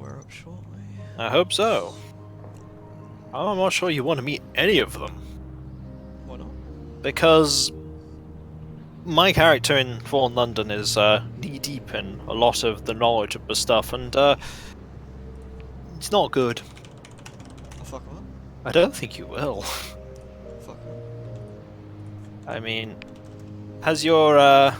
somewhere up shortly. I hope so. I'm not sure you want to meet any of them. Why not? Because my character in Fallen London is knee-deep in a lot of the knowledge of the stuff, and it's not good. I'll fuck him up. I don't think you will. Fuck him up. I mean, has your I'm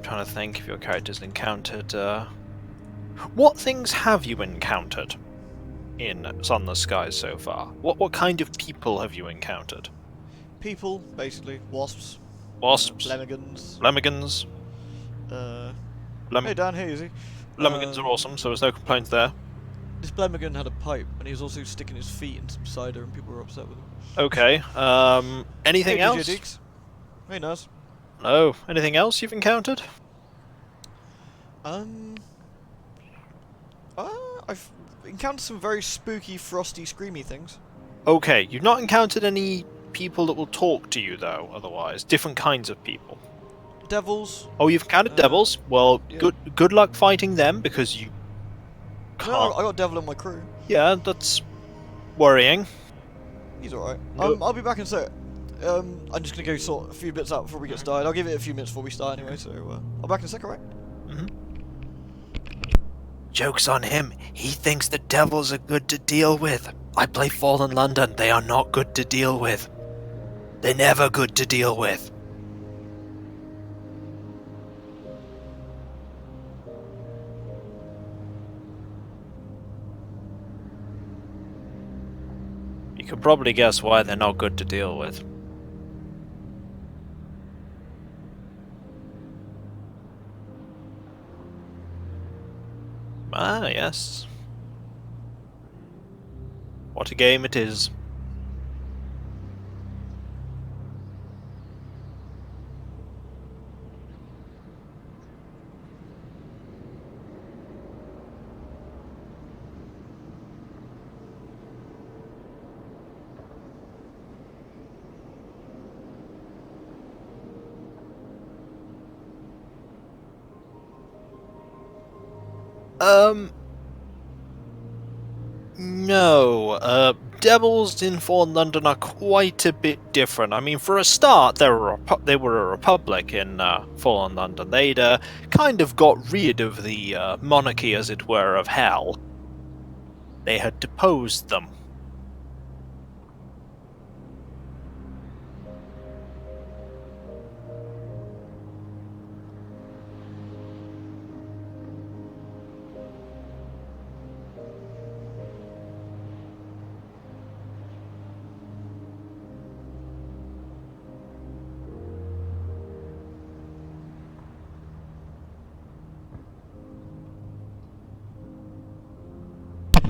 trying to think if your character's encountered what things have you encountered in Sunless Skies so far? What kind of people have you encountered? People, basically. Wasps. Wasps, Lemigans. Lemigans. Hey Dan, hey Izzy. Lemigans are awesome, so there's no complaints there. This Blemigan had a pipe, and he was also sticking his feet in some cider, and people were upset with him. Okay. Anything Hey, else? DJ Deeks. Hey, nice. No. Anything else you've encountered? I've encountered some very spooky, frosty, screamy things. Okay, you've not encountered any people that will talk to you though. Otherwise, different kinds of people. Devils. Oh, you've encountered devils. Well, yeah. good luck fighting them because you can't. No, I got devil in my crew. Yeah, that's worrying. He's alright. No. I'll be back in a sec. I'm just gonna go sort a few bits out before we get started. I'll give it a few minutes before we start anyway, so I'll be back in a sec, alright? Joke's on him. He thinks the devils are good to deal with. I play Fallen London. They are not good to deal with. They're never good to deal with. You can probably guess why they're not good to deal with. Ah, yes. What a game it is. No, devils in Fallen London are quite a bit different. I mean, for a start, they were a republic in Fallen London. They'd kind of got rid of the monarchy, as it were, of hell. They had deposed them.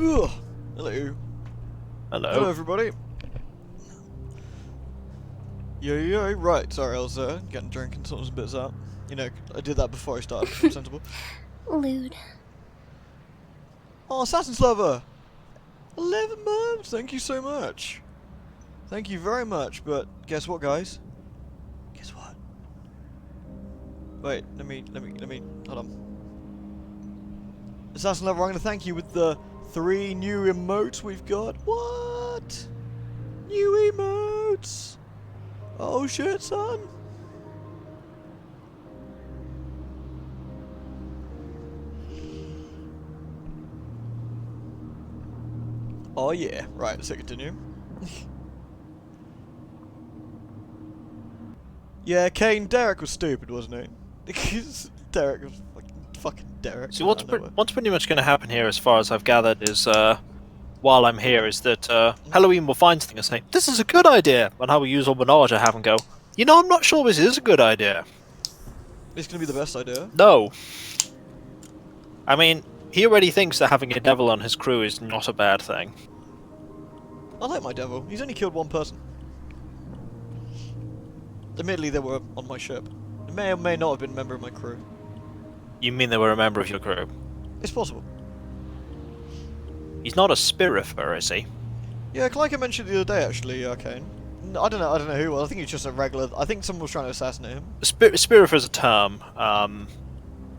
Ugh. Hello. Hello. Hello, everybody. Yo, right, sorry, I was getting drunk and sorting some bits out. You know, I did that before I started. I'm sensible. Lewd. Oh, Assassin's Lover! 11 months! Thank you so much. Thank you very much, but guess what, guys? Guess what? Wait, let me, hold on. Assassin Lover, I'm gonna thank you with the 3 new emotes we've got. What? New emotes? Oh shit, son. Oh yeah. Right, let's continue. Yeah, Kane, Derek was stupid, wasn't he? Derek was fucking Derek. So what's pretty much going to happen here, as far as I've gathered, is while I'm here, is that Halloween will find something and say, "This is a good idea," and I will use all the knowledge I have and go, "You know, I'm not sure this is a good idea." It's gonna be the best idea. No. I mean, he already thinks that having a devil on his crew is not a bad thing. I like my devil. He's only killed 1 person. Admittedly, they were on my ship. They may or may not have been a member of my crew. You mean they were a member of your crew? It's possible. He's not a Spirifer, is he? Yeah, like I mentioned the other day, actually, Kane. I don't know who. Well, I think he's just a regular. I think someone was trying to assassinate him. Spirifer is a term.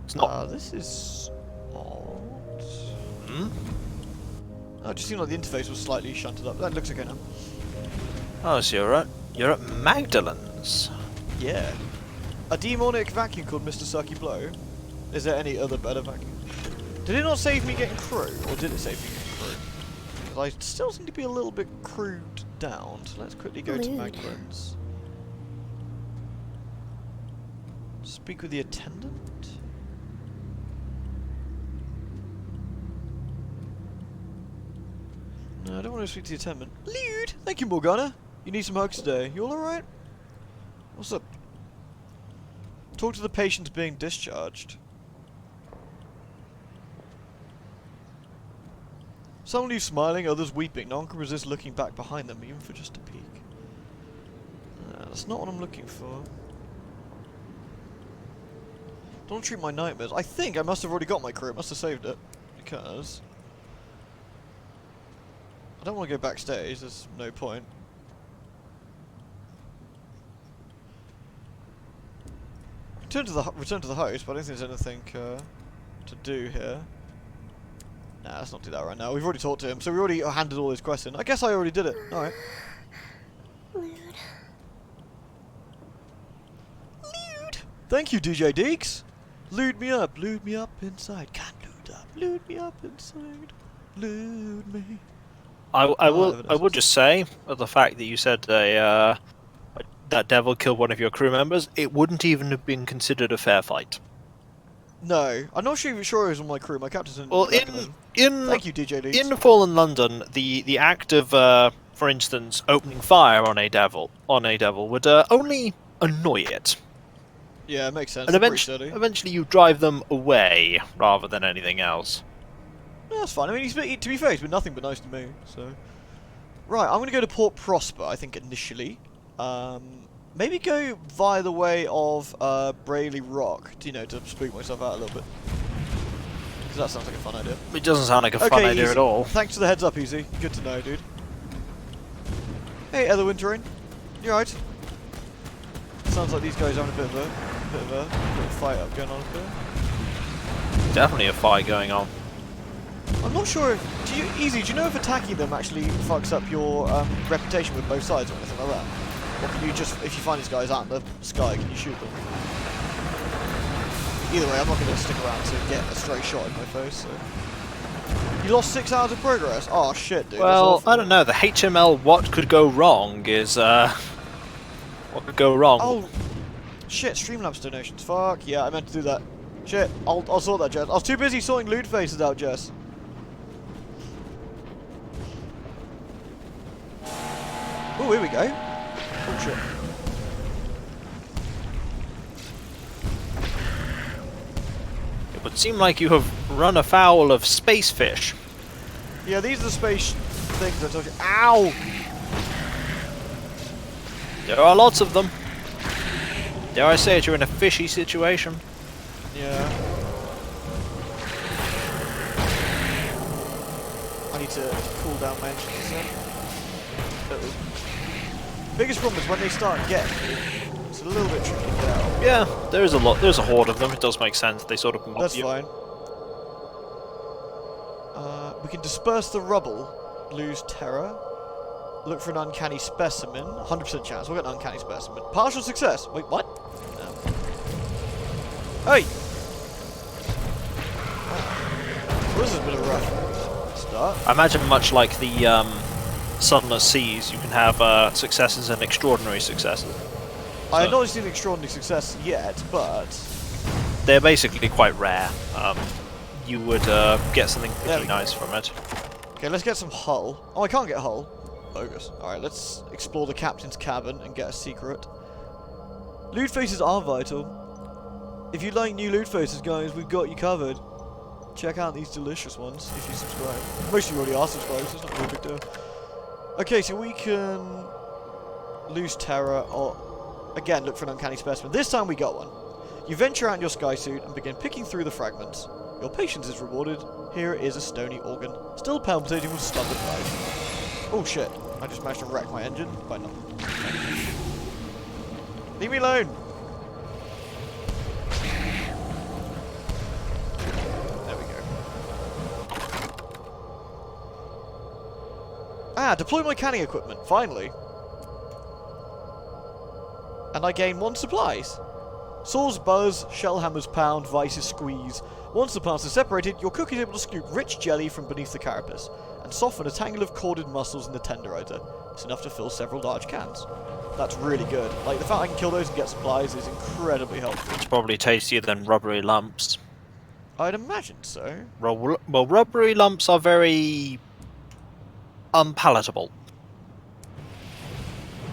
It's not. This is odd. Hmm? Oh, it just seemed like the interface was slightly shunted up. That looks okay now. Oh, so you're at Magdalen's. Yeah. A demonic vacuum called Mr. Sucky Blow. Is there any other better vacuum? Did it not save me getting crew, or did it save me getting crew? Because I still seem to be a little bit crewed down. So let's quickly go to Magdalen's. Speak with the attendant. No, I don't want to speak to the attendant. Lewd! Thank you, Morgana. You need some hugs today. You all alright? What's up? Talk to the patients being discharged. Some leave smiling, others weeping. No one can resist looking back behind them, even for just a peek. That's not what I'm looking for. Don't treat my nightmares. I think I must have already got my crew. I must have saved it. Because I don't want to go backstage. There's no point. Return to the host, but I don't think there's anything to do here. Nah, let's not do that right now. We've already talked to him, so we already handed all his questions. I guess I already did it. Alright. Lewd. Lewd! Thank you, DJ Deeks! Lewd me up inside. Can't lewd up, lewd me up inside. Lewd me. I will just say, the fact that you said that devil killed one of your crew members, it wouldn't even have been considered a fair fight. No, I'm not sure it was on my crew. My captain didn't. Well, Thank you, DJ Deeks. in Fallen London, the act of, for instance, opening fire on a devil would only annoy it. Yeah, it makes sense. And Eventually, eventually you drive them away rather than anything else. yeah, that's fine. I mean, to be fair, he's been nothing but nice to me. So, right, I'm going to go to Port Prosper. I think initially, maybe go via the way of Brayley Rock. To, to spook myself out a little bit. Because that sounds like a fun idea. It doesn't sound like a fun idea Easy. at all. Thanks for the heads up, Easy. Good to know, dude. Hey, Etherwinterin. You alright? Sounds like these guys are having a bit of a fight up going on here. Definitely a fight going on. I'm not sure if... Easy, do you know if attacking them actually fucks up your reputation with both sides or anything like that? Or can you just, if you find these guys out in the sky, can you shoot them? Either way, I'm not going to stick around to get a stray shot in my face, so... You lost 6 hours of progress? Oh shit, dude. Well, I don't know, the HML what could go wrong is, what could go wrong? Oh, shit, Streamlabs donations. Fuck, yeah, I meant to do that. Shit, I'll sort that, Jess. I was too busy sorting lewd faces out, Jess. Oh, here we go. Oh, shit. It would seem like you have run afoul of space fish. Yeah, these are the space things I told you. Ow! There are lots of them. Dare I say it, you're in a fishy situation. Yeah. I need to cool down my engines then. Biggest problem is when they start getting you, it's a little bit tricky to get out. Yeah, there's a horde of them, it does make sense, they sort of mob That's you. fine. We can disperse the rubble, lose terror, look for an uncanny specimen, 100% chance, we'll get an uncanny specimen. Partial success! Wait, what? No. Hey! Well, this has been a rough start. I imagine much like the Sunless Skies, you can have successes and extraordinary successes. I have not seen extraordinary success yet, but... They're basically quite rare. You would get something pretty nice from it. Okay, let's get some hull. Oh, I can't get hull. Bogus. Alright, let's explore the captain's cabin and get a secret. Loot faces are vital. If you like new loot faces, guys, we've got you covered. Check out these delicious ones if you subscribe. Most of you already are subscribed, so it's not really a big deal. Okay, so we can lose terror or, again, look for an uncanny specimen. This time we got one. You venture out in your sky suit and begin picking through the fragments. Your patience is rewarded. Here is a stony organ, still palpitating with stubborn life. Oh shit, I just managed to wreck my engine by not. Leave me alone! Ah, deploy my canning equipment, finally. And I gain 1 supplies. Saws buzz, shell hammers pound, vices squeeze. Once the parts are separated, your cook is able to scoop rich jelly from beneath the carapace, and soften a tangle of corded mussels in the tenderizer. It's enough to fill several large cans. That's really good. Like, the fact I can kill those and get supplies is incredibly helpful. It's probably tastier than rubbery lumps. I'd imagine so. Well, rubbery lumps are very unpalatable.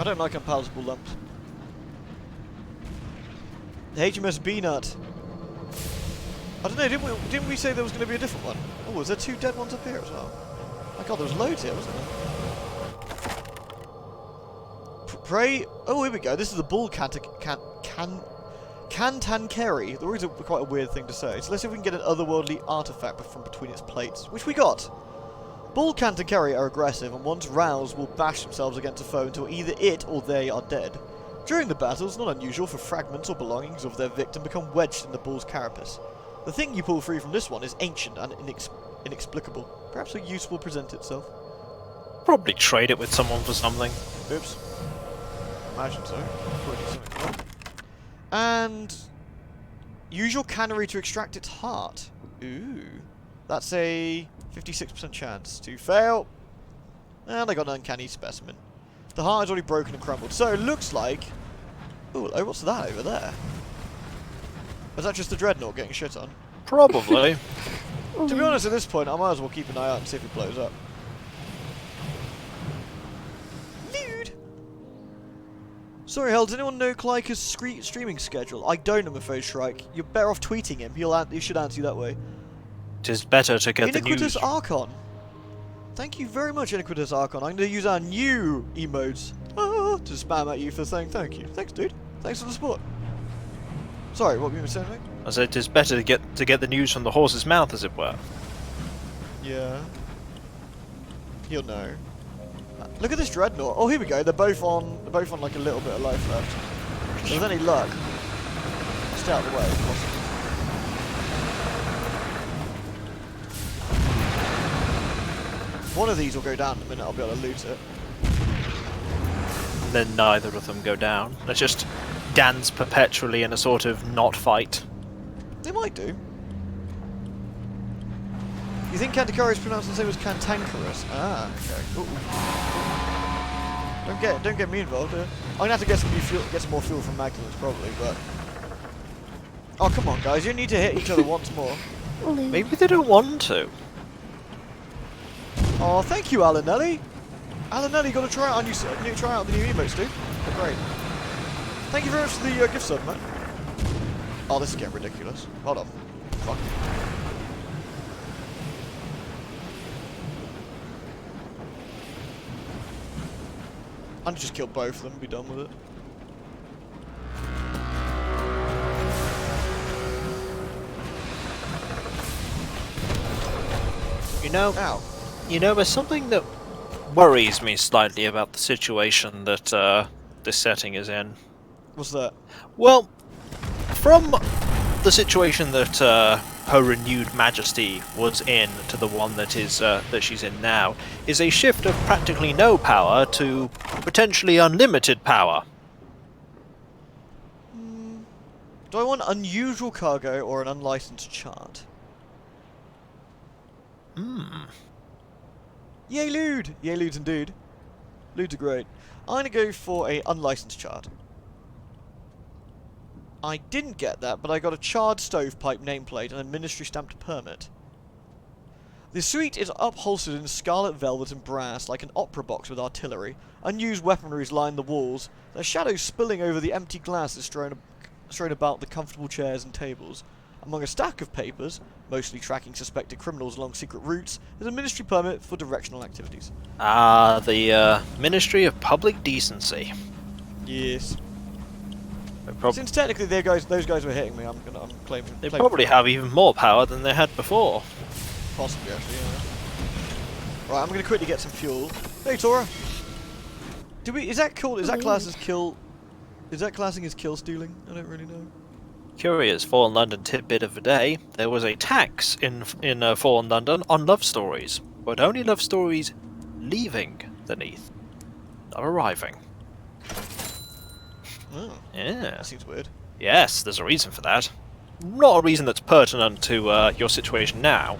I don't like unpalatable lumps. The HMS B-Nut. I don't know, didn't we say there was going to be a different one? Oh, is there 2 dead ones up here as well? My god, there was loads here, wasn't there? Pray... Oh, here we go. This is the Bull Cantankeri. The words are quite a weird thing to say. So let's see if we can get an otherworldly artifact from between its plates. Which we got! Bull Cantankeri are aggressive, and once roused will bash themselves against a foe until either it or they are dead. During the battle, it's not unusual for fragments or belongings of their victim become wedged in the bull's carapace. The thing you pull free from this one is ancient and inexplicable. Perhaps a use will present itself. Probably trade it with someone for something. Oops. Imagine so. Probably something like that. And use your cannery to extract its heart. Ooh. That's a 56% chance to fail. And I got an uncanny specimen. The heart is already broken and crumbled. So it looks like... Ooh, oh, what's that over there? Is that just the dreadnought getting shit on? Probably. To be honest, at this point, I might as well keep an eye out and see if it blows up. Lude! Sorry, Hell, does anyone know Clyker's streaming schedule? I don't, I'm afraid, Shrike. You're better off tweeting him. He should answer you that way. Tis better to get the news. Iniquitous Archon. Thank you very much, Iniquitous Archon. I'm going to use our new emotes to spam at you for saying thank you. Thanks, dude. Thanks for the support. Sorry, what were you saying, mate? I said it is better to get the news from the horse's mouth, as it were. Yeah. He'll know. Look at this dreadnought. Oh, here we go. They're both on like a little bit of life left. If there's any luck, stay out of the way, if possible. One of these will go down in a minute. I'll be able to loot it. Then neither of them go down. They just dance perpetually in a sort of not fight. They might do. You think Cantankari is pronounced the same as Cantankerous? Ah, okay. Don't get me involved. I'm gonna have to get some more fuel from Magdalene's probably, but. Oh come on, guys! You need to hit each other once more. Maybe they don't want to. Oh, thank you, Alanelli. Alanelli, got to try out the new emotes, dude. They're great. Thank you very much for the gift sub, man. Oh, this is getting ridiculous. Hold on. Fuck. I'm gonna just kill both of them and be done with it. You know, Ow. there's something that worries me slightly about the situation that this setting is in. What's that? Well, from the situation that Her Renewed Majesty was in to the one that she's in now, is a shift of practically no power to potentially unlimited power. Do I want unusual cargo or an unlicensed chart? Yay, Lude! Yay, Ludes indeed. Ludes are great. I'm going to go for a unlicensed chart. I didn't get that, but I got a charred stovepipe nameplate and a ministry stamped permit. The suite is upholstered in scarlet velvet and brass, like an opera box with artillery. Unused weaponries line the walls. Their shadows spilling over the empty glasses strewn about the comfortable chairs and tables. Among a stack of papers, mostly tracking suspected criminals along secret routes, is a ministry permit for directional activities. Ah, the Ministry of Public Decency. Yes. Since technically those guys were hitting me, I'm claiming. They probably have even more power than they had before. Possibly, actually, yeah. Right, I'm gonna quickly get some fuel. Hey, Tora. Is that class as kill? Is that classing as kill stealing? I don't really know. Curious Fallen London tidbit of the day. There was a tax in Fallen London on love stories, but only love stories leaving underneath. Not arriving. Oh, Yeah. that seems weird. Yes, there's a reason for that. Not a reason that's pertinent to your situation now.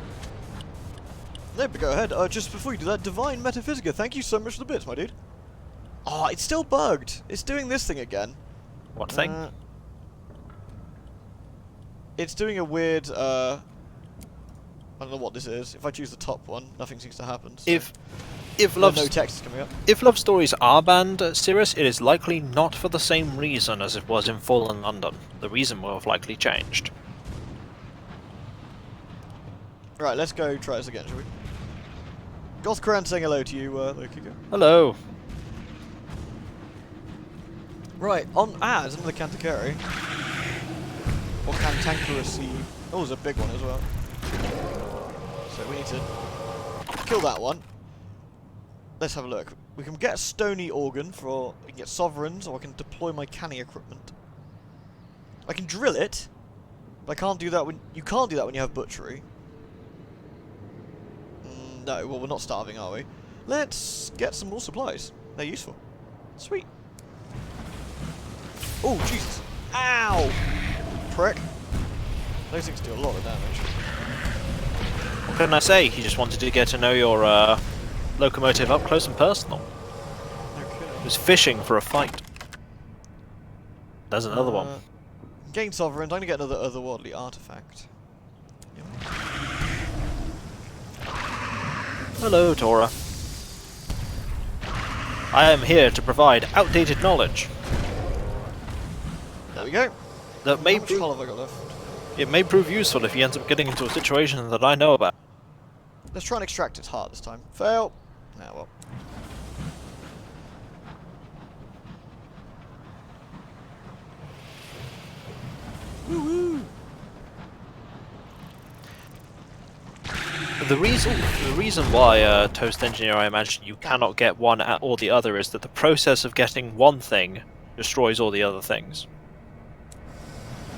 No, but go ahead. Just before you do that, Divine Metaphysica, thank you so much for the bits, my dude. Oh, it's still bugged. It's doing this thing again. What thing? It's doing a weird, I don't know what this is. If I choose the top one, nothing seems to happen. So. If love no text is coming up. If love stories are banned, Sirius, it is likely not for the same reason as it was in Fallen London. The reason will have likely changed. Right, let's go try this again, shall we? Gothcran saying hello to you, Lokiko. Hello. Right, there's another Canticari. Or Cantankerous. Oh, there's a big one as well. So we need to kill that one. Let's have a look. We can get a stony organ we can get sovereigns, or I can deploy my canny equipment. I can drill it, but I can't do that when you can't do that when you have butchery. No, well we're not starving, are we? Let's get some more supplies. They're useful. Sweet. Oh Jesus! Ow! Prick. Those things do a lot of damage. What can I say? He just wanted to get to know your locomotive up close and personal. Okay. He was fishing for a fight. There's another one. Gain sovereigns. I'm gonna get another otherworldly artifact. Yep. Hello, Tora. I am here to provide outdated knowledge. There we go. That may How much hull have I got left? it may prove useful if he ends up getting into a situation that I know about. Let's try and extract its heart this time. Fail. Ah, well. Woo-woo! The reason why Toast Engineer, I imagine you cannot get one or the other, is that the process of getting one thing destroys all the other things.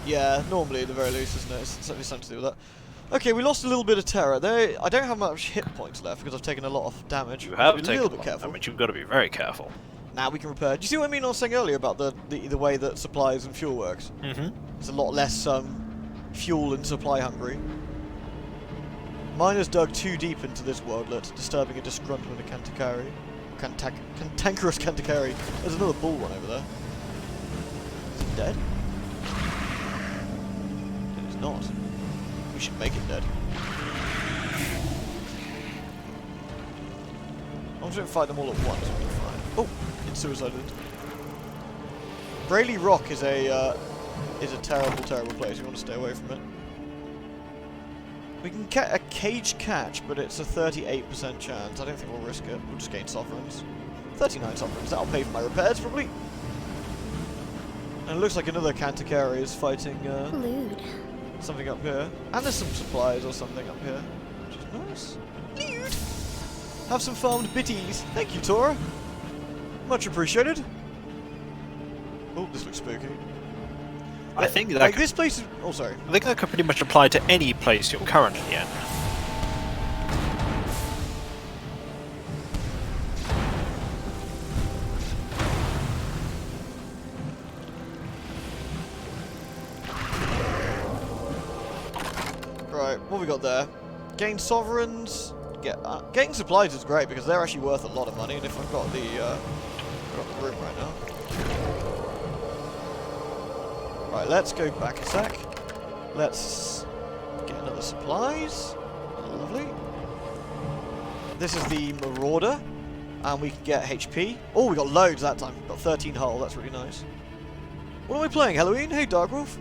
Yeah, normally at the very least, isn't it? It's certainly something to do with that. Okay, we lost a little bit of terror. I don't have much hit points left because I've taken a lot of damage. You have be taken a little bit I careful. mean, you've got to be very careful. Now we can repair. Do you see what I mean? I was saying earlier about the way that supplies and fuel works. Mm-hmm. It's a lot less fuel and supply hungry. Miners dug too deep into this worldlet, disturbing a disgruntlement of Canticari. Cantankerous Canticari. There's another bull one over there. Is it dead? It is not. We should make it dead. I'm just going to fight them all at once. We'll be fine. Oh, it's suicided. Brayley Rock is a terrible, terrible place. You want to stay away from it. We can get a cage catch, but it's a 38% chance. I don't think we'll risk it. We'll just gain sovereigns. 39 sovereigns. That'll pay for my repairs, probably. And it looks like another Canticari is fighting Lewd. something up here. And there's some supplies or something up here, which is nice. Lewd! Have some farmed bitties. Thank you, Tora. Much appreciated. Oh, this looks spooky. I think that like this place is... Oh, sorry. I think that could pretty much apply to any place you're currently in. Right, what we got there? Gain sovereigns. Getting supplies is great because they're actually worth a lot of money, and if I've got the room right now. Right, let's go back a sec. Let's get another supplies. Lovely. This is the Marauder, and we can get HP. Oh, we got loads that time. Got 13 hull. That's really nice. What am I playing? Halloween? Hey, Darkwolf.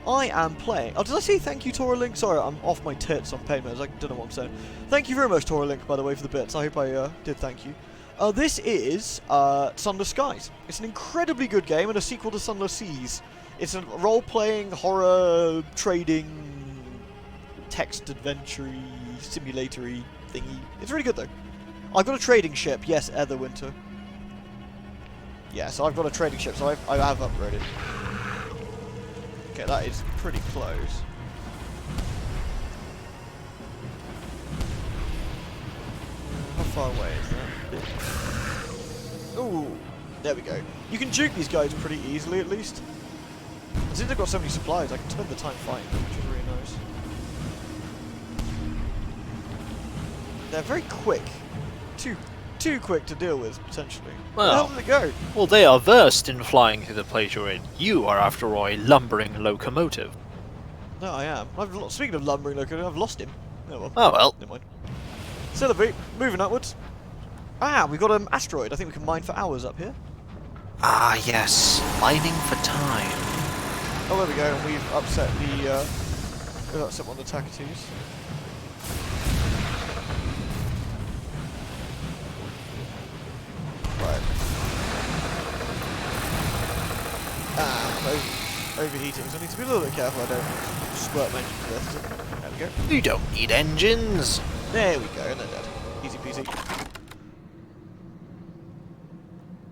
I am playing... Oh, did I say thank you, Tora Link? Sorry, I'm off my tits on payments. I don't know what I'm saying. Thank you very much, Tora Link, by the way, for the bits. I hope I did thank you. This is Sunless Skies. It's an incredibly good game and a sequel to Sunless Seas. It's a role-playing, horror, trading, text adventure-y, simulatory thingy. It's really good, though. I've got a trading ship. Yes, Etherwinter. Yeah, so I've got a trading ship, so I have upgraded. Okay, that is pretty close. How far away is that? Ooh, there we go. You can juke these guys pretty easily, at least. Since they've got so many supplies, I can turn the time fighting them, which is really nice. They're very quick. Too quick to deal with, potentially. Where the hell Well, did it go? well, they are versed in flying through the place you're in. You are, after all, a lumbering locomotive. No, I am. Speaking of lumbering locomotive, I've lost him. Oh well. Oh well. Never mind. Celebrate. Moving upwards. Ah, we've got an asteroid. I think we can mine for hours up here. Ah, yes. Mining for time. Oh, there we go. And we've upset the. We've upset one of the Takatus. Right. Ah, overheating. So I need to be a little bit careful I don't squirt my engine to death. There we go. You don't need engines. There we go, and they're dead. Easy peasy.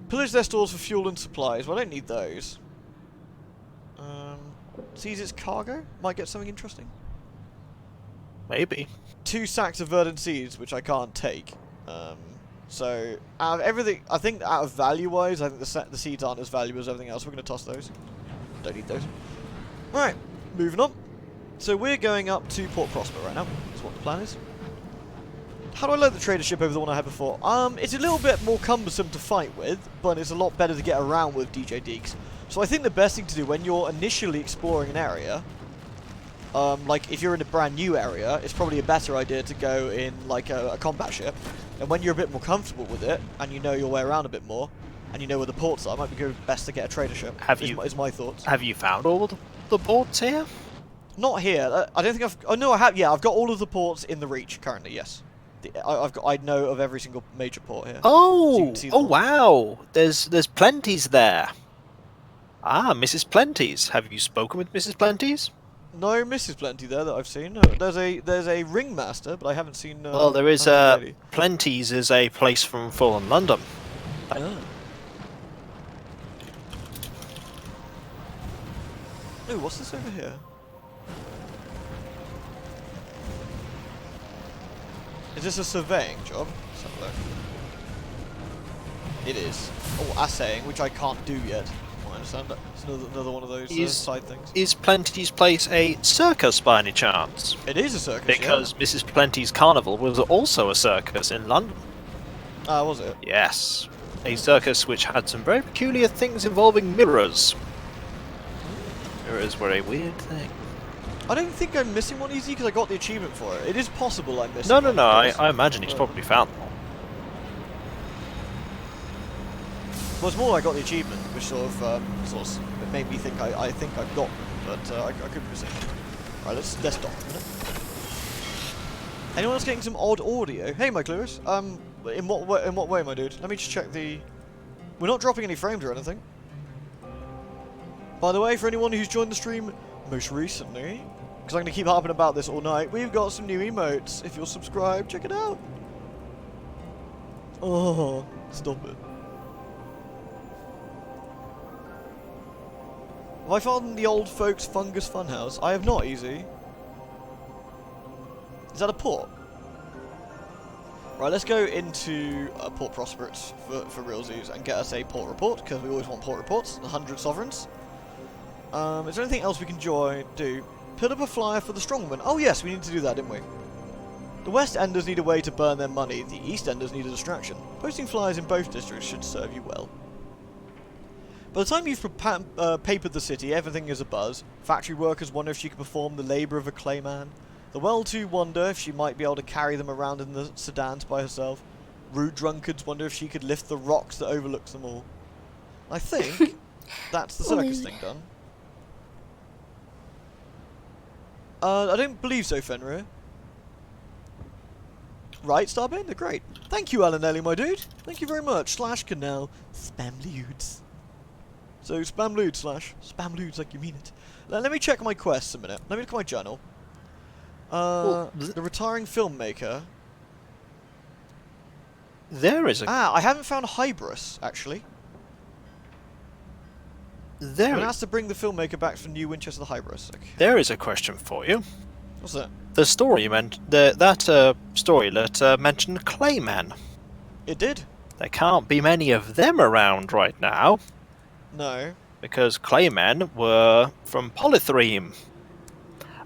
Pillage their stores for fuel and supplies. Well, I don't need those. Seize its cargo? Might get something interesting. Maybe. 2 sacks of verdant seeds, which I can't take. So, out of everything, I think out of value-wise, I think the seeds aren't as valuable as everything else. We're going to toss those. Don't need those. Right, moving on. So we're going up to Port Prosper right now. That's what the plan is. How do I like the trader ship over the one I had before? It's a little bit more cumbersome to fight with, but it's a lot better to get around with DJ Deeks. So I think the best thing to do when you're initially exploring an area, like if you're in a brand new area, it's probably a better idea to go in like a combat ship. And when you're a bit more comfortable with it, and you know your way around a bit more, and you know where the ports are, it might be best to get a trader ship. Is my thoughts. Have you found all the ports here? Not here. I don't think I've. Oh no, I have. Yeah, I've got all of the ports in the Reach currently. Yes, I know of every single major port here. Oh, So oh wow! There's plenties there. Ah, Mrs. Plenties. Have you spoken with Mrs. Plenties? No Mrs. Plenty there that I've seen. No, there's a ringmaster, but I haven't seen. Well, there is lady. Plenties is a place from Fulham, London. Oh. Ooh, what's this over here? Is this a surveying job? Let's have a look. It is. Oh, assaying, which I can't do yet. I understand that. It's another one of those side things. Is Plenty's place a circus by any chance? It is a circus, Because Mrs. Plenty's carnival was also a circus in London. Ah, was it? Yes. A circus which had some very peculiar things involving mirrors. Mirrors were a weird thing. I don't think I'm missing one easy because I got the achievement for it. It is possible I'm missing No, one. I imagine he's probably found them all. Well, it's more I got the achievement, which sort of it made me think I think I've got them, but I could be missing. Right, let's dock a minute. Anyone else getting some odd audio? Hey, my Cluris. In what way, my dude? Let me just check the. We're not dropping any frames or anything. By the way, for anyone who's joined the stream most recently, because I'm going to keep harping about this all night, we've got some new emotes. If you're subscribed, check it out. Oh, stop it. Have I found the old folks' fungus funhouse? I have not, Easy. Is that a port? Right, let's go into Port Prosperous for realsies and get us a port report, because we always want port reports. 100 sovereigns. Is there anything else we can do? Put up a flyer for the strongman. Oh yes, we need to do that, didn't we? The West Enders need a way to burn their money. The East Enders need a distraction. Posting flyers in both districts should serve you well. By the time you've papered the city, everything is abuzz. Factory workers wonder if she can perform the labour of a clayman. The well-to wonder if she might be able to carry them around in the sedans by herself. Rude drunkards wonder if she could lift the rocks that overlooks them all. I think that's the circus thing done. I don't believe so, Fenrir. Right, Starbender? Great. Thank you, Alanelli, my dude. Thank you very much. /canal spam lewds. So, spam lewd / spam lewds like you mean it. Let me check my quests a minute. Let me look at my journal. The retiring filmmaker. There is a... I haven't found Hybris, actually. There I'm asked to bring the filmmaker back from New Winchester Hybris. Okay. There is a question for you. What's that? The story you meant... that story that mentioned Clayman. It did. there can't be many of them around right now, No. because Claymen were from Polythreme.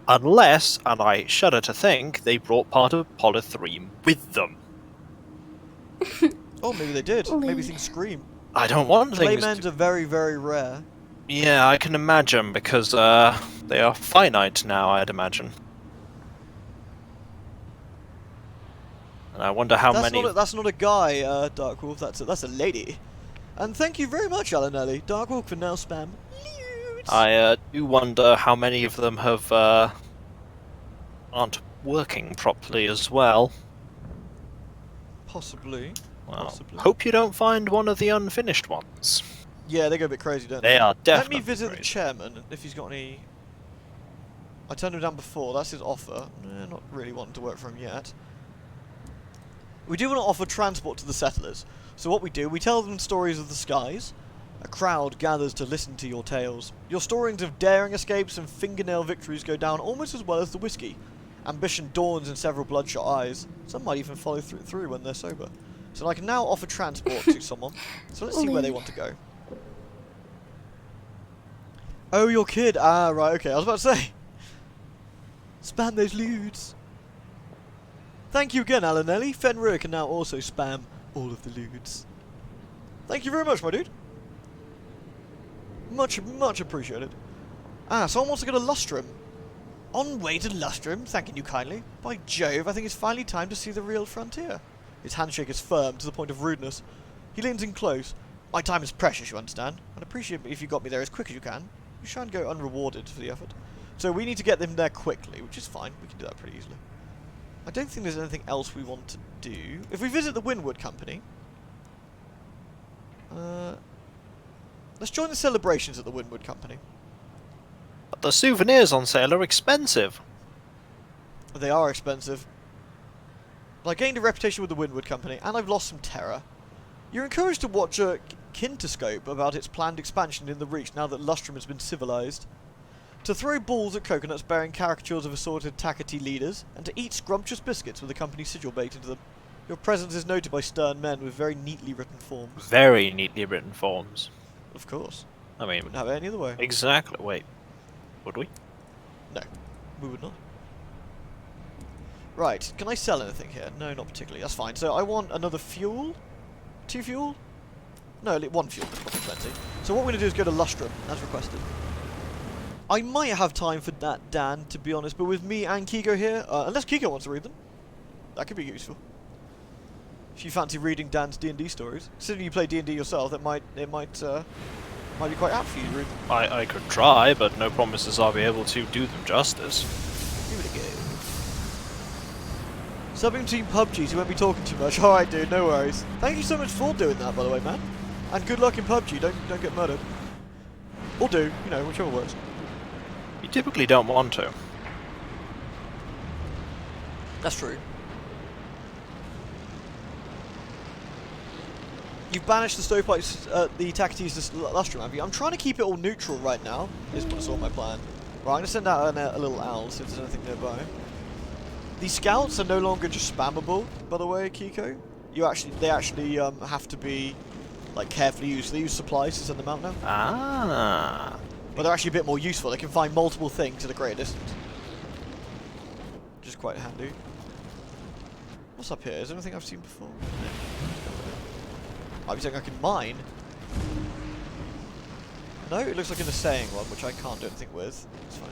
Unless, and I shudder to think, they brought part of Polythreme with them. Oh, maybe they did. Maybe Lewd. things scream. I don't want things Claymans to... are very, very rare. Yeah, I can imagine, because they are finite now, I'd imagine. And I wonder how That's many... that's not a guy, Darkwolf. That's a lady. And thank you very much, Alanelli. Darkwolf can now spam. Lewd. I do wonder how many of them have aren't working properly as well. Possibly. Well, Possibly. hope you don't find one of the unfinished ones. Yeah, they go a bit crazy, don't they? They are Let definitely me visit the crazy. chairman if he's got any. I turned him down before. That's his offer. Not really wanting to work for him yet. We do want to offer transport to the settlers. So what we do, we tell them stories of the skies. A crowd gathers to listen to your tales. Your stories of daring escapes and fingernail victories go down almost as well as the whiskey. Ambition dawns in several bloodshot eyes. Some might even follow through when they're sober. So I can now offer transport to someone. So let's see where they want to go. Oh, your kid. Ah, right, okay. I was about to say. Spam those lewds. Thank you again, Alanelli. Fenrir can now also spam all of the lewds. Thank you very much, my dude. Much appreciated. Ah, someone wants to go to Lustrum. On way to Lustrum, thanking you kindly. By Jove, I think it's finally time to see the real frontier. His handshake is firm to the point of rudeness. He leans in close. My time is precious, you understand. I'd appreciate it if you got me there as quick as you can. You shan't go unrewarded for the effort. So we need to get them there quickly, which is fine. We can do that pretty easily. I don't think there's anything else we want to do. If we visit the Windward Company... let's join the celebrations at the Windward Company. But the souvenirs on sale are expensive. They are expensive. But I gained a reputation with the Windward Company, and I've lost some terror. You're encouraged to watch a Kintoscope about its planned expansion in the Reach now that Lustrum has been civilized. To throw balls at coconuts bearing caricatures of assorted Takati leaders, and to eat scrumptious biscuits with the company's sigil baked into them. Your presence is noted by stern men with very neatly written forms. Very neatly written forms. Of course. I mean, Wouldn't have it any other way. exactly. Wait, would we? No, we would not. Right, can I sell anything here? No, not particularly. That's fine. So I want another fuel? 2 fuel? No, 1 fuel. That's probably plenty. So what we're going to do is go to Lustrum, as requested. I might have time for that, Dan, to be honest, but with me and Kiko here, unless Kiko wants to read them, that could be useful. If you fancy reading Dan's D&D stories, considering you play D&D yourself, it might be quite apt for you to read them. I could try, but no promises I'll be able to do them justice. Give it a go. Subbing Team PUBG, so you won't be talking too much. Alright, dude, no worries. Thank you so much for doing that, by the way, man. And good luck in PUBG, don't get murdered. Or do, you know, whichever works. You typically don't want to. That's true. You've banished the stovepipes, the Takatis to Lustrum, have you? I'm trying to keep it all neutral right now, is what's on my plan. Right, I'm going to send out a little owl, see if there's anything nearby. The scouts are no longer just spammable, by the way, Kiko. They actually have to be, like, carefully used. They use supplies to send them out now. Ah. But they're actually a bit more useful. They can find multiple things at a greater distance. Which is quite handy. What's up here? Is there anything I've seen before? No. Might be something I can mine. No, it looks like an assaying one, which I can't do anything with. It's fine.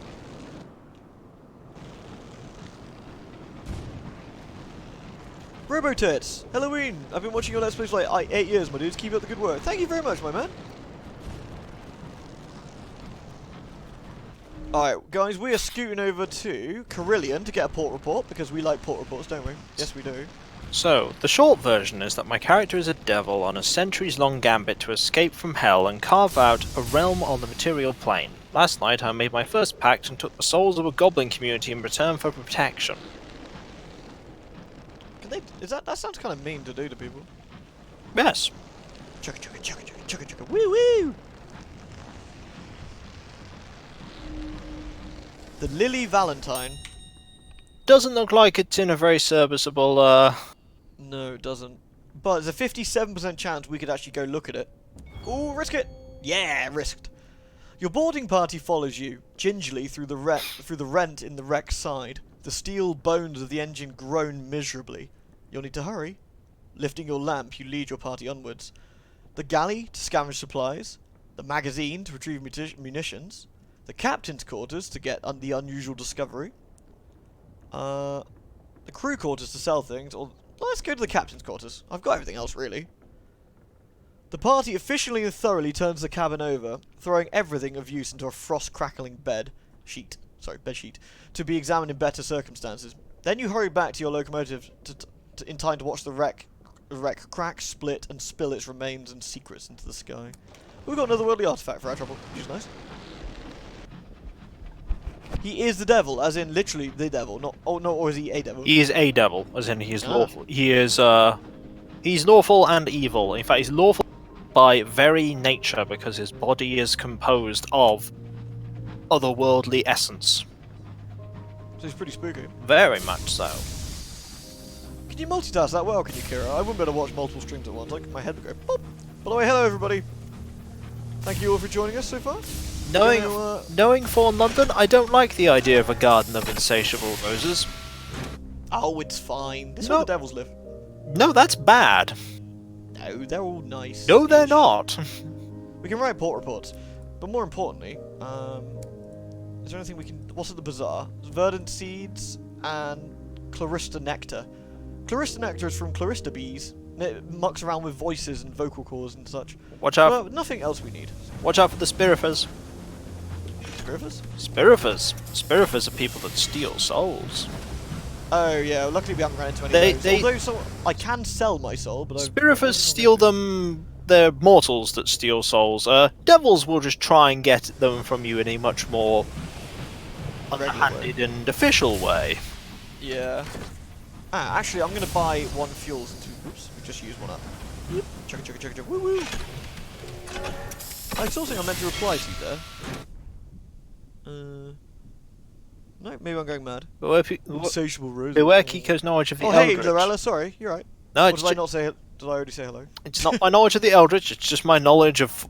Robotits! Halloween! I've been watching your Let's Plays for like 8 years, my dudes. Keep up the good work. Thank you very much, my man. Alright, guys, we are scooting over to Carillion to get a port report, because we like port reports, don't we? Yes, we do. So, the short version is that my character is a devil on a centuries-long gambit to escape from hell and carve out a realm on the material plane. Last night I made my first pact and took the souls of a goblin community in return for protection. Can they... That sounds kind of mean to do to people. Yes. Chugga chugga chugga chugga chugga chugga woo woo! The Lily Valentine. Doesn't look like it's in a very serviceable, No, it doesn't. but there's a 57% chance we could actually go look at it. Ooh, risk it! Yeah, risked. Your boarding party follows you, gingerly through the rent in the wreck's side. The steel bones of the engine groan miserably. You'll need to hurry. Lifting your lamp, you lead your party onwards. The galley to scavenge supplies. The magazine to retrieve munitions. The captain's quarters to get the unusual discovery. The crew quarters to sell things. Or let's go to the captain's quarters. I've got everything else, really. The party efficiently and thoroughly turns the cabin over, throwing everything of use into a frost-crackling bed sheet, to be examined in better circumstances. Then you hurry back to your locomotive in time to watch the wreck crack, split, and spill its remains and secrets into the sky. We've got another worldly artifact for our trouble, which is nice. He is the devil, as in literally the devil, not or is he a devil? He is a devil, as in he is lawful. He is he's lawful and evil. In fact, he's lawful by very nature because his body is composed of otherworldly essence. So he's pretty spooky. Very much so. Can you multitask that well, can you, Kira? I wouldn't be able to watch multiple streams at once. Like, my head would go pop. By the way, hello everybody. Thank you all for joining us so far. Knowing Fallen London, I don't like the idea of a garden of insatiable roses. Oh, it's fine. This is where the devils live. No, that's bad. No, they're all nice. No, they're not. We can write port reports, but more importantly, is there anything we can? What's at the bazaar? There's verdant seeds and Clarista nectar. Clarista nectar is from Clarista bees. It mucks around with voices and vocal cords and such. Watch out! Well, nothing else we need. Watch out for the Spirifers. Spirifers? Spirifers are people that steal souls. Oh yeah, luckily we haven't run into any of those. Although I can sell my soul, but Spirifers steal them. They're mortals that steal souls. Devils will just try and get them from you in a much more underhanded and official way. Yeah. Ah, actually, I'm gonna buy one fuels and two. Oops, we just used one up. Chugga. Woo woo. I saw something I meant to reply to there. No, maybe I'm going mad. Insatiable rose. Beware Kiko's knowledge of the Eldritch. Eldritch. Hey, Lorella, sorry, you're right. No, Did I not say it? Did I already say hello? It's not my knowledge of the Eldritch, it's just my knowledge of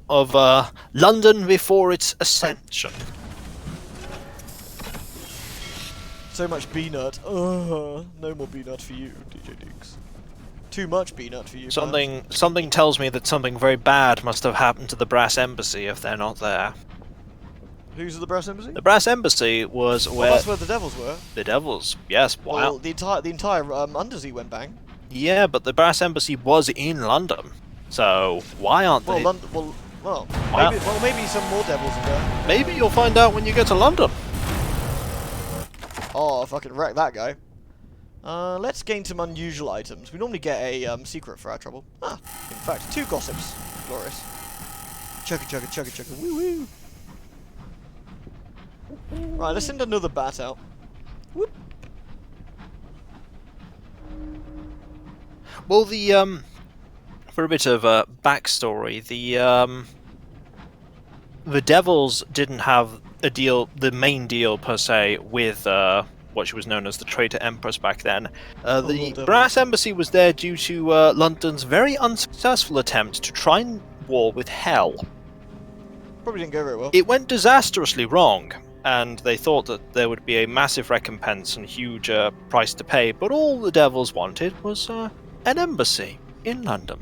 London before its ascension. So much B-nut. No more B-nut for you, DJ Dukes. Too much B-nut for you. Something tells me that something very bad must have happened to the Brass Embassy if they're not there. Who's at the Brass Embassy? The Brass Embassy was where... that's where the devils were. The devils, yes. Wow. Well, the entire Undersea went bang. Yeah, but the Brass Embassy was in London. So, why aren't they... Maybe some more devils are there. Maybe you'll find out when you get to London. Oh, fucking wreck that guy. Let's gain some unusual items. We normally get a secret for our trouble. Ah, in fact, 2 gossips. Glorious. Chugga, woo woo. Right, let's send another bat out. Whoop. Well, for a bit of backstory, the devils didn't have a deal, the main deal per se, with what was known as the traitor empress back then. The Brass Embassy was there due to London's very unsuccessful attempt to try and war with Hell. Probably didn't go very well. It went disastrously wrong, and they thought that there would be a massive recompense and huge price to pay, but all the devils wanted was an embassy in London.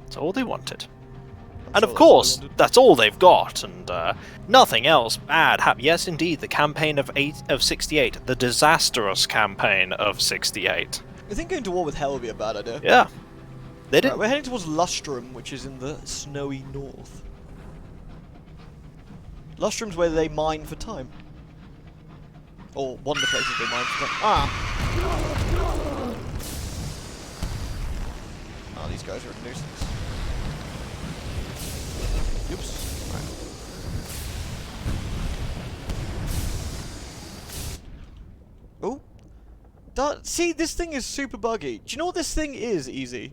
That's all they wanted. And of course, that's all they've got, and nothing else bad happened. Yes, indeed, the campaign of 68, the disastrous campaign of 68. I think going to war with Hell would be a bad idea. Yeah. They did. Right, we're heading towards Lustrum, which is in the snowy north. Lustrum's where they mine for time. Or one of the places they mine for time. Ah, these guys are a nuisance. Oops. Right. Oh. See, this thing is super buggy. Do you know what this thing is, Easy?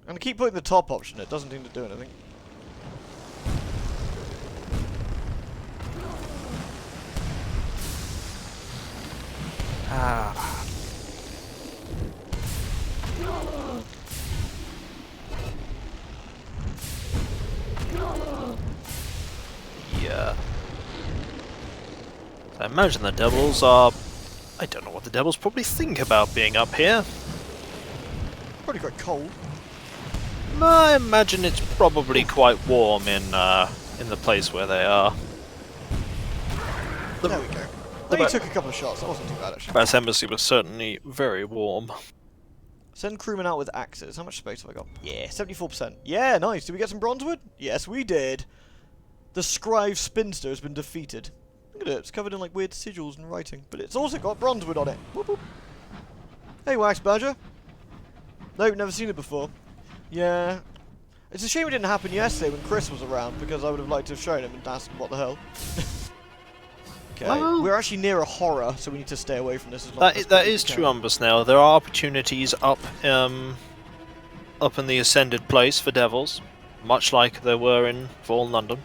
I'm gonna keep putting the top option. It doesn't seem to do anything. I imagine the devils are... I don't know what the devils probably think about being up here. Probably quite cold. I imagine it's probably quite warm in the place where they are. There we go. They took a couple of shots. That wasn't too bad, actually. Bass Embassy was certainly very warm. Send crewmen out with axes. How much space have I got? Yeah, 74%. Yeah, nice. Did we get some bronzewood? Yes, we did. The Scribe Spinster has been defeated. Look at it. It's covered in like weird sigils and writing, but it's also got bronzewood on it. Whoop, whoop. Hey, Wax Badger. Nope, never seen it before. Yeah. It's a shame it didn't happen yesterday when Chris was around, because I would have liked to have shown him and asked him what the hell. Okay, well, we're actually near a horror, so we need to stay away from this as long as that is true, Umbersnail. There are opportunities up in the Ascended Place for devils, much like there were in Fallen London.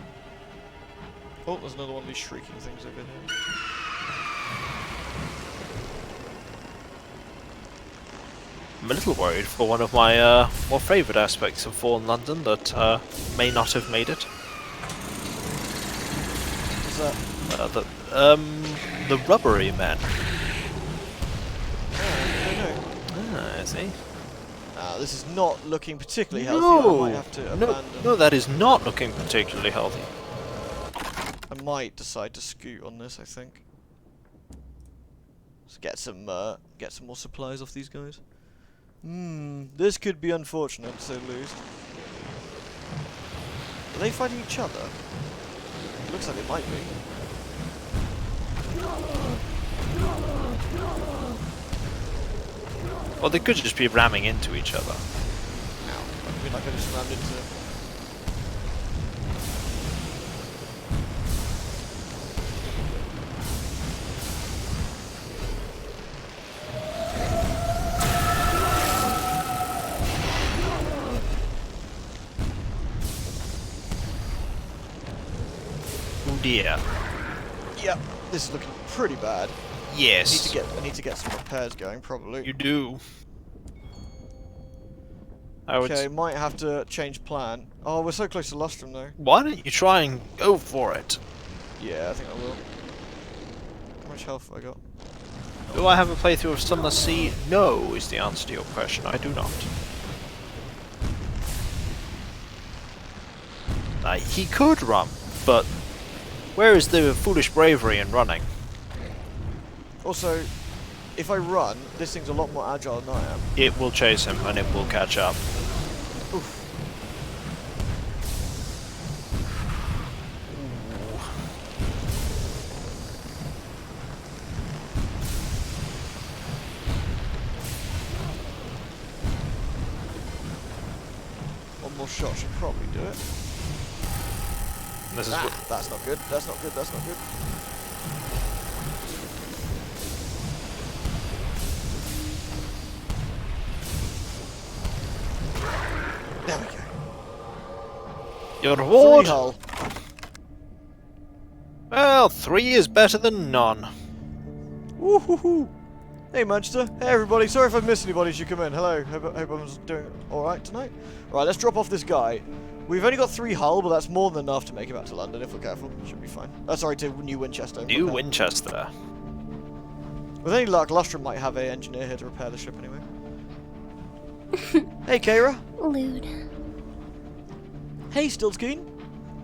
Oh, there's another one of these shrieking things over here. I'm a little worried for one of my more favourite aspects of Fallen London that may not have made it. What's that? The rubbery men. I don't know. I see. This is not looking particularly healthy. I might have to abandon. No, that is not looking particularly healthy. I might decide to scoot on this, I think. Let's get some more supplies off these guys. This could be unfortunate to say the least. Are they fighting each other? Looks like they might be. Or they could just be ramming into each other. Ow. I mean, like I just rammed into... Oh dear. Yep, this is looking pretty bad. Yes. I need to get some repairs going, probably. You do. Okay, might have to change plan. Oh, we're so close to Lustrum, though. Why don't you try and go for it? Yeah, I think I will. How much health have I got? Do I have a playthrough of Sunless Sea? No, is the answer to your question. I do not. He could run, but where is the foolish bravery in running? Also, if I run, this thing's a lot more agile than I am. It will chase him and it will catch up. Oof. One more shot should probably do it. This is That's not good. That's not good. That's not good. There we go. your reward. 3 hull. Well, 3 is better than none. Woohoo! Hey Manchester. Hey everybody. Sorry if I've missed anybody as you come in. Hello. Hope everyone's doing alright tonight. Right, let's drop off this guy. We've only got 3 hull, but that's more than enough to make it back to London if we're careful. Should be fine. Sorry, to New Winchester. New Winchester. With any luck, Lustrum might have a engineer here to repair the ship anyway. Hey Kara. Lewd. Hey Stiltskeen.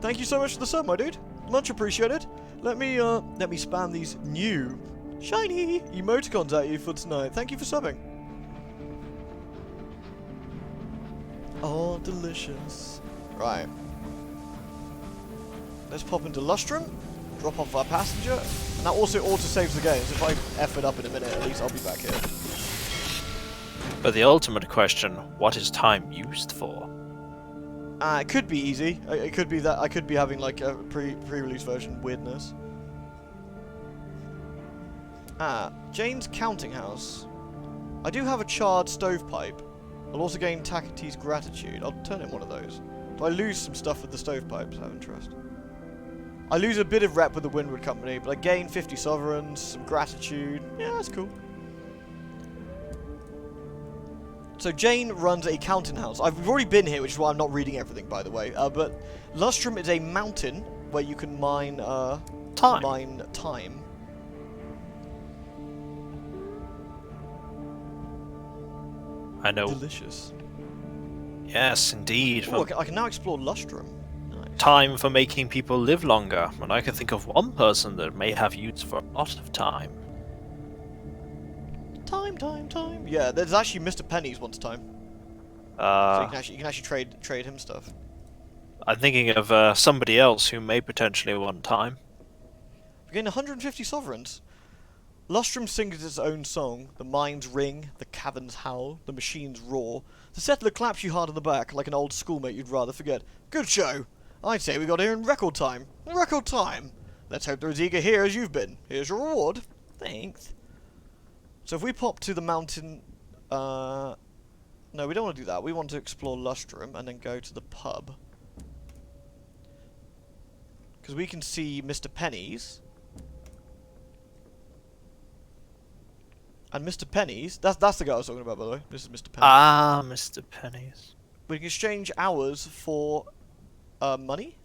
Thank you so much for the sub, my dude. Much appreciated. Let me spam these new shiny emoticons at you for tonight. Thank you for subbing. Oh, delicious. Right. Let's pop into Lustrum, drop off our passenger, and that also auto-saves the game, so if I F it up in a minute, at least I'll be back here. But the ultimate question, what is time used for? It could be easy. It could be that I could be having like a pre-release version weirdness. Jane's counting house. I do have a charred stovepipe. I'll also gain Takati's gratitude. I'll turn in one of those. Do I lose some stuff with the stovepipes out of interest? I lose a bit of rep with the Windward Company, but I gain 50 sovereigns, some gratitude. Yeah, that's cool. So Jane runs a counting house. We've already been here, which is why I'm not reading everything, by the way. But Lustrum is a mountain where you can mine Time. Mine time. I know. Delicious. Yes, indeed. Ooh, I can now explore Lustrum. Nice. Time for making people live longer, and I can think of one person that may have use for a lot of time. Time. Yeah, there's actually Mr. Penny's once time. So you can actually trade him stuff. I'm thinking of somebody else who may potentially want time. We gain 150 sovereigns. Lustrum sings its own song. The mines ring, the caverns howl, the machines roar. The settler claps you hard on the back like an old schoolmate you'd rather forget. Good show! I'd say we got here in record time. Record time! Let's hope they're as eager here as you've been. Here's your reward. Thanks. So if we pop to the mountain... no, we don't want to do that. We want to explore Lustrum and then go to the pub. Because we can see Mr. Penny's. And Mr. Penny's, that's the guy I was talking about, by the way. This is Mr. Penny. Ah, Mr. Penny's. We can exchange hours for money.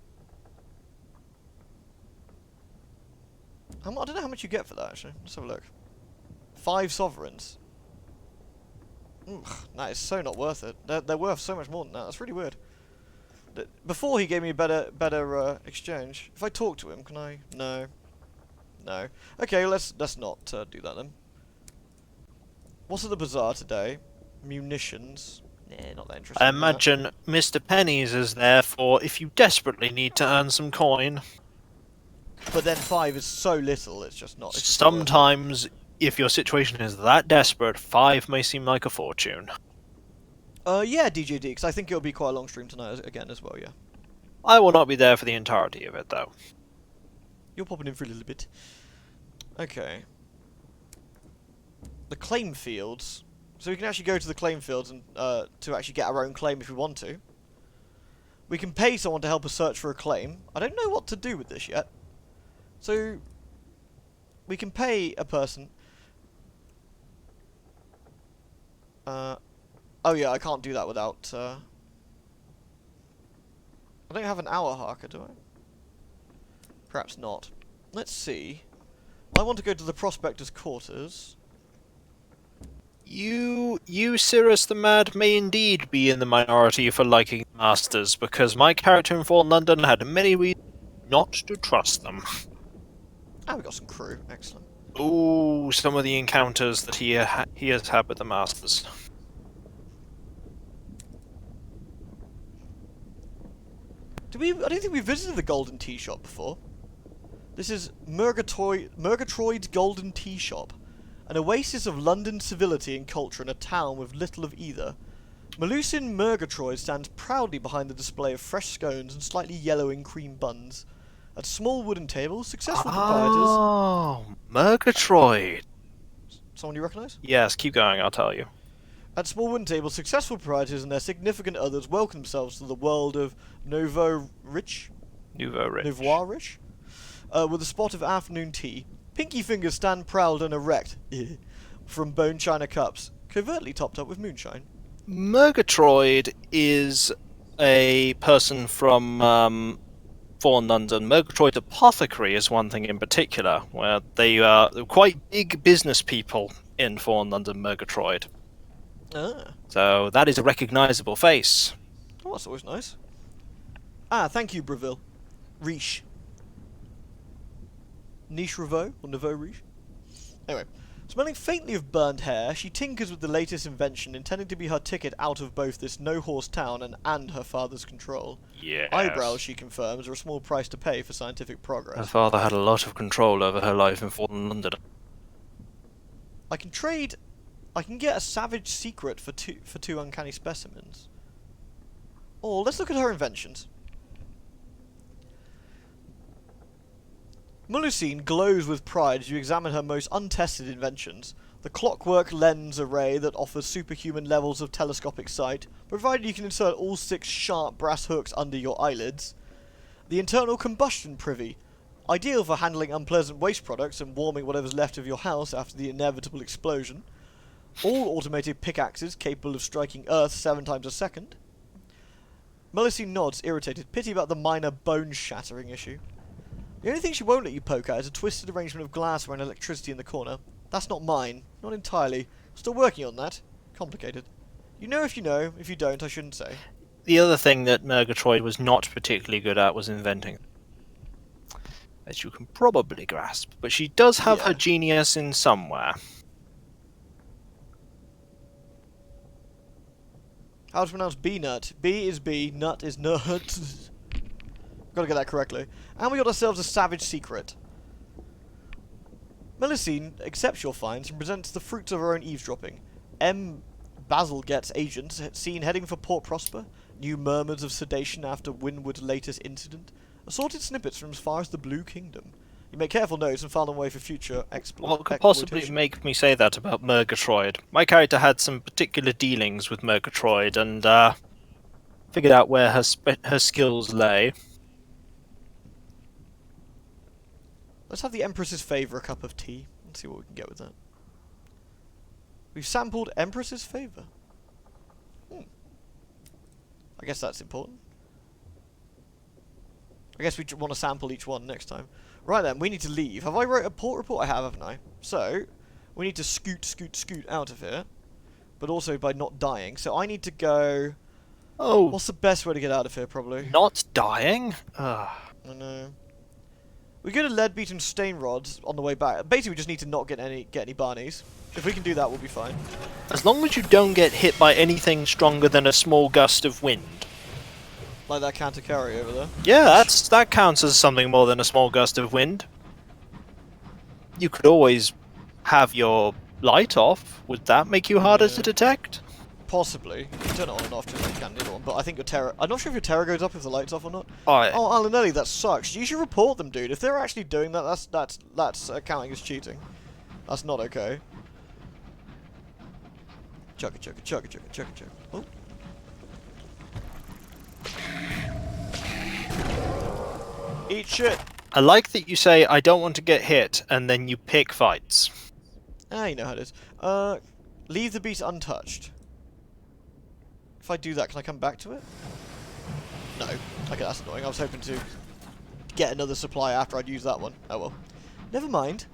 I don't know how much you get for that, actually. Let's have a look. 5 sovereigns. Ugh, that is so not worth it. They're worth so much more than that. That's really weird. Before he gave me a better exchange. If I talk to him, can I? No. No. Okay, let's not do that then. What's at the bazaar today? Munitions. Nah, not that interesting. I imagine Mr. Penny's is there for if you desperately need to earn some coin. But then 5 is so little, it's just not. Sometimes, if your situation is that desperate, 5 may seem like a fortune. Yeah, DJD, because I think it'll be quite a long stream tonight again as well, yeah. I will not be there for the entirety of it, though. You're popping in for a little bit. Okay. The claim fields. So we can actually go to the claim fields and to actually get our own claim if we want to. We can pay someone to help us search for a claim. I don't know what to do with this yet. So we can pay a person. Oh yeah, I can't do that without. I don't have an hour harker, do I? Perhaps not. Let's see. I want to go to the prospector's quarters. You, Cirrus the Mad, may indeed be in the minority for liking Masters, because my character in Fallen London had many reasons not to trust them. Ah, we got some crew. Excellent. Ooh, some of the encounters that he has had with the Masters. I don't think we visited the Golden Tea Shop before. This is Murgatroyd's Golden Tea Shop. An oasis of London civility and culture in a town with little of either. Melusin Murgatroyd stands proudly behind the display of fresh scones and slightly yellowing cream buns. At small wooden tables, successful proprietors... Oh, Murgatroyd. Someone you recognise? Yes, keep going, I'll tell you. At small wooden tables, successful proprietors and their significant others welcome themselves to the world of Nouveau Riche, with a spot of afternoon tea. Pinky fingers stand proud and erect from bone china cups, covertly topped up with moonshine. Murgatroyd is a person from Fallen London. Murgatroyd Apothecary is one thing in particular, where they are quite big business people in Fallen London, Murgatroyd. Ah. So that is a recognisable face. Oh, that's always nice. Ah, thank you, Breville. Riche. Niche Reveau, or Nouveau Riche? Anyway, smelling faintly of burned hair, she tinkers with the latest invention, intending to be her ticket out of both this no-horse town and her father's control. Yes. Eyebrows, she confirms, are a small price to pay for scientific progress. Her father had a lot of control over her life in Fallen London. I can get a savage secret for two uncanny specimens. Or let's look at her inventions. Melusine glows with pride as you examine her most untested inventions. The clockwork lens array that offers superhuman levels of telescopic sight, provided you can insert all 6 sharp brass hooks under your eyelids. The internal combustion privy, ideal for handling unpleasant waste products and warming whatever's left of your house after the inevitable explosion. All automated pickaxes capable of striking Earth 7 times a second. Melusine nods, irritated. Pity about the minor bone-shattering issue. The only thing she won't let you poke at is a twisted arrangement of glassware and electricity in the corner. That's not mine. Not entirely. Still working on that. Complicated. You know if you know. If you don't, I shouldn't say. The other thing that Murgatroyd was not particularly good at was inventing, as you can probably grasp. But she does have her Yeah. genius in somewhere. How to pronounce B-nut? B is B, nut is nut. Gotta get that correctly. And we got ourselves a savage secret. Melusine accepts your finds and presents the fruits of her own eavesdropping. M. Basil gets agents seen heading for Port Prosper. New murmurs of sedation after Winwood's latest incident. Assorted snippets from as far as the Blue Kingdom. You make careful notes and file them away for future What could possibly make me say that about Murgatroyd? My character had some particular dealings with Murgatroyd and figured out where her skills lay. Let's have the Empress's favour a cup of tea. Let's see what we can get with that. We've sampled Empress's favour. I guess that's important. I guess we want to sample each one next time. Right then, we need to leave. Have I wrote a port report? I have, haven't I? So, we need to scoot out of here. But also by not dying. So I need to go... Oh, What's the best way to get out of here, probably? not dying? Ugh. I know. We go to Leadbeaten Stain Rods on the way back. Basically, we just need to not get any barneys. If we can do that, we'll be fine. As long as you don't get hit by anything stronger than a small gust of wind. Like that counter carry over there. Yeah, that counts as something more than a small gust of wind. You could always have your light off. Would that make you harder to detect? Possibly. You can turn it on and off just like you can the other one, but I think your terror... I'm not sure if your terror goes up if the light's off or not. Oh, Oh, Alanelli, that sucks. You should report them, dude. If they're actually doing that, that's counting as cheating. That's not okay. Chugga chugga chugga chugga chugga chugga. Oh. Eat shit. I like that you say, I don't want to get hit, and then you pick fights. Ah, you know how it is. Leave the beast untouched. If I do that, can I come back to it? No. Okay, that's annoying. I was hoping to get another supply after I'd used that one. Oh well. Never mind.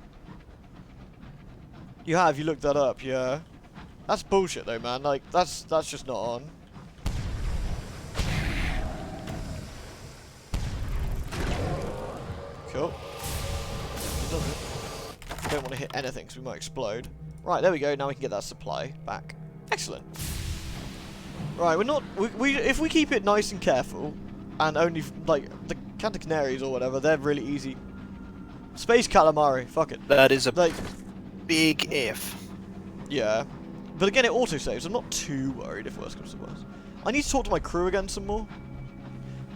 You looked that up, yeah. That's bullshit though, man. Like, that's just not on. Cool. It does it. I don't want to hit anything because we might explode. Right, there we go. Now we can get that supply back. Excellent. Right, if we keep it nice and careful, and only, like, the Cantor Canaries or whatever, they're really easy. Space Calamari, fuck it. That is a Like, big if. yeah. But again, it auto-saves. I'm not too worried if worse comes to worse. I need to talk to my crew again some more.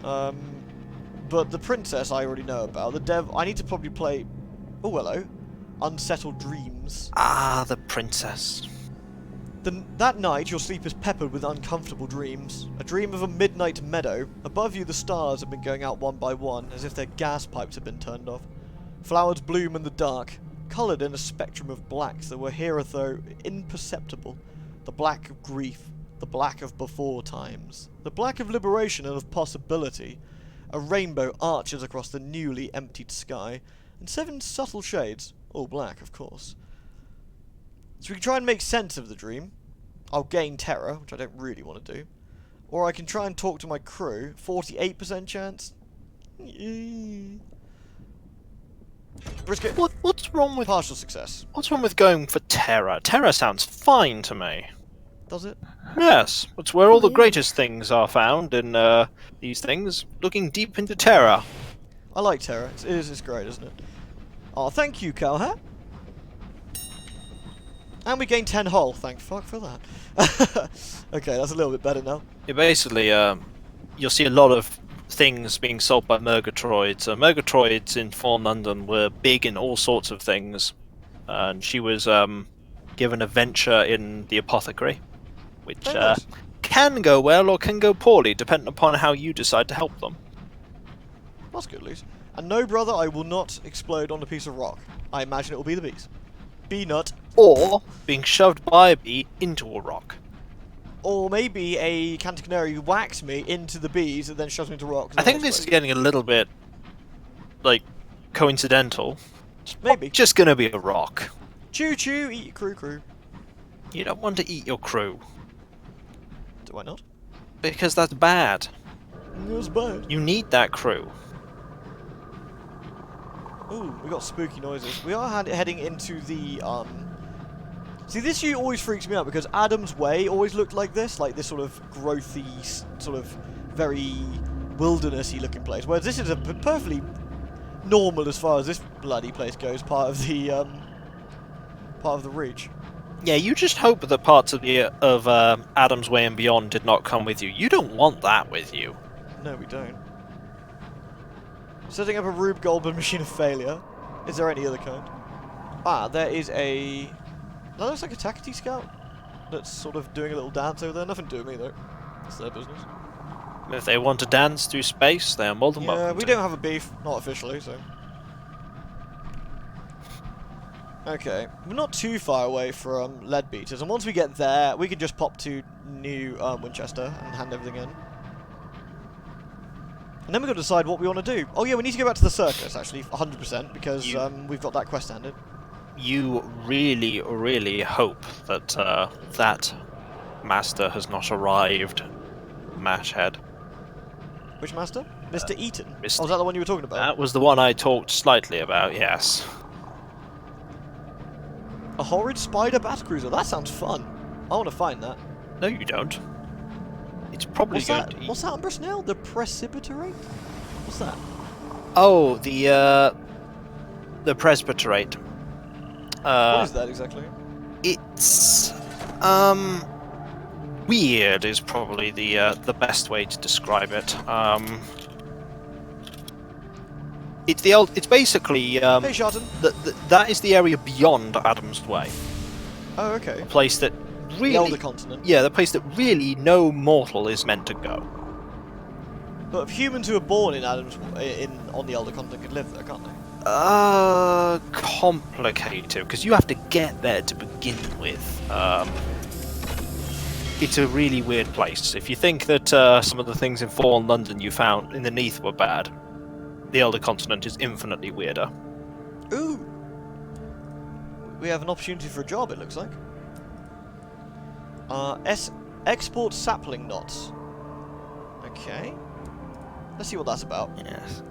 But the princess I already know about. The dev, I need to probably play... Oh, hello. Unsettled Dreams. Ah, the princess. That night, your sleep is peppered with uncomfortable dreams. A dream of a midnight meadow. Above you, the stars have been going out one by one, as if their gas pipes had been turned off. Flowers bloom in the dark, coloured in a spectrum of blacks that were heretho imperceptible. The black of grief, the black of before times, the black of liberation and of possibility. A rainbow arches across the newly emptied sky, in 7 subtle shades, all black, of course. So we can try and make sense of the dream. I'll gain terror, which I don't really want to do. Or I can try and talk to my crew. 48% chance. Brisket. What's wrong with Partial success. What's wrong with going for terror? Terror sounds fine to me. Does it? Yes, it's where all the greatest things are found in these things. Looking deep into terror. I like terror. It's great, isn't it? Oh, thank you, Cowhat. And we gain 10 hull. Thank fuck for that. Okay, that's a little bit better now. Yeah, basically, you'll see a lot of things being sold by Murgatroyds. Murgatroyds in Fallen London were big in all sorts of things. And she was given a venture in the apothecary, which Very nice. can go well or can go poorly, depending upon how you decide to help them. That's good, at least. And no, brother, I will not explode on a piece of rock. I imagine it will be the bees. Bee nut. Or being shoved by a bee into a rock. Or maybe a Cantor Canary whacks me into the bees and then shoves me into rocks. I think this is getting a little bit, like, coincidental. Maybe. Just gonna be a rock. Choo choo, eat your crew. You don't want to eat your crew. Why not? Because that's bad. It was bad. You need that crew. Ooh, we got spooky noises. We are heading into the, See, this view always freaks me out because Adam's Way always looked like this sort of growthy, sort of very wildernessy looking place. Whereas this is a perfectly normal, as far as this bloody place goes, part of the Reach. Yeah, you just hope that parts of Adam's Way and beyond did not come with you. You don't want that with you. No, we don't. Setting up a Rube Goldberg machine of failure. Is there any other kind? Ah, there is a... That looks like a Takati scout. That's sort of doing a little dance over there. Nothing to do with me, though. It's their business. If they want to dance through space, they are more than welcome. Yeah, we to. don't have a beef. Not officially, so... Okay. We're not too far away from Leadbeaters, and once we get there, we can just pop to New Winchester and hand everything in. And then we've got to decide what we want to do. Oh yeah, we need to go back to the circus, actually, 100%, because we've got that quest handed. You really, really hope that that master has not arrived, Mashhead. Which master? Mr. Eaton? Mr. Oh, was that the one you were talking about? That was the one I talked slightly about, yes. A horrid spider batcruiser. That sounds fun. I want to find that. No, you don't. It's probably What's going that? to... What's that on Bristol? The Presbyterate? What's that? Oh, the Presbyterate. What is that exactly? It's weird is probably the best way to describe it. It's basically Hey, Sharton. that is the area beyond Adam's Way. Oh, okay. A place that really The Elder Continent. yeah, the place that really no mortal is meant to go. But if humans who are born in on the Elder Continent could live there, can't they? Complicated because you have to get there to begin with. It's a really weird place. If you think that some of the things in Fallen London you found in the Neath were bad, the Elder Continent is infinitely weirder. Ooh! We have an opportunity for a job, it looks like. Export sapling knots. Okay. Let's see what that's about. Yes.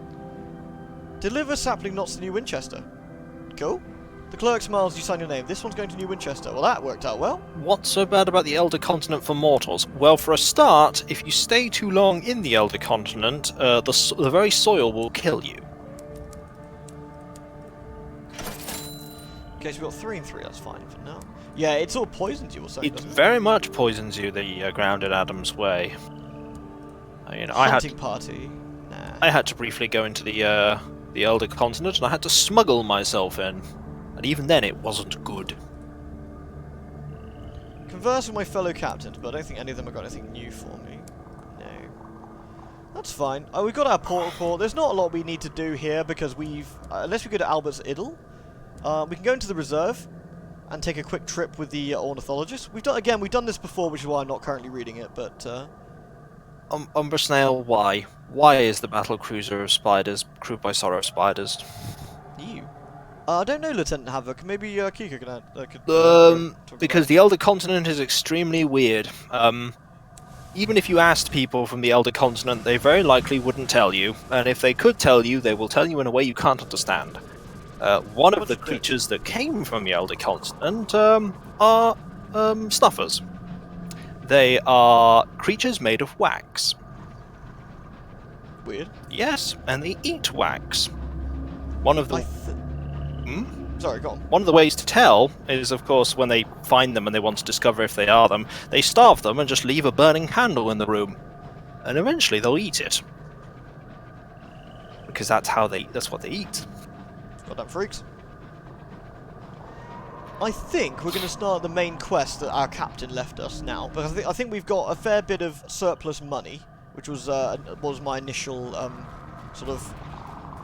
Deliver sapling knots to New Winchester. Cool. The clerk smiles, you sign your name. This one's going to New Winchester. Well, that worked out well. What's so bad about the Elder Continent for mortals? Well, for a start, if you stay too long in the Elder Continent, the very soil will kill you. Okay, so we've got 3 and 3. That's fine for now. Yeah, it sort of poisons you or something, It doesn't it? very much poisons you, the ground in Adam's Way. I Hunting party. Nah. I had to briefly go into the Elder Continent, and I had to smuggle myself in. And even then, it wasn't good. Converse with my fellow captains, but I don't think any of them have got anything new for me. No. That's fine. Oh, we've got our port report. There's not a lot we need to do here because we've... unless we go to Albert's Idyll, we can go into the reserve and take a quick trip with the ornithologist. We've done this before, which is why I'm not currently reading it, but... Umber Snail, why? Why is the battle cruiser of spiders crewed by Sorrow spiders? You. I don't know, Lieutenant Havoc. Maybe Kika can talk Because about the Elder Continent is extremely weird. Even if you asked people from the Elder Continent, they very likely wouldn't tell you, and if they could tell you, they will tell you in a way you can't understand. One of the creatures that came from the Elder Continent are snuffers. They are creatures made of wax. Weird. Yes, and they eat wax. One of the Sorry, go on. One of the ways to tell is, of course, when they find them and they want to discover if they are them, they starve them and just leave a burning candle in the room. And eventually they'll eat it. Because that's what they eat. Goddamn freaks. I think we're going to start the main quest that our captain left us now. But I think we've got a fair bit of surplus money, which was my initial sort of...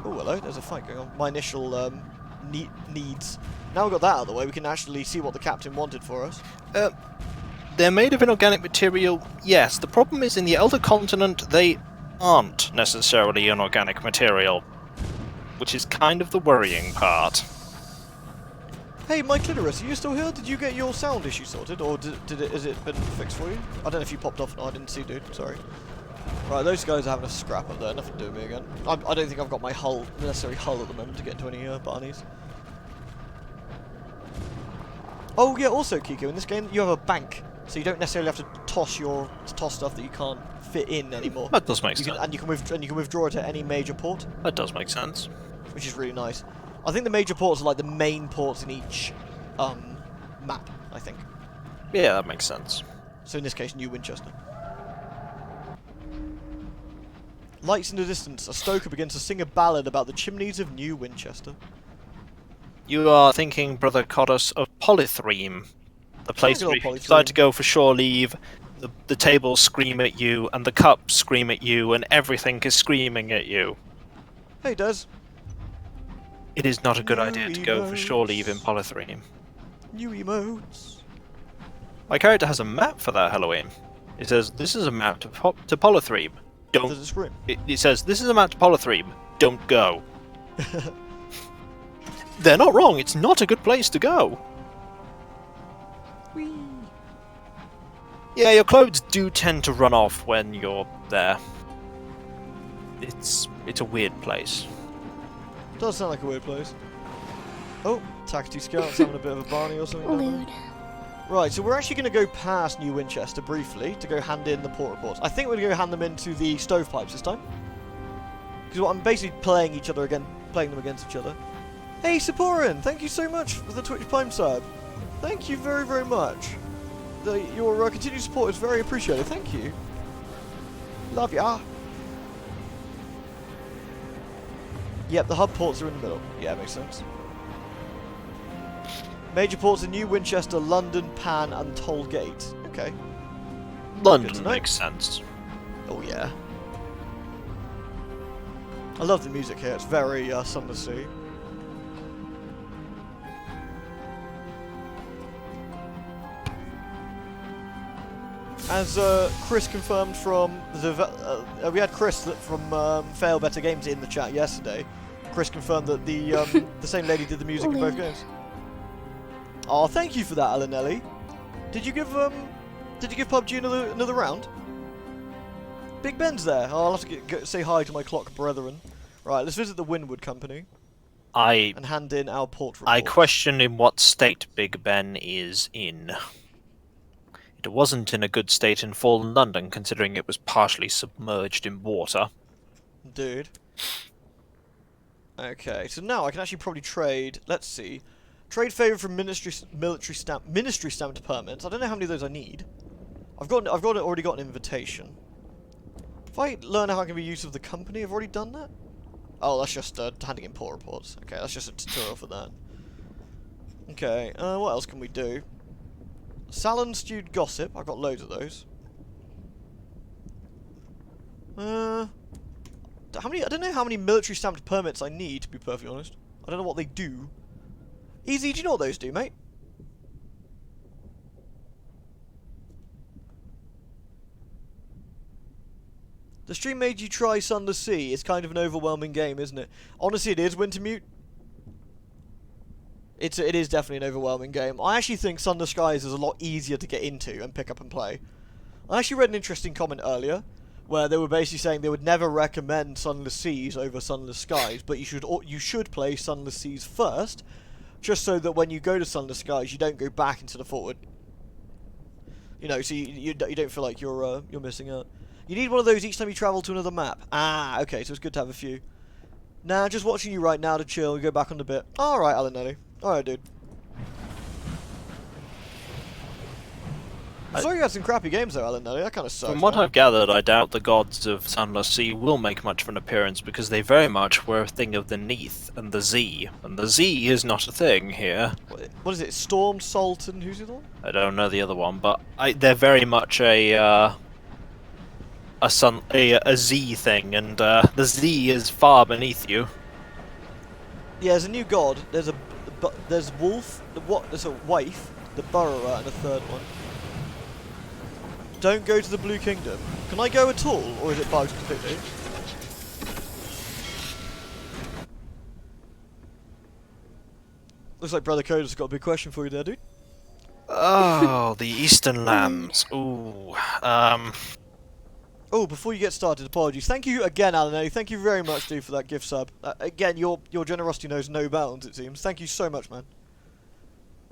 Oh, hello, there's a fight going on. My initial needs. Now we've got that out of the way, we can actually see what the captain wanted for us. They're made of inorganic material, yes. The problem is in the Elder Continent, they aren't necessarily inorganic material. Which is kind of the worrying part. Hey, my clitoris, are you still here? Did you get your sound issue sorted, or has it been fixed for you? I don't know if you popped off. No, I didn't see, dude. Sorry. Right, those guys are having a scrap up there. Nothing to do with me again. I don't think I've got my necessary hull at the moment to get into any barneys. Oh yeah, also Kiko, in this game you have a bank, so you don't necessarily have to toss stuff that you can't fit in anymore. That does make sense. And you can withdraw it at any major port, That does make sense. which is really nice. I think the major ports are like the main ports in each map, I think. Yeah, that makes sense. So in this case, New Winchester. Lights in the distance, a stoker begins to sing a ballad about the chimneys of New Winchester. You are thinking, Brother Codus, of Polythreme, the place Good where old you Polythreme. decide to go for shore leave, the tables scream at you, and the cups scream at you, and everything is screaming at you. Hey, Des. It is not a good New idea to go for shore emotes. leave in Polythreme. New emotes. My character has a map for that Halloween. It says, this is a map to Polythreme. Does Don't. it scream? It says, this is a map to Polythreme. Don't go. They're not wrong, it's not a good place to go. Whee. Yeah, your clothes do tend to run off when you're there. It's a weird place. Does sound like a weird place. Oh, Taxi Scout's having a bit of a barney or something. down there. Lewd. Right, so we're actually going to go past New Winchester briefly to go hand in the port reports. I think we're going to go hand them into the stovepipes this time. Because I'm basically playing them against each other. Hey, Saporin, thank you so much for the Twitch Prime sub. Thank you very, very much. Your continued support is very appreciated. Thank you. Love ya. Yep, the hub ports are in the middle. Yeah, makes sense. Major ports in New Winchester, London, Pan, and Tollgate. Okay. Good to London know. makes sense. Oh yeah. I love the music here. It's very Sunless Sea. As Chris confirmed from the we had Chris from Fail Better Games in the chat yesterday. Chris confirmed that the same lady did the music in both games. Oh, thank you for that, Alanelli. Did you give PUBG another round? Big Ben's there. Oh, I'll have to say hi to my clock brethren. Right, let's visit the Winwood Company and hand in our port report. I question in what state Big Ben is in. It wasn't in a good state in fallen London, considering it was partially submerged in water. Dude. Okay, so now I can actually probably trade. Let's see. Trade favour from ministry stamped permits. I don't know how many of those I need. I've already got an invitation. If I learn how I can be use of the company, I've already done that. Oh, that's just handing in port reports. Okay, that's just a tutorial for that. Okay, what else can we do? Salon stewed gossip. I've got loads of those. How many? I don't know how many military stamped permits I need, to be perfectly honest. I don't know what they do. Easy, do you know what those do, mate? The stream made you try Sunless Sea. It's kind of an overwhelming game, isn't it? Honestly, it is, Wintermute. It is definitely an overwhelming game. I actually think Sunless Skies is a lot easier to get into and pick up and play. I actually read an interesting comment earlier, where they were basically saying they would never recommend Sunless Seas over Sunless Skies, but you should play Sunless Seas first, just so that when you go to Sunless Skies, you don't go back into the forward. You know, so you don't feel like you're missing out. You need one of those each time you travel to another map. Ah, okay, so it's good to have a few. Nah, just watching you right now to chill. Go back on the bit. Alright, Alanelli. Alright, dude. I'm sorry you had some crappy games though, Alanelli. That kind of sucks. From what man. I've gathered, I doubt the gods of Sunless Sea will make much of an appearance because they very much were a thing of the Neath and the Z, and the Z is not a thing here. What is it? Storm, Salt, and who's the other one? I don't know the other one, but they're very much a Z thing, and the Z is far beneath you. Yeah, there's a new god. There's Wolf. There's a wife, the Burrower, and a third one. Don't go to the Blue Kingdom. Can I go at all, or is it bugged completely? Looks like Brother Coda's got a big question for you there, dude. Oh, the Eastern Lands. Ooh. Oh, before you get started, apologies. Thank you again, Alan A. Thank you very much, dude, for that gift sub. Again, your generosity knows no bounds, it seems. Thank you so much, man.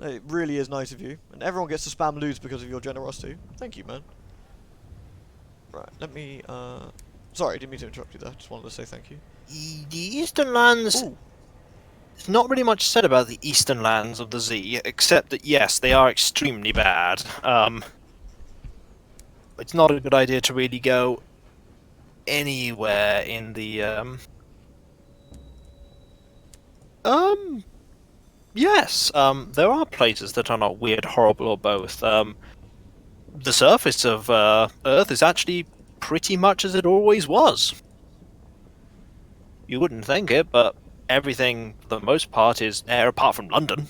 It really is nice of you. And everyone gets to spam lose because of your generosity. Thank you, man. Right, let me, sorry, I didn't mean to interrupt you there. Just wanted to say thank you. The Eastern Lands. Ooh. There's not really much said about the Eastern Lands of the Z, except that yes, they are extremely bad. It's not a good idea to really go anywhere in the yes, there are places that are not weird, horrible, or both. The surface of Earth is actually pretty much as it always was. You wouldn't think it, but everything, for the most part, is air apart from London.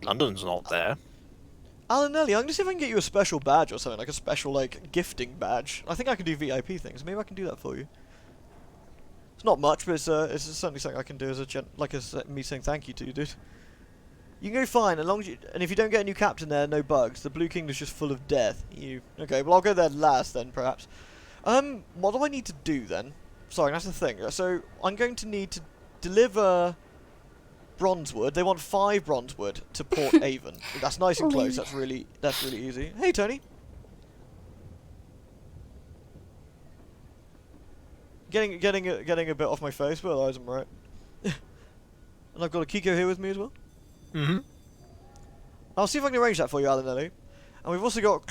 London's not there. Alan Nelly, I'm going to see if I can get you a special badge or something, like a special, like, gifting badge. I think I can do VIP things. Maybe I can do that for you. It's not much, but it's certainly something I can do as me saying thank you to you, dude. You can go fine, as long as you... And if you don't get a new captain there, no bugs. The Blue Kingdom's just full of death. Okay, well, I'll go there last then, perhaps. What do I need to do, then? Sorry, that's the thing. So, I'm going to need to deliver... Bronzewood. They want 5 Bronzewood to Port Avon. That's nice and close. That's really easy. Hey, Tony. Getting a bit off my face, but otherwise I'm right. And I've got a Kiko here with me as well. Mm-hmm. I'll see if I can arrange that for you, Alan Ellie. And we've also got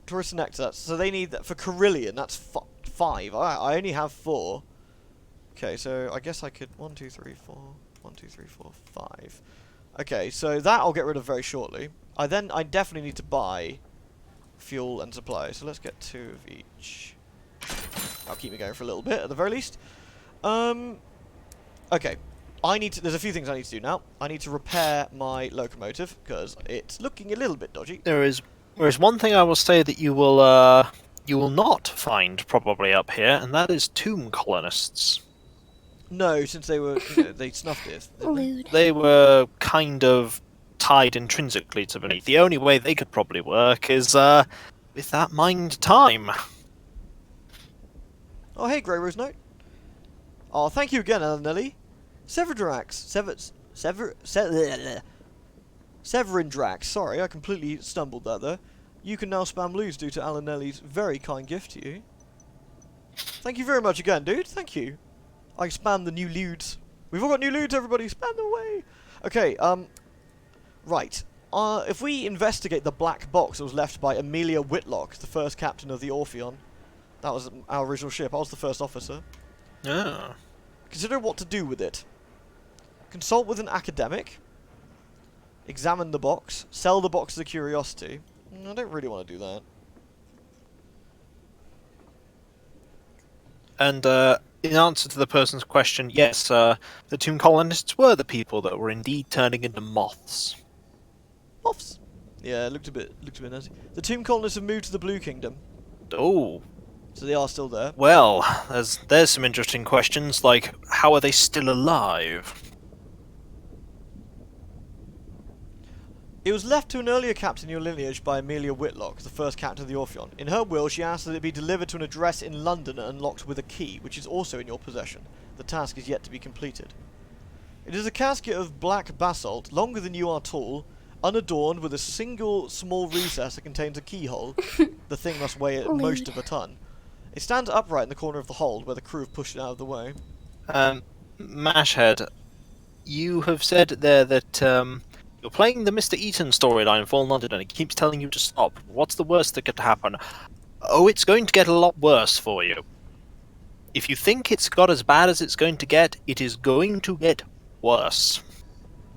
Clarissa Nectar. So they need that for Carillion. That's 5. I only have 4. Okay, so I guess I could 1, 2, 3, 4. 1, 2, 3, 4, 5. Okay, so that I'll get rid of very shortly. I definitely need to buy fuel and supplies. So let's get 2 of each. That'll keep me going for a little bit at the very least. Okay. There's a few things I need to do now. I need to repair my locomotive because it's looking a little bit dodgy. There is one thing I will say that you will not find probably up here, and that is tomb colonists. No, since they were, they snuffed it. They were kind of tied intrinsically to beneath. The only way they could probably work is with that mined time. Oh, hey, Grey Rose Note. Oh, thank you again, Alan Nelly. Severindrax. Sorry, I completely stumbled that there. You can now spam lose due to Alan Nelly's very kind gift to you. Thank you very much again, dude. Thank you. I spam the new lewds. We've all got new lewds, everybody. Spam them away. Okay, right. If we investigate the black box that was left by Amelia Whitlock, the first captain of the Orpheon. That was our original ship. I was the first officer. Ah. Consider what to do with it. Consult with an academic. Examine the box. Sell the box as a curiosity. I don't really want to do that. And, in answer to the person's question, yes, the tomb colonists were the people that were indeed turning into moths. Moths? Yeah, it looked a bit nasty. The tomb colonists have moved to the Blue Kingdom. Oh. So they are still there. Well, there's some interesting questions, like, how are they still alive? It was left to an earlier captain in your lineage by Amelia Whitlock, the first captain of the Orpheon. In her will, she asked that it be delivered to an address in London and unlocked with a key, which is also in your possession. The task is yet to be completed. It is a casket of black basalt, longer than you are tall, unadorned with a single small recess that contains a keyhole. The thing must weigh at most of a ton. It stands upright in the corner of the hold, where the crew have pushed it out of the way. Mashhead, you have said there that, you're playing the Mr. Eaton storyline for London and it keeps telling you to stop. What's the worst that could happen? Oh, it's going to get a lot worse for you. If you think it's got as bad as it's going to get, it is going to get worse.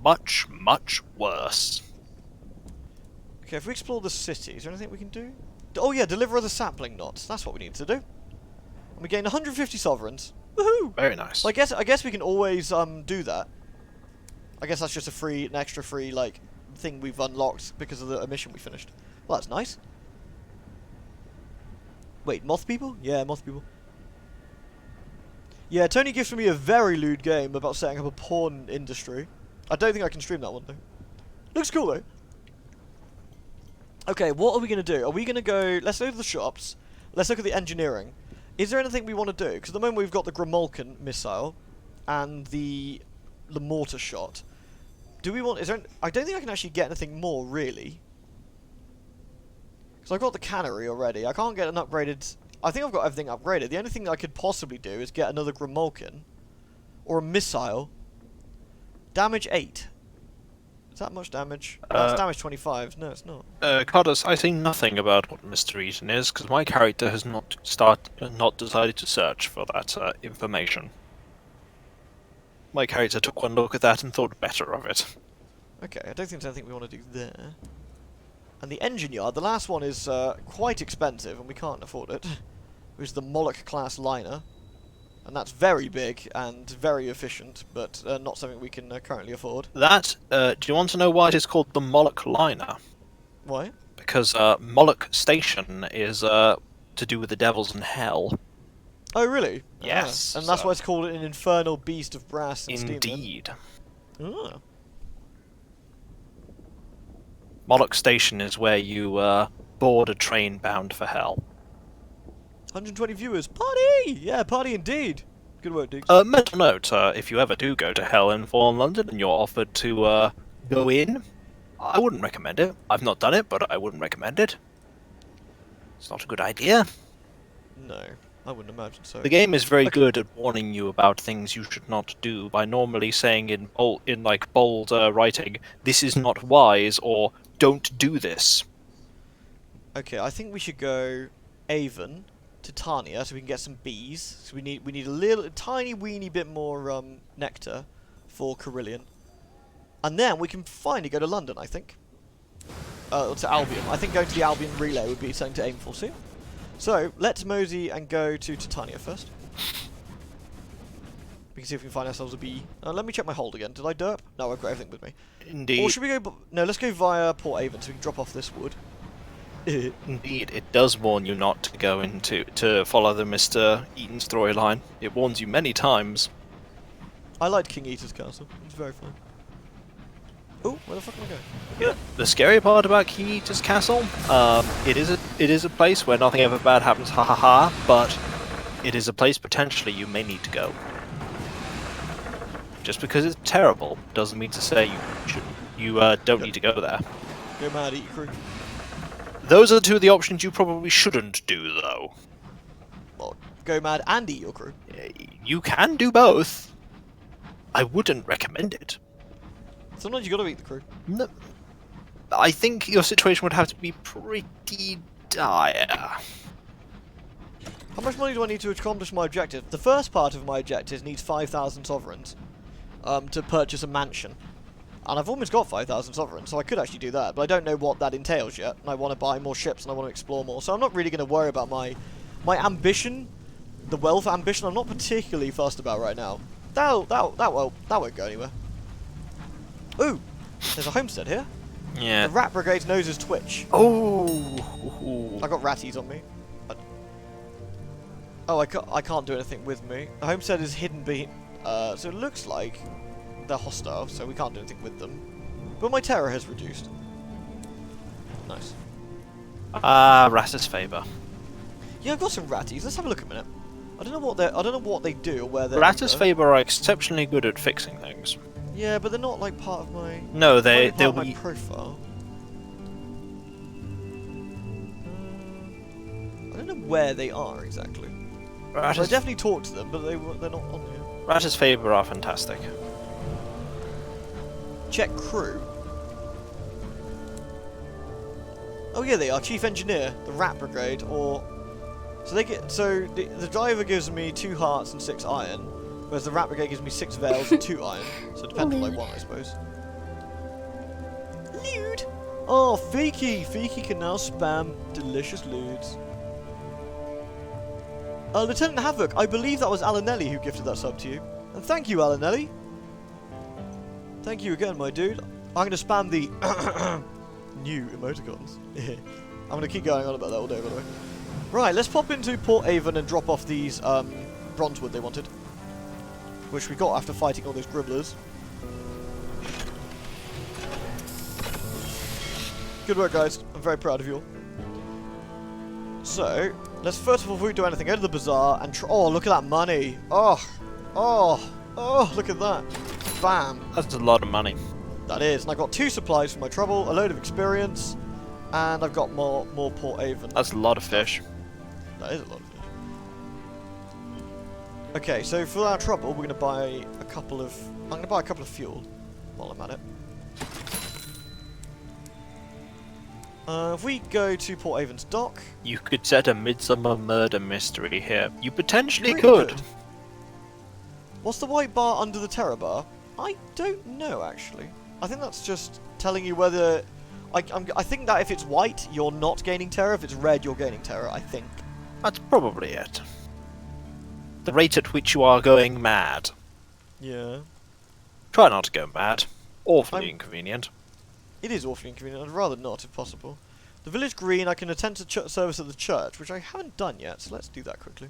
Much, much worse. Okay, if we explore the city, is there anything we can do? Oh yeah, deliver the sapling knots. That's what we need to do. And we gain 150 sovereigns. Woohoo! Very nice. Well, I guess we can always do that. I guess that's just an extra free like thing we've unlocked because of the mission we finished. Well, that's nice. Wait, moth people? Yeah, moth people. Yeah, Tony gifted me a very lewd game about setting up a porn industry. I don't think I can stream that one though. Looks cool though. Okay, what are we going to do? Are we going to go... Let's go to the shops. Let's look at the engineering. Is there anything we want to do? Because at the moment we've got the Gromolkin missile and the mortar shot. Do we want... I don't think I can actually get anything more, really. Because I've got the cannery already. I can't get an upgraded... I think I've got everything upgraded. The only thing I could possibly do is get another Gromolkin. Or a missile. Damage 8. Is that much damage? That's damage 25. No, it's not. Cardos, I say nothing about what Mr. Eaton is, because my character has not decided to search for that information. My character took one look at that and thought better of it. Okay, I don't think there's anything we want to do there. And the engine yard, the last one is quite expensive, and we can't afford it. Which is the Moloch class liner. And that's very big and very efficient, but not something we can currently afford. That, do you want to know why it is called the Moloch liner? Why? Because Moloch Station is to do with the devils in hell. Oh, really? Yes. Ah. And that's why it's called an infernal beast of brass and steam. Indeed. Ah. Moloch Station is where you board a train bound for hell. 120 viewers. Party! Yeah, party indeed. Good work, Diggs. Mental note, if you ever do go to hell in Fallen London and you're offered to go in, I wouldn't recommend it. I've not done it, but I wouldn't recommend it. It's not a good idea. No, I wouldn't imagine so. The game is very good at warning you about things you should not do by normally saying in bold writing, "This is not wise" or "Don't do this." Okay, I think we should go Avon. Titania, so we can get some bees. So we need a tiny weeny bit more nectar for Carillion, and then we can finally go to London. I think, to Albion. I think going to the Albion relay would be something to aim for soon. So let's mosey and go to Titania first. We can see if we can find ourselves a bee. Let me check my hold again. Did I derp? No, I've got everything with me. Indeed. Or should we go? No, let's go via Port Avon so we can drop off this wood. Indeed, it does warn you not to go to follow the Mr. Eaton storyline. It warns you many times. I liked King Eater's castle. It was very fun. Oh, where the fuck am I going? The scary part about King Eater's castle, it is a place where nothing ever bad happens, ha ha ha. But it is a place potentially you may need to go. Just because it's terrible doesn't mean to say you don't need to go there. Go mad, eat your crew. Those are two of the options you probably shouldn't do, though. Well, go mad and eat your crew. You can do both. I wouldn't recommend it. Sometimes you gotta eat the crew. No, I think your situation would have to be pretty dire. How much money do I need to accomplish my objective? The first part of my objective needs 5,000 sovereigns to purchase a mansion. And I've almost got 5,000 sovereigns, so I could actually do that, but I don't know what that entails yet. And I want to buy more ships and I want to explore more, so I'm not really going to worry about my ambition, the wealth ambition. I'm not particularly fussed about right now. That won't go anywhere. Ooh, there's a homestead here. Yeah. The rat brigade's noses twitch. Oh. I got ratties on me. Oh, I can't do anything with me. The homestead is hidden behind. So it looks like they're hostile, so we can't do anything with them. But my terror has reduced. Nice. Rattus Faber. Yeah, I've got some ratties. Let's have a look a minute. I don't know what they do or where they're. Rattus under. Faber are exceptionally good at fixing things. Yeah, but they're not like part of my. No, they'll they'll my be. profile. I don't know where they are exactly. I definitely talked to them, but they're not on here. Rattus Faber are fantastic. Check crew. Oh yeah, they are. Chief Engineer, the Rat Brigade, or... So they get... So, the driver gives me 2 hearts and 6 iron, whereas the Rat Brigade gives me 6 veils and 2 iron. So it depends what I want, I suppose. Lewd! Oh, Fiki! Fiki can now spam delicious lewds. Lieutenant Havoc, I believe that was Alanelli who gifted that sub to you. And thank you, Alanelli. Thank you again, my dude. I'm going to spam the new emoticons. I'm going to keep going on about that all day, by the way. Right, let's pop into Port Avon and drop off these bronzewood they wanted. Which we got after fighting all those gribblers. Good work, guys. I'm very proud of you all. So, let's first of all, before we do anything, go to the bazaar and oh, look at that money. Oh, look at that. Bam. That's a lot of money. That is. And I've got 2 supplies for my trouble, a load of experience, and I've got more Port Avon. That's a lot of fish. That is a lot of fish. Okay, so for our trouble, we're going to buy a couple of... I'm going to buy a couple of fuel while I'm at it. If we go to Port Avon's dock... You could set a midsummer murder mystery here. You potentially We could. What's the white bar under the terror bar? I don't know, actually. I think that's just telling you whether... I think that if it's white, you're not gaining terror. If it's red, you're gaining terror, I think. That's probably it. The rate at which you are going mad. Yeah. Try not to go mad. Awfully I'm- inconvenient. It is awfully inconvenient. I'd rather not, if possible. The village green, I can attend to service at the church, which I haven't done yet, so let's do that quickly.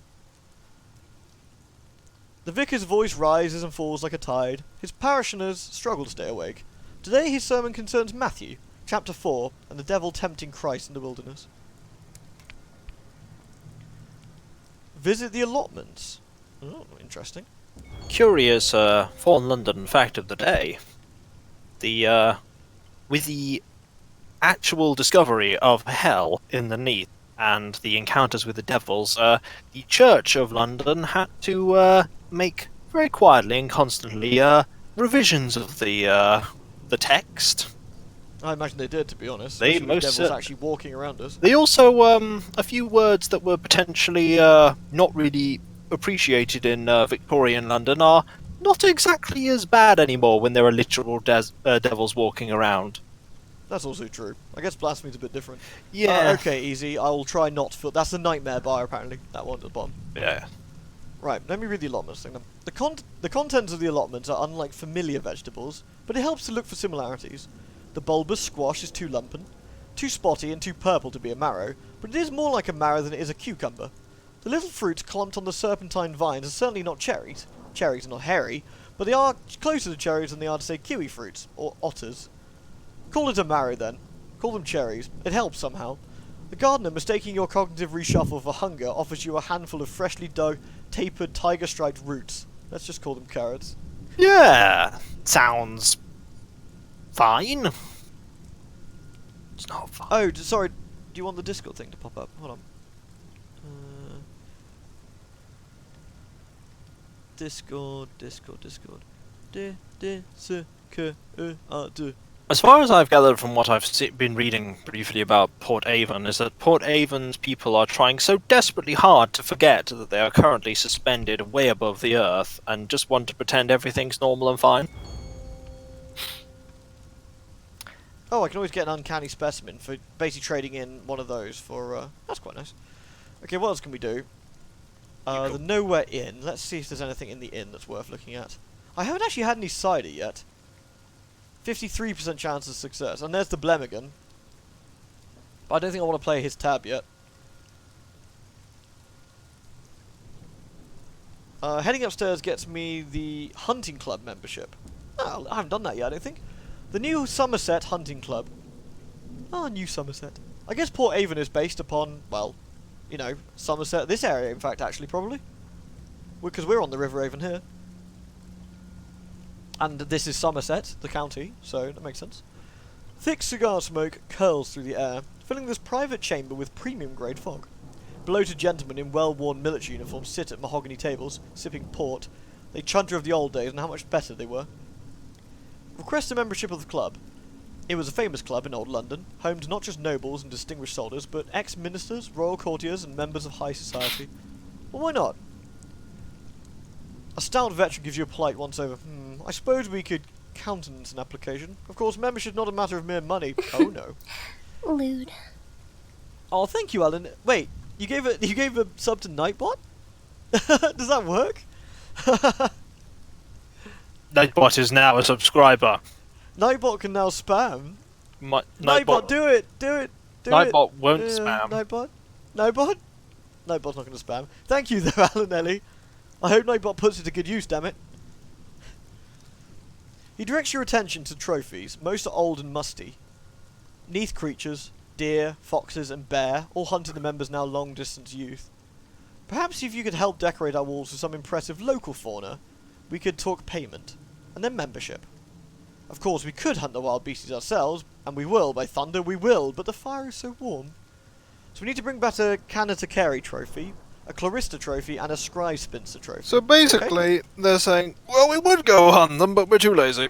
The vicar's voice rises and falls like a tide. His parishioners struggle to stay awake. Today his sermon concerns Matthew, chapter 4, and the devil tempting Christ in the wilderness. Visit the allotments. Oh, interesting. Curious Fallen London fact of the day. With the actual discovery of hell in the Neath and the encounters with the devils, the Church of London had to make very quietly and constantly revisions of the text. I imagine they did, to be honest. They Especially with most devils actually walking around us. They also a few words that were potentially not really appreciated in Victorian London are not exactly as bad anymore when there are literal devils walking around. That's also true. I guess blasphemy's a bit different. Yeah. Okay, easy. I will try not to feel... That's the nightmare bar, apparently. That one at the bottom. Yeah. Right, let me read the allotments thing then. The contents of the allotments are unlike familiar vegetables, but it helps to look for similarities. The bulbous squash is too lumpen, too spotty and too purple to be a marrow, but it is more like a marrow than it is a cucumber. The little fruits clumped on the serpentine vines are certainly not cherries. Cherries are not hairy, but they are closer to cherries than they are to, say, kiwi fruits, or otters. Call it a marrow, then. Call them cherries. It helps somehow. The gardener, mistaking your cognitive reshuffle for hunger, offers you a handful of freshly dug, tapered, tiger-striped roots. Let's just call them carrots. Yeah. Sounds fine. It's not fine. Oh, sorry. Do you want the Discord thing to pop up? Hold on. Discord. As far as I've gathered from what I've been reading briefly about Port Avon, is that Port Avon's people are trying so desperately hard to forget that they are currently suspended way above the earth and just want to pretend everything's normal and fine. Oh, I can always get an uncanny specimen for basically trading in one of those for, that's quite nice. Okay, what else can we do? The Nowhere Inn. Let's see if there's anything in the inn that's worth looking at. I haven't actually had any cider yet. 53% chance of success. And there's the Blemmigan. But I don't think I want to play his tab yet. Heading upstairs gets me the Hunting Club membership. Oh, I haven't done that yet, I don't think. The new Somerset Hunting Club. Ah, New Somerset. I guess Port Avon is based upon, well, you know, Somerset. This area, in fact, actually, probably. Because we're on the River Avon here. And this is Somerset, the county, so that makes sense. Thick cigar smoke curls through the air, filling this private chamber with premium-grade fog. Bloated gentlemen in well-worn military uniforms sit at mahogany tables, sipping port. They chunder of the old days and how much better they were. Request a membership of the club. It was a famous club in old London, home to not just nobles and distinguished soldiers, but ex-ministers, royal courtiers, and members of high society. Well, why not? A stout veteran gives you a polite once-over. I suppose we could countenance an application. Of course, membership's not a matter of mere money. Oh no. Lewd. Oh, thank you, Alan. Wait, you gave a sub to Nightbot? Does that work? Nightbot is now a subscriber. Nightbot can now spam. Nightbot, do it! Do it! Nightbot won't spam. Nightbot? Nightbot? Nightbot's not going to spam. Thank you, though, Alan Ellie. I hope Nightbot puts it to good use, damn it. He directs your attention to trophies. Most are old and musty. Neath creatures, deer, foxes, and bear, all hunting the members' now long-distance youth. Perhaps if you could help decorate our walls with some impressive local fauna, we could talk payment, and then membership. Of course, we could hunt the wild beasties ourselves, and we will, by thunder, we will, but the fire is so warm. So we need to bring back a Canatakeri trophy, a Clarista trophy, and a Scribe Spinster trophy. So basically, they're saying, well, we would go hunt them, but we're too lazy.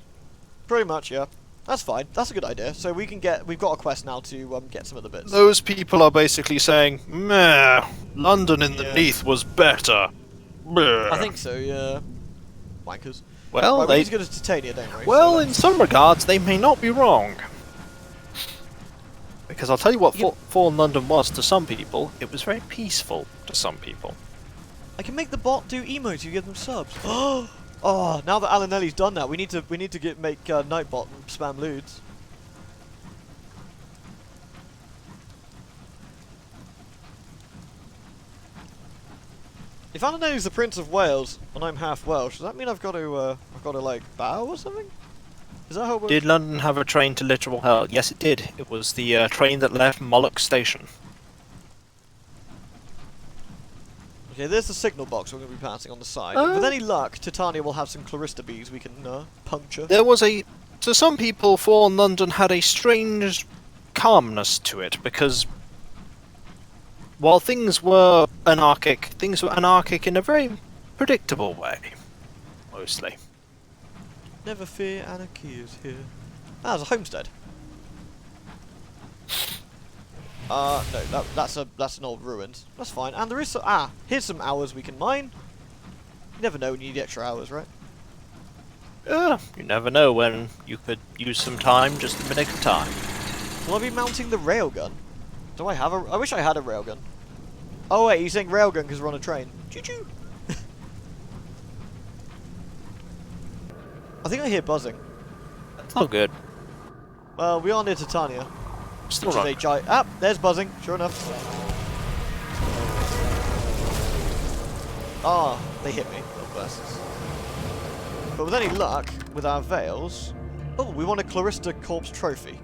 Pretty much, yeah. That's fine. That's a good idea. So we've got a quest now to get some of the bits. Those people are basically saying, meh, London in the Neath was better. Bleh. I think so, yeah. Wankers. Well, right, they... we need to go to Titania, don't we? Well, So in some regards, they may not be wrong. Because I'll tell you what Fallen London was to some people, it was very peaceful to some people. I can make the bot do emotes, you give them subs. Oh, now that Alanelli's done that, we need to make Nightbot and spam lewds. If Alanelli's the Prince of Wales and I'm half Welsh, does that mean I've got to like bow or something? Is that how it works? Did London have a train to literal hell? Yes, it did. It was the train that left Moloch Station. Okay, there's the signal box we're going to be passing on the side. With any luck, Titania will have some Clarista bees we can puncture. There was a... To some people, Fallen London had a strange calmness to it, because while things were anarchic in a very predictable way. Mostly. Never fear, anarchy is here. Ah, there's a homestead. No, that's an old ruins. That's fine. And there is some, here's some hours we can mine. You never know when you need extra hours, right? You never know when you could use some time just in the nick of time. Will I be mounting the railgun? Do I have a... I wish I had a railgun. Oh wait, he's saying railgun because we're on a train. Choo-choo! I think I hear buzzing. That's not good. Well, we are near Titania. Still Which is a giant... Ah, there's buzzing, sure enough. Ah, they hit me, little bastards. But with any luck, with our veils... Oh, we want a Clarista Corpse Trophy.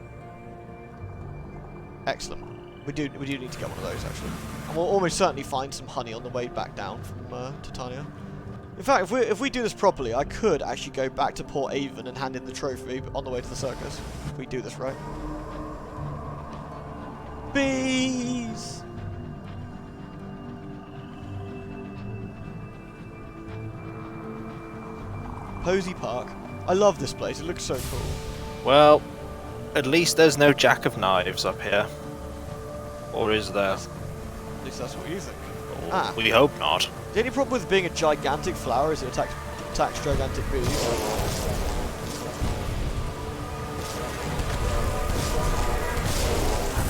Excellent. We do need to get one of those, actually. And we'll almost certainly find some honey on the way back down from Titania. In fact, if we do this properly, I could actually go back to Port Avon and hand in the trophy on the way to the circus. If we do this right. Bees! Posey Park. I love this place, it looks so cool. Well, at least there's no Jack of Knives up here. Or is there? At least that's what you think. Or we hope not. The only problem with being a gigantic flower is it attacks gigantic bees.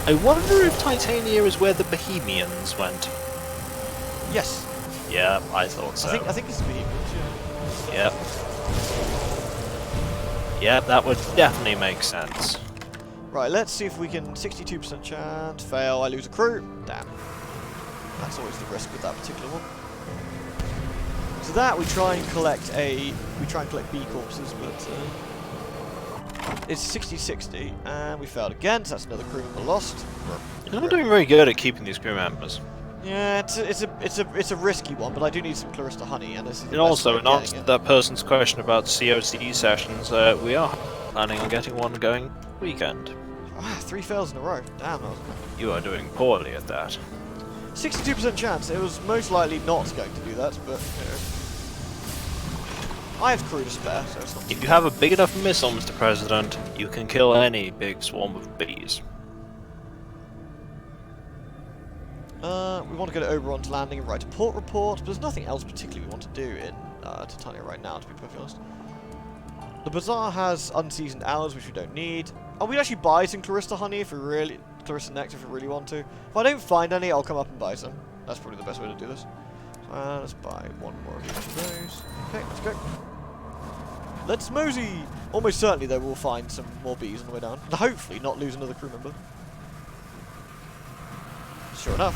I wonder if Titania is where the Bohemians went. Yes. Yeah, I thought so. I think it's the Bohemians, yeah. Yep. Yep, that would definitely make sense. Right, let's see if we can... 62% chance. Fail, I lose a crew. Damn. That's always the risk with that particular one. So that, we try and collect bee corpses, but... it's 60-60, and we failed again, so that's another crew member lost. You're not doing very good at keeping these crew members. Yeah, it's a risky one, but I do need some Clarista honey, and this is the And best also, way in of answer to getting it. that person's question about COCE sessions, we are planning on getting one going weekend. Ah, 3 fails in a row. Damn, that was... You are doing poorly at that. 62% chance. It was most likely not going to do that, but you know. I have crew to spare, so it's not. If you have a big enough missile, Mr. President, you can kill any big swarm of bees. We want to go to Oberon's Landing and write a port report, but there's nothing else particularly we want to do in Titania right now, to be perfectly honest. The bazaar has unseasoned hours, which we don't need. Oh, we'd actually buy some Clarista honey if we really... Clarista nectar if we really want to. If I don't find any, I'll come up and buy some. That's probably the best way to do this. So, let's buy one more of each of those. Okay, let's go. Let's mosey! Almost certainly, though, we'll find some more bees on the way down. And hopefully not lose another crew member. Sure enough.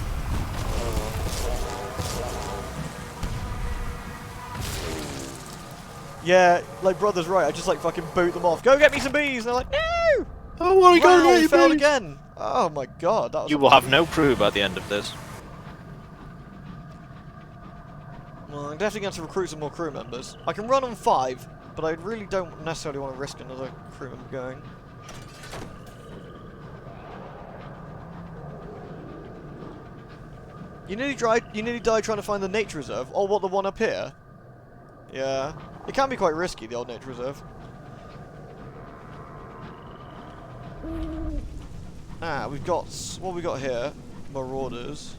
Yeah, like brother's right, I just like fucking boot them off. Go get me some bees! And they're like, no! Oh my god, Wow, no, he failed please. again! Oh my god, that was You will have no crew by the end of this. Well, I'm definitely going to recruit some more crew members. I can run on 5, but I really don't necessarily want to risk another crew member going. You nearly died trying to find the nature reserve. Oh, what, the one up here? Yeah. It can be quite risky, the old nature reserve. Ah, we've got... What we got here? Marauders.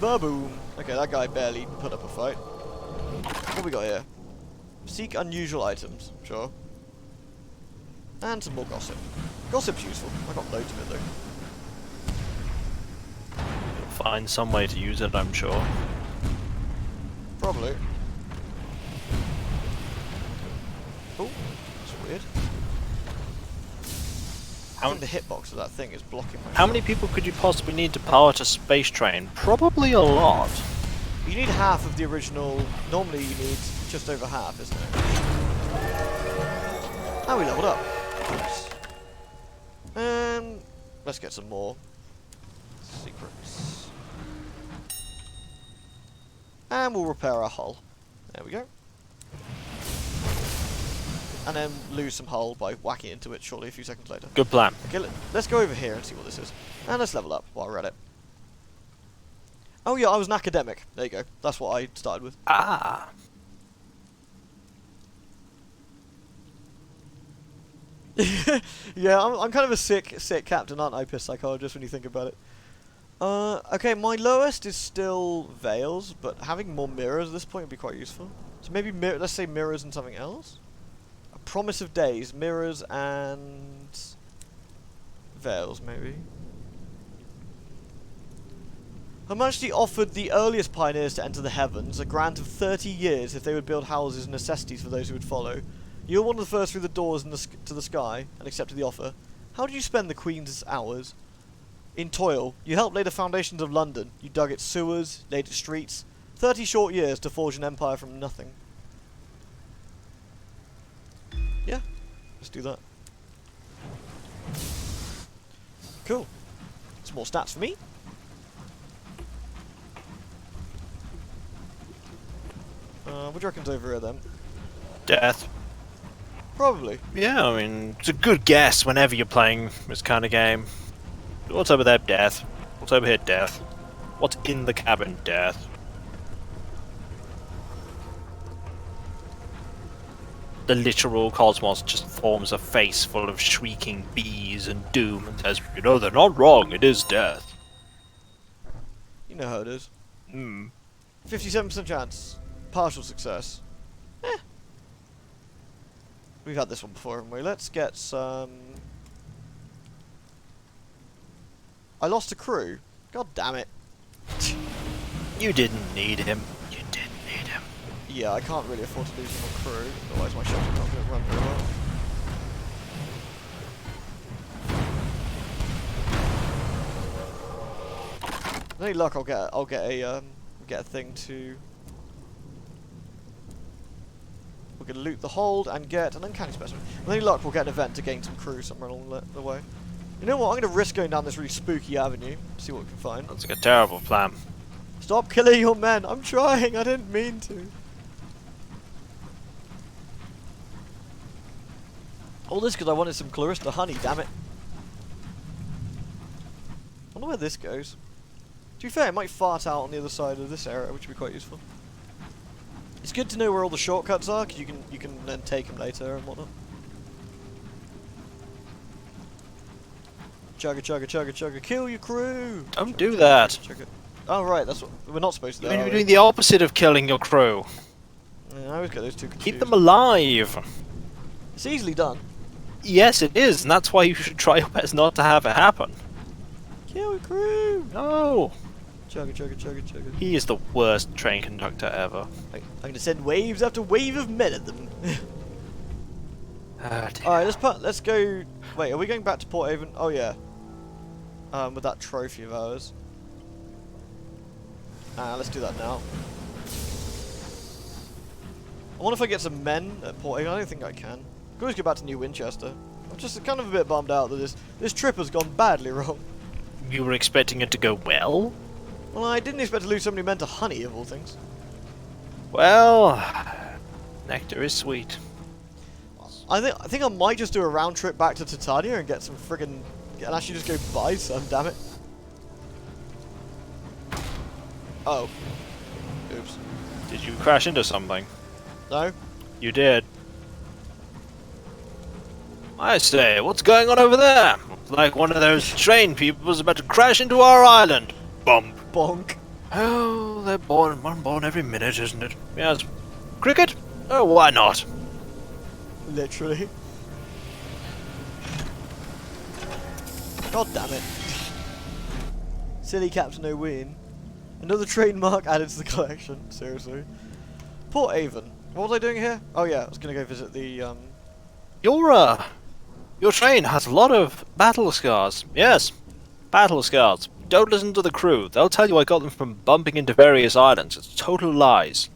Ba-boom! Okay, that guy barely put up a fight. What we got here? Seek unusual items, sure. And some more gossip. Gossip's useful. I got loads of it though. You'll find some way to use it, I'm sure. Probably. Oh, that's weird. I think the hitbox of that thing is blocking my How many people could you possibly need to pilot a space train? Probably a lot. You need half of the original. Normally you need just over half, isn't it? Oh, we leveled up. Oops. Let's get some more secrets. And we'll repair our hull. There we go. And then lose some hull by whacking into it shortly a few seconds later. Good plan. Okay, let's go over here and see what this is. And let's level up while we're at it. Oh yeah, I was an academic. There you go. That's what I started with. Ah. Yeah, I'm kind of a sick captain, aren't I, piss psychologist, when you think about it. Okay, my lowest is still Veils, but having more mirrors at this point would be quite useful. So maybe, let's say mirrors and something else? A Promise of Days, mirrors and... Veils, maybe. Her Majesty offered the earliest pioneers to enter the heavens a grant of 30 years if they would build houses and necessities for those who would follow. You were one of the first through the doors to the sky, and accepted the offer. How did you spend the Queen's hours? In toil. You helped lay the foundations of London. You dug its sewers, laid its streets. 30 short years to forge an empire from nothing. Yeah, let's do that. Cool. Some more stats for me. What do you reckon's over here then? Death. Probably. Yeah, I mean, it's a good guess whenever you're playing this kind of game. What's over there? Death. What's over here? Death. What's in the cabin? Death. The literal cosmos just forms a face full of shrieking bees and doom and says, you know, they're not wrong, it is death. You know how it is. Hmm. 57% chance. Partial success. Eh. We've had this one before, haven't we? Let's get some... I lost a crew. God damn it. You didn't need him. You didn't need him. Yeah, I can't really afford to lose my crew, otherwise my ship's not going to run very well. With any luck, I'll get a thing to... We're going to loot the hold and get an uncanny specimen. With any luck, we'll get an event to gain some crew somewhere along the way. You know what? I'm going to risk going down this really spooky avenue. See what we can find. That's like a terrible plan. Stop killing your men! I'm trying! I didn't mean to. All this because I wanted some Clarista honey, damn it. I wonder where this goes. To be fair, it might fart out on the other side of this area, which would be quite useful. It's good to know where all the shortcuts are, because you can then take them later and whatnot. Chugga chugga chugga chugga, kill your crew! Don't do that. Chugga. Oh right, that's what we're not supposed to do. You're doing the opposite of killing your crew. Yeah, I always get those two confused. Keep them alive. It's easily done. Yes, it is, and that's why you should try your best not to have it happen. Kill your crew! No. Chugga chugga chugga chugga. He is the worst train conductor ever. I'm gonna send waves after wave of men at them. Alright, let's go. Wait, are we going back to Port Haven? Oh yeah. With that trophy of ours. Let's do that now. I wonder if I get some men at Port Haven. I don't think I can. I can always go back to New Winchester. I'm just kind of a bit bummed out that this trip has gone badly wrong. You were expecting it to go well? Well, I didn't expect to lose so many men to honey, of all things. Well, nectar is sweet. I think I might just do a round trip back to Titania and get some friggin' and actually just go buy some. Damn it. Oh. Oops. Did you crash into something? No. You did. I say, what's going on over there? Like one of those train people was about to crash into our island. Bump. Bonk. Oh, they're one born every minute, isn't it? Yes. Cricket? Oh, why not? Literally. God damn it. Silly Captain O'Win. Another trademark added to the collection. Seriously. Port Haven. What was I doing here? Oh yeah, I was gonna go visit the Your train has a lot of battle scars. Yes, battle scars. Don't listen to the crew. They'll tell you I got them from bumping into various islands. It's total lies.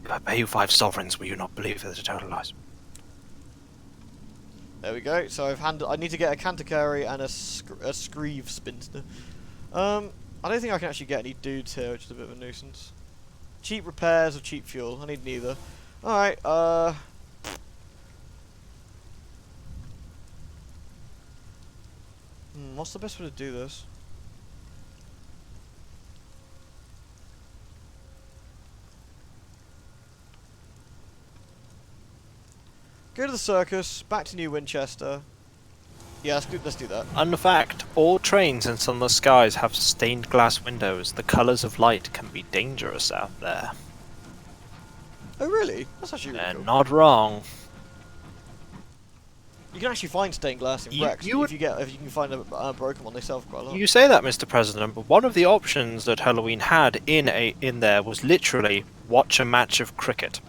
If I pay you 5 sovereigns, will you not believe that it's total lies? There we go. So I need to get a Canticari and a Screeve Spinster. I don't think I can actually get any dudes here, which is a bit of a nuisance. Cheap repairs or cheap fuel? I need neither. Alright, what's the best way to do this? Go to the circus, back to New Winchester. Yeah, let's do that. Fun fact, all trains in Sunless Skies have stained glass windows. The colours of light can be dangerous out there. Oh really? That's actually really They're cool. not wrong. You can actually find stained glass in Rex if you can find a broken one. They sell for quite a lot. You say that, Mr. President, but one of the options that Halloween had in there was literally watch a match of cricket.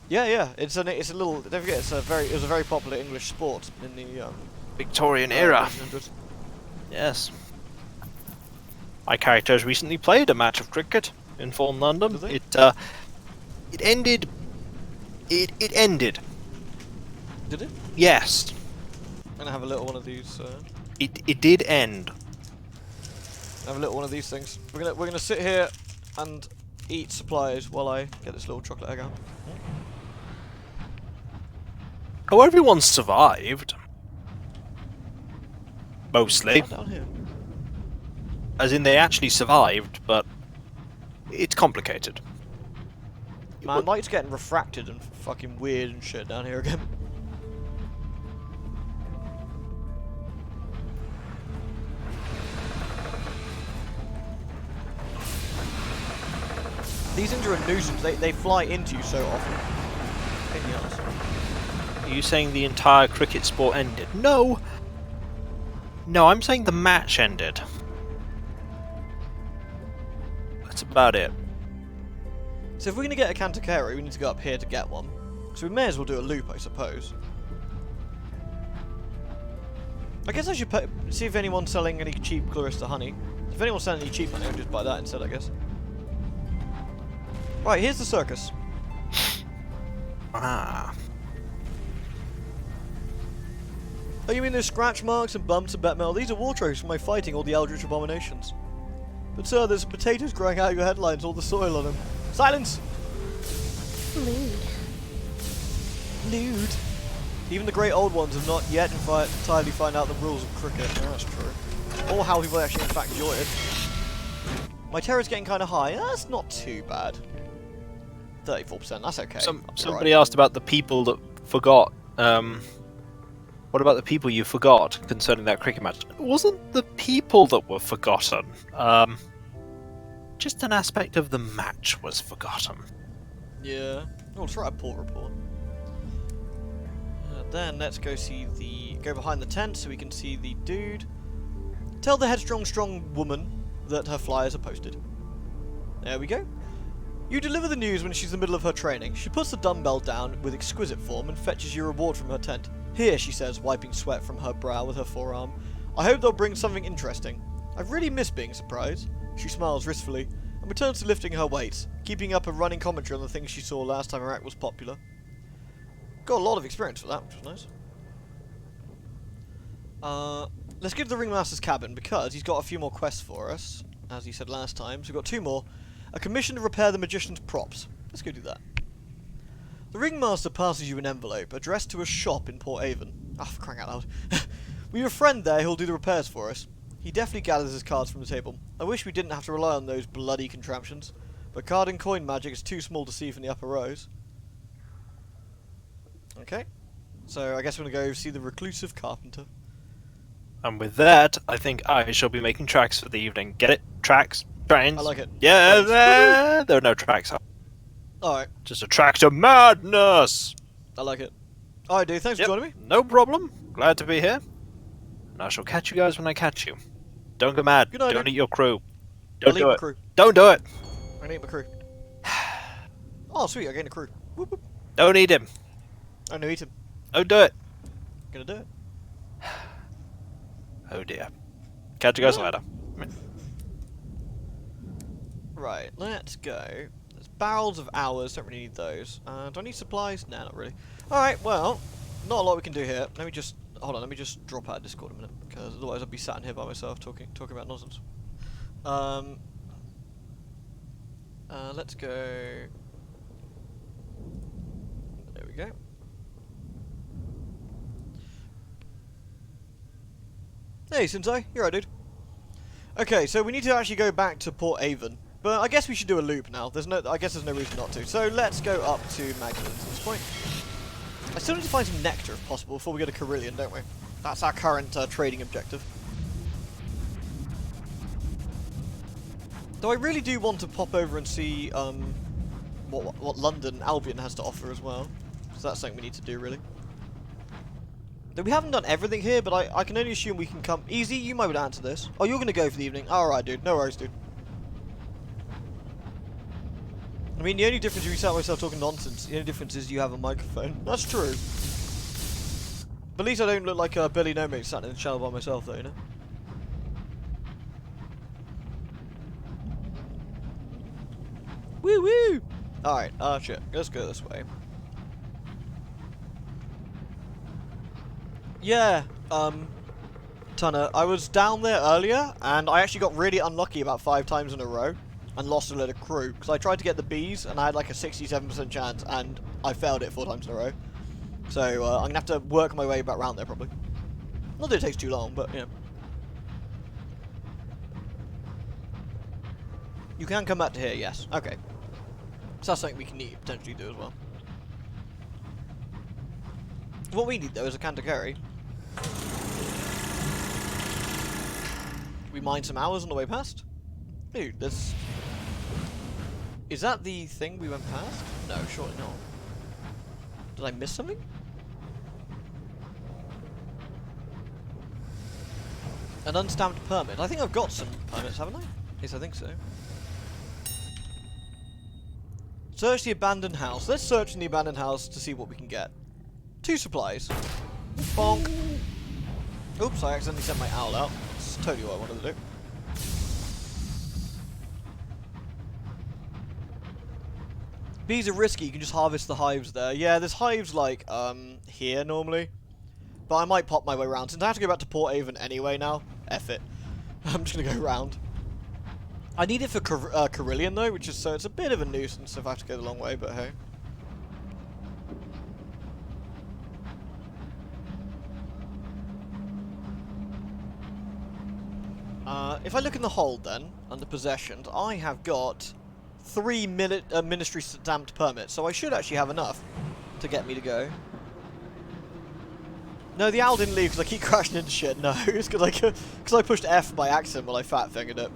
Yeah. It's a little. Don't forget, it was a very popular English sport in the Victorian era. 1800s. Yes. My character has recently played a match of cricket in Fallen London. Did they? It ended. It ended. Did it? Yes. I'm gonna have a little one of these. It did end. Have a little one of these things. We're gonna sit here and eat supplies while I get this little chocolate egg out. Oh, everyone's survived. Mostly. Down here. As in, they actually survived, but it's complicated. Man, light's getting refracted and fucking weird and shit down here again. These things are a nuisance. They fly into you so often. Pain in the arse. Are you saying the entire cricket sport ended? No! No, I'm saying the match ended. That's about it. So if we're going to get a Canticari, we need to go up here to get one. So we may as well do a loop, I suppose. I guess I should see if anyone's selling any cheap Clarista honey. If anyone's selling any cheap honey, I'll just buy that instead, I guess. Right, here's the circus. Ah. Oh, you mean those scratch marks and bumps and bet metal? These are war trophies from my fighting all the eldritch abominations. But sir, there's potatoes growing out of your headlines, all the soil on them. Silence! Lewd. Lewd. Even the great old ones have not yet entirely found out the rules of cricket. Yeah, that's true. Or how people actually in fact enjoy it. My terror's getting kind of high. That's not too bad. 34%, that's okay. Somebody asked about the people that forgot. What about the people you forgot concerning that cricket match? It wasn't the people that were forgotten. Just an aspect of the match was forgotten. Yeah. Oh, let's write a port report. Then let's go behind the tent so we can see the dude. Tell the headstrong strong woman that her flyers are posted. There we go. You deliver the news when she's in the middle of her training. She puts the dumbbell down with exquisite form and fetches you a reward from her tent. Here, she says, wiping sweat from her brow with her forearm. I hope they'll bring something interesting. I've really missed being surprised. She smiles wistfully and returns to lifting her weights, keeping up a running commentary on the things she saw last time her act was popular. Got a lot of experience for that, which was nice. Let's go to the Ringmaster's cabin because he's got a few more quests for us, as he said last time. So we've got 2 more. A commission to repair the magician's props. Let's go do that. The Ringmaster passes you an envelope addressed to a shop in Port Avon. Ah, for crying out loud. We have a friend there who'll do the repairs for us. He definitely gathers his cards from the table. I wish we didn't have to rely on those bloody contraptions, but card and coin magic is too small to see from the upper rows. Okay. So I guess we're going to go see the reclusive carpenter. And with that, I think I shall be making tracks for the evening. Get it? Tracks? Trains? I like it. Yeah, there are no tracks. Alright. Just a track to madness! I like it. Alright, dude. Thanks for joining me. No problem. Glad to be here. And I shall catch you guys when I catch you. Don't go mad. Good night, Don't dude. eat your crew. Don't I'll eat do my it. crew. Don't do it. I'm gonna eat my crew. Oh, sweet. I gained a crew. Whoop, whoop. Don't eat him. I'm gonna eat him. Don't do it. Gonna do it. Oh dear. Catch you guys later. Right, let's go. There's barrels of hours, don't really need those. Do I need supplies? Nah, not really. Alright, well, not a lot we can do here. Let me just, hold on, let me just drop out of Discord a minute, because otherwise I'll be sat in here by myself talking about nonsense. Let's go. There we go. Hey, Sensei, you're right, dude. Okay, so we need to actually go back to Port Avon. But I guess we should do a loop now. I guess there's no reason not to. So let's go up to Magdalene's at this point. I still need to find some nectar if possible before we go to Carillion, don't we? That's our current trading objective. Though I really do want to pop over and see what London Albion has to offer as well. So that's something we need to do, really. Though we haven't done everything here, but I can only assume we can come... Easy, you might be able to answer this. Oh, you're going to go for the evening. Alright, dude. No worries, dude. I mean, the only difference if you sound myself talking nonsense, the only difference is you have a microphone. That's true. But at least I don't look like a Billy No Mate sat in the channel by myself, though, you know? Woo woo! Alright, shit. Let's go this way. Yeah, Tunner, I was down there earlier, and I actually got really unlucky about 5 times in a row, and lost a lot of crew, because I tried to get the bees, and I had like a 67% chance, and I failed it 4 times in a row. So, I'm going to have to work my way back around there, probably. Not that it takes too long, but, you know. You can come back to here, yes. Okay. So that's something we can potentially do as well. What we need, though, is a Kantakari. We mine some hours on the way past? Dude, this... Is that the thing we went past? No, surely not. Did I miss something? An unstamped permit. I think I've got some permits, haven't I? Yes, I think so. Search the abandoned house. Let's search in the abandoned house to see what we can get. 2 supplies. Bonk. Oops, I accidentally sent my owl out. That's totally what I wanted to do. Bees are risky, you can just harvest the hives there. Yeah, there's hives like, here normally. But I might pop my way around. Since I have to go back to Port Avon anyway now, F it. I'm just gonna go around. I need it for Carillion though, which is, so it's a bit of a nuisance if I have to go the long way, but hey. If I look in the hold then, under possessions, I have got 3 ministry stamped permits, so I should actually have enough to get me to go. No, the owl didn't leave because I keep crashing into shit. No, it's because I pushed F by accident while I fat fingered it.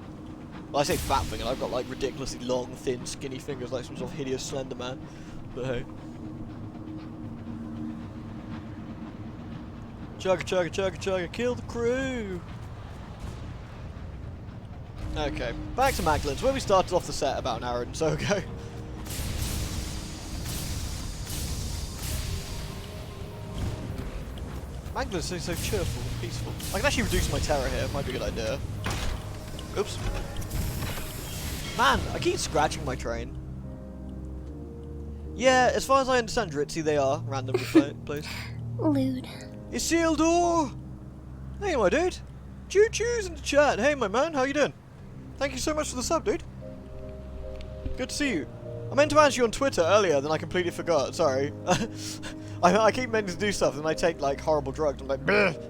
Well, I say fat fingered, I've got like ridiculously long, thin, skinny fingers like some sort of hideous Slender Man. But hey. Chugga chugga chugga chugga, kill the crew! Okay, back to Magdalene's, where we started off the set about an hour and so ago. Magdalen's so cheerful and peaceful. I can actually reduce my terror here. Might be a good idea. Oops. Man, I keep scratching my train. Yeah, as far as I understand, Dritzy, they are randomly placed. Lewd. Isildur! Hey, my dude. Choo choo's in the chat. Hey, my man, how you doing? Thank you so much for the sub, dude. Good to see you. I meant to ask you on Twitter earlier, then I completely forgot. Sorry. I keep meaning to do stuff, and I take like horrible drugs. I'm like,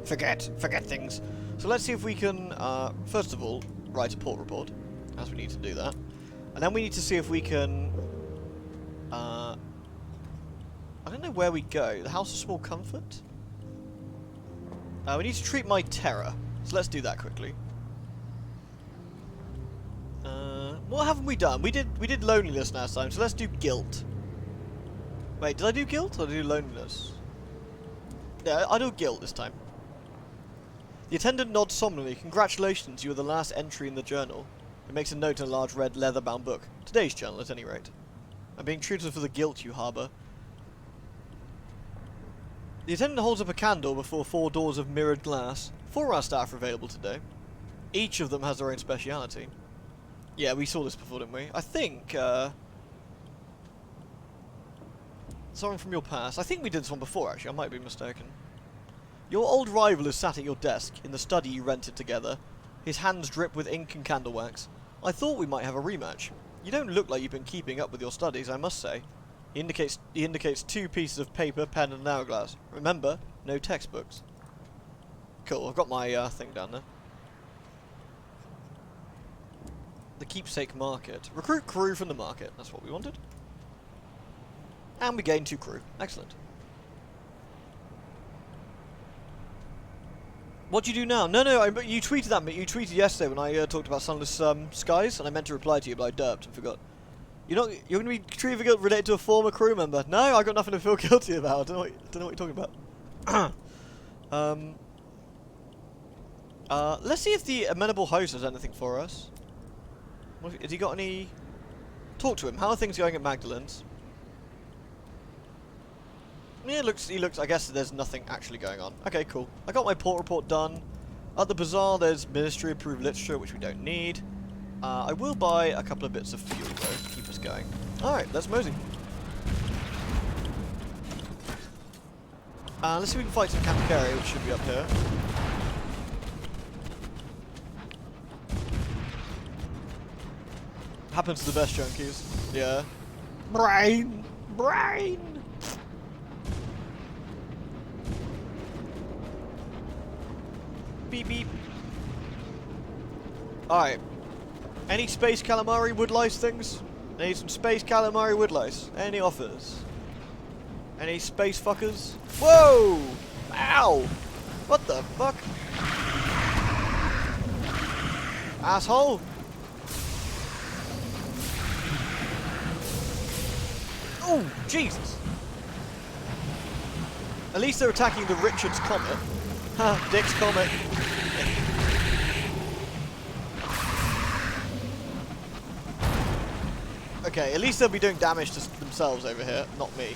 forget things. So let's see if we can, first of all, write a port report, as we need to do that, and then we need to see if we can. I don't know where we go. The House of Small Comfort. We need to treat my terror. So let's do that quickly. What haven't we done? We did loneliness last time, so let's do guilt. Wait, did I do guilt or did I do loneliness? Yeah, I do guilt this time. The attendant nods solemnly. Congratulations, you are the last entry in the journal. It makes a note in a large red leather-bound book. Today's journal, at any rate. I'm being treated for the guilt you harbour. The attendant holds up a candle before 4 doors of mirrored glass. 4 of our staff are available today. Each of them has their own speciality. Yeah, we saw this before, didn't we? I think, someone from your past. I think we did this one before, actually. I might be mistaken. Your old rival is sat at your desk, in the study you rented together. His hands drip with ink and candle wax. I thought we might have a rematch. You don't look like you've been keeping up with your studies, I must say. He indicates 2 pieces of paper, pen and an hourglass. Remember, no textbooks. Cool, I've got my thing down there. The keepsake market. Recruit crew from the market. That's what we wanted. And we gain 2 crew. Excellent. What do you do now? No, you tweeted that, but you tweeted yesterday when I talked about Sunless Skies, and I meant to reply to you, but I derped and forgot. You're going to be treated for guilt related to a former crew member. No, I got nothing to feel guilty about. I don't know what you're talking about. Let's see if the amenable host has anything for us. Has he got any... Talk to him. How are things going at Magdalen's? Yeah, he looks, I guess there's nothing actually going on. Okay, cool. I got my port report done. At the bazaar, there's ministry approved literature, which we don't need. I will buy a couple of bits of fuel, though, to keep us going. Alright, let's mosey. Let's see if we can fight some Katakari, which should be up here. Happens to the best junkies. Yeah. Brain! Beep beep. Alright. Any space calamari woodlice things? Need some space calamari woodlice. Any offers? Any space fuckers? Whoa! Ow! What the fuck? Asshole! Oh, Jesus! At least they're attacking the Richards Comet. Ha, Dick's Comet. Okay, at least they'll be doing damage to themselves over here, not me.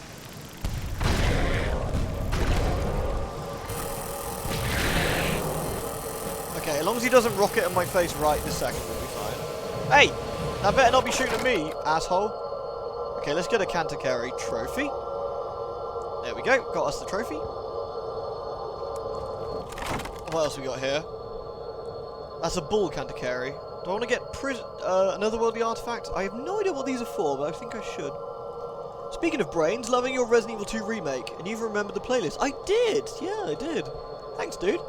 Okay, as long as he doesn't rocket in my face right this second, we'll be fine. Hey! That better not be shooting at me, asshole. Okay, let's get a Katakari trophy. There we go, got us the trophy. What else we got here? That's a bull Katakari. Do I want to get another worldly artifact? I have no idea what these are for, but I think I should. Speaking of brains, loving your Resident Evil 2 remake, and you've remembered the playlist. I did! Yeah, I did. Thanks, dude.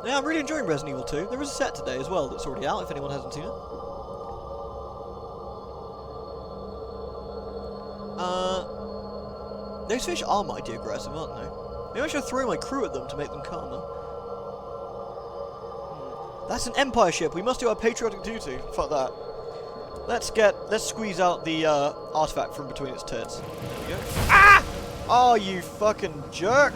Yeah, I'm really enjoying Resident Evil 2. There is a set today as well that's already out, if anyone hasn't seen it. Those fish are mighty aggressive, aren't they? Maybe I should throw my crew at them to make them calmer. That's an Empire ship. We must do our patriotic duty. Fuck that. Let's squeeze out the artifact from between its tits. There we go. Ah! Oh, you fucking jerk!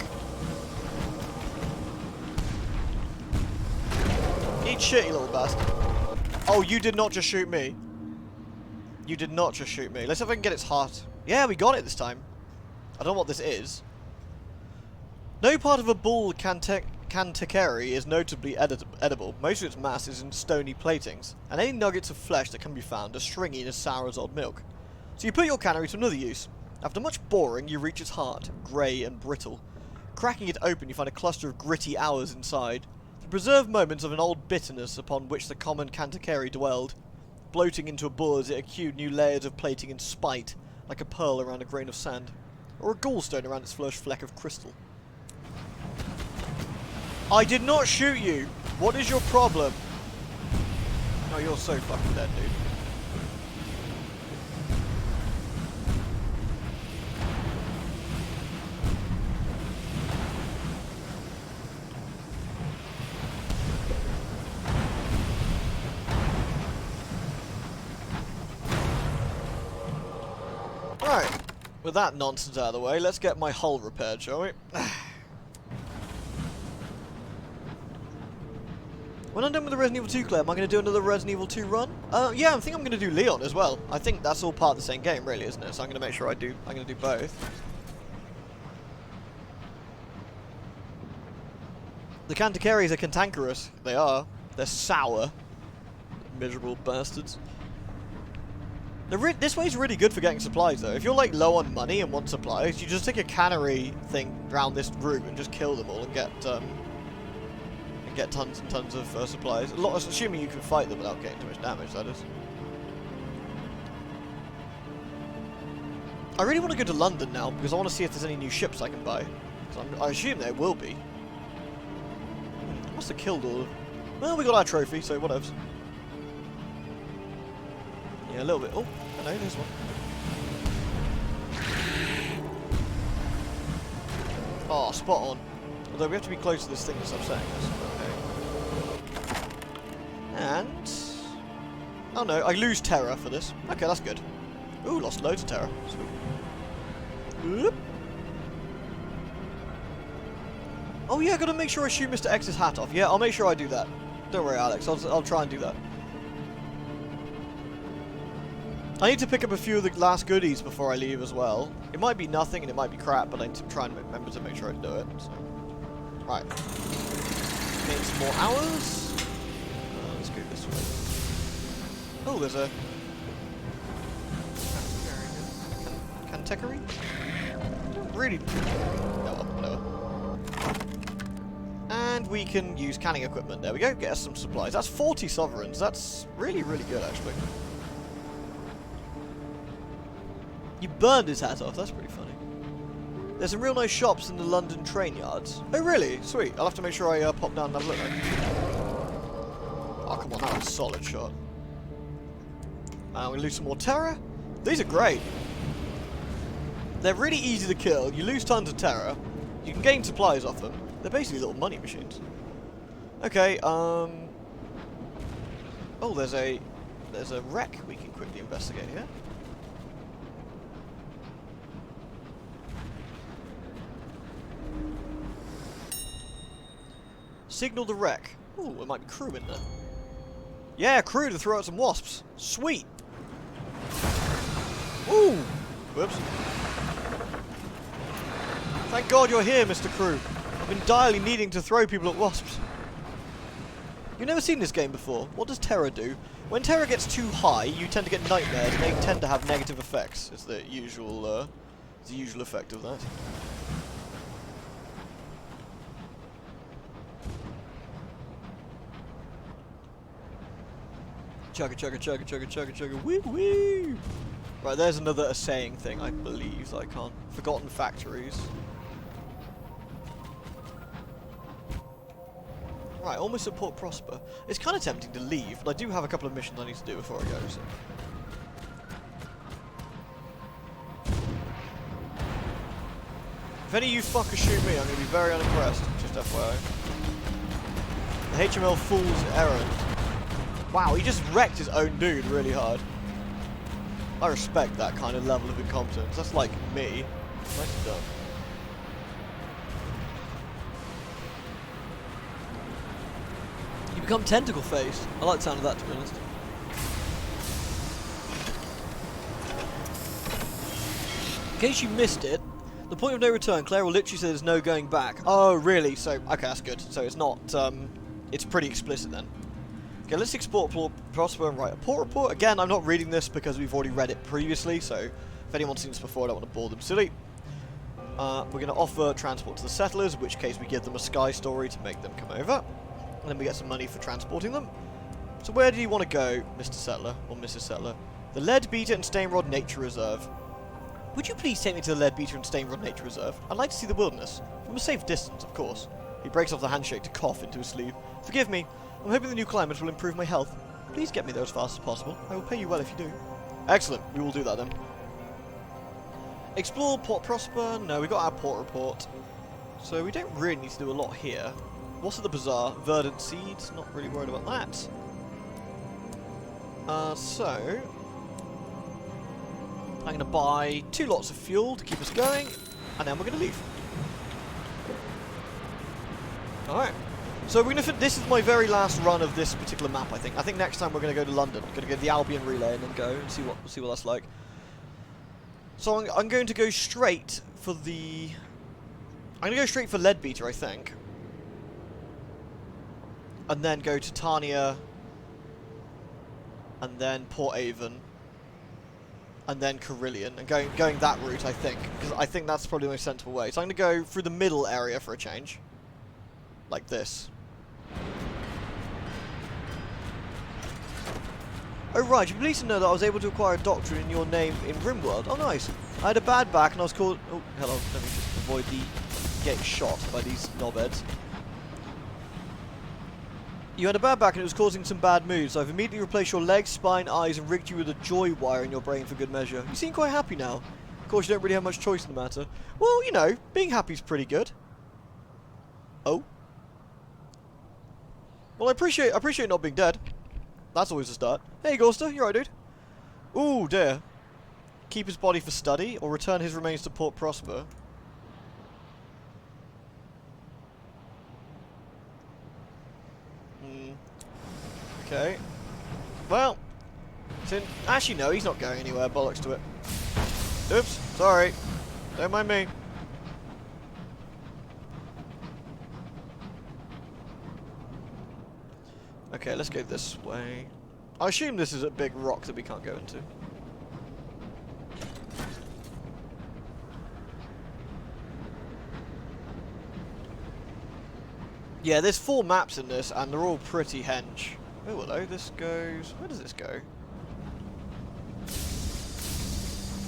Eat shit, you little bastard. Oh, you did not just shoot me. You did not just shoot me. Let's see if I can get its heart. Yeah, we got it this time. I don't know what this is. No part of a bull canticeri is notably edible. Most of its mass is in stony platings, and any nuggets of flesh that can be found are stringy and as sour as old milk. So you put your cannery to another use. After much boring, you reach its heart, grey and brittle. Cracking it open, you find a cluster of gritty hours inside. The preserved moments of an old bitterness upon which the common canticeri dwelled. Bloating into a bull as it accrued new layers of plating in spite, like a pearl around a grain of sand, or a gallstone around its flush fleck of crystal. I did not shoot you! What is your problem? Oh, you're so fucking dead, dude. Right, with that nonsense out of the way, let's get my hull repaired, shall we? When I'm done with the Resident Evil 2 Claire, am I going to do another Resident Evil 2 run? Yeah, I think I'm going to do Leon as well. I think that's all part of the same game, really, isn't it? So I'm going to make sure I'm going to do both. The Canticeries are cantankerous. They are. They're sour. Miserable bastards. This way's really good for getting supplies, though. If you're, like, low on money and want supplies, you just take a cannery thing around this route and just kill them all and get tons and tons of supplies. Assuming you can fight them without getting too much damage, that is. I really want to go to London now, because I want to see if there's any new ships I can buy. I assume there will be. I must have killed all of them. Well, we got our trophy, so whatevs. Yeah, a little bit. Oh, I know, there's one. Oh, spot on. Although we have to be close to this thing to stop saying this. Okay. And... oh no, I lose terror for this. Okay, that's good. Ooh, lost loads of terror. Sweet. Oop. Oh yeah, I gotta make sure I shoot Mr. X's hat off. Yeah, I'll make sure I do that. Don't worry, Alex. I'll try and do that. I need to pick up a few of the last goodies before I leave as well. It might be nothing and it might be crap, but I need to try and remember to make sure I do it. So. Right. Make some more hours. Let's go this way. Oh, there's a... Canticary? Really... no, whatever. And we can use canning equipment. There we go. Get us some supplies. That's 40 sovereigns. That's really, really good, actually. You burned his hat off. That's pretty funny. There's some real nice shops in the London train yards. Oh, really? Sweet. I'll have to make sure I pop down and have a look. Oh, come on. That was a solid shot. We lose some more terror. These are great. They're really easy to kill. You lose tons of terror. You can gain supplies off them. They're basically little money machines. Okay, oh, there's a wreck we can quickly investigate here. Signal the wreck. Ooh, there might be crew in there. Yeah, crew to throw out some wasps. Sweet. Ooh. Whoops. Thank God you're here, Mr. Crew. I've been direly needing to throw people at wasps. You've never seen this game before. What does terror do? When terror gets too high, you tend to get nightmares, and they tend to have negative effects. It's the usual effect of that. Chugga chugga chugga chugga chugga chugga wee wee. Right, there's another assaying thing, I believe, that I can't. Forgotten factories. Right, almost at Port Prosper. It's kind of tempting to leave, but I do have a couple of missions I need to do before I go, so. If any of you fuckers shoot me, I'm going to be very unimpressed, just FYI. The HML Fool's Errand. Wow, he just wrecked his own dude really hard. I respect that kind of level of incompetence. That's like me. Nicely done. You become tentacle-faced. I like the sound of that, to be honest. In case you missed it, The point of no return. Claire will literally say there's no going back. Oh, really? So, okay, that's good. So it's not, it's pretty explicit then. Okay, let's export Prosper and write a port report. Again, I'm not reading this because we've already read it previously, so if anyone's seen this before, I don't want to bore them silly. We're going to offer transport to the settlers, in which case we give them a sky story to make them come over. And then we get some money for transporting them. So where do you want to go, Mr. Settler, or Mrs. Settler? The Leadbeater and Stainrod Nature Reserve. Would you please take me to the Leadbeater and Stainrod Nature Reserve? I'd like to see the wilderness. From a safe distance, of course. He breaks off the handshake to cough into his sleeve. Forgive me. I'm hoping the new climate will improve my health. Please get me there as fast as possible. I will pay you well if you do. Excellent. We will do that then. Explore Port Prosper. No, we got our port report. So we don't really need to do a lot here. What's at the bazaar? Verdant seeds. Not really worried about that. So I'm going to buy 2 lots of fuel to keep us going, and then we're going to leave. Alright. So we're going to. This is my very last run of this particular map, I think. I think next time we're going to go to London. We're going to go to the Albion relay and then go and see what that's like. So I'm going to go straight for the. I'm going to go straight for Leadbeater, I think, and then go to Tania, and then Port Avon, and then Carillion, and going that route, I think, because I think that's probably the most sensible way. So I'm going to go through the middle area for a change, like this. Oh right, you're pleased to know that I was able to acquire a doctorate in your name in RimWorld. Oh nice. I had a bad back and I was called... Oh, hello. Let me just avoid the getting shot by these knobheads. You had a bad back and it was causing some bad moves. So I've immediately replaced your legs, spine, eyes and rigged you with a joy wire in your brain for good measure. You seem quite happy now. Of course you don't really have much choice in the matter. Well, you know, being happy's pretty good. Oh. Well, I appreciate not being dead. That's always a start. Hey, Gorster, you alright, dude? Ooh, dear. Keep his body for study, or return his remains to Port Prosper. Okay. Well. Actually, no, he's not going anywhere. Bollocks to it. Oops, sorry. Don't mind me. Okay, let's go this way. I assume this is a big rock that we can't go into. Yeah, there's 4 maps in this, and they're all pretty hench. Oh, hello, this goes... Where does this go?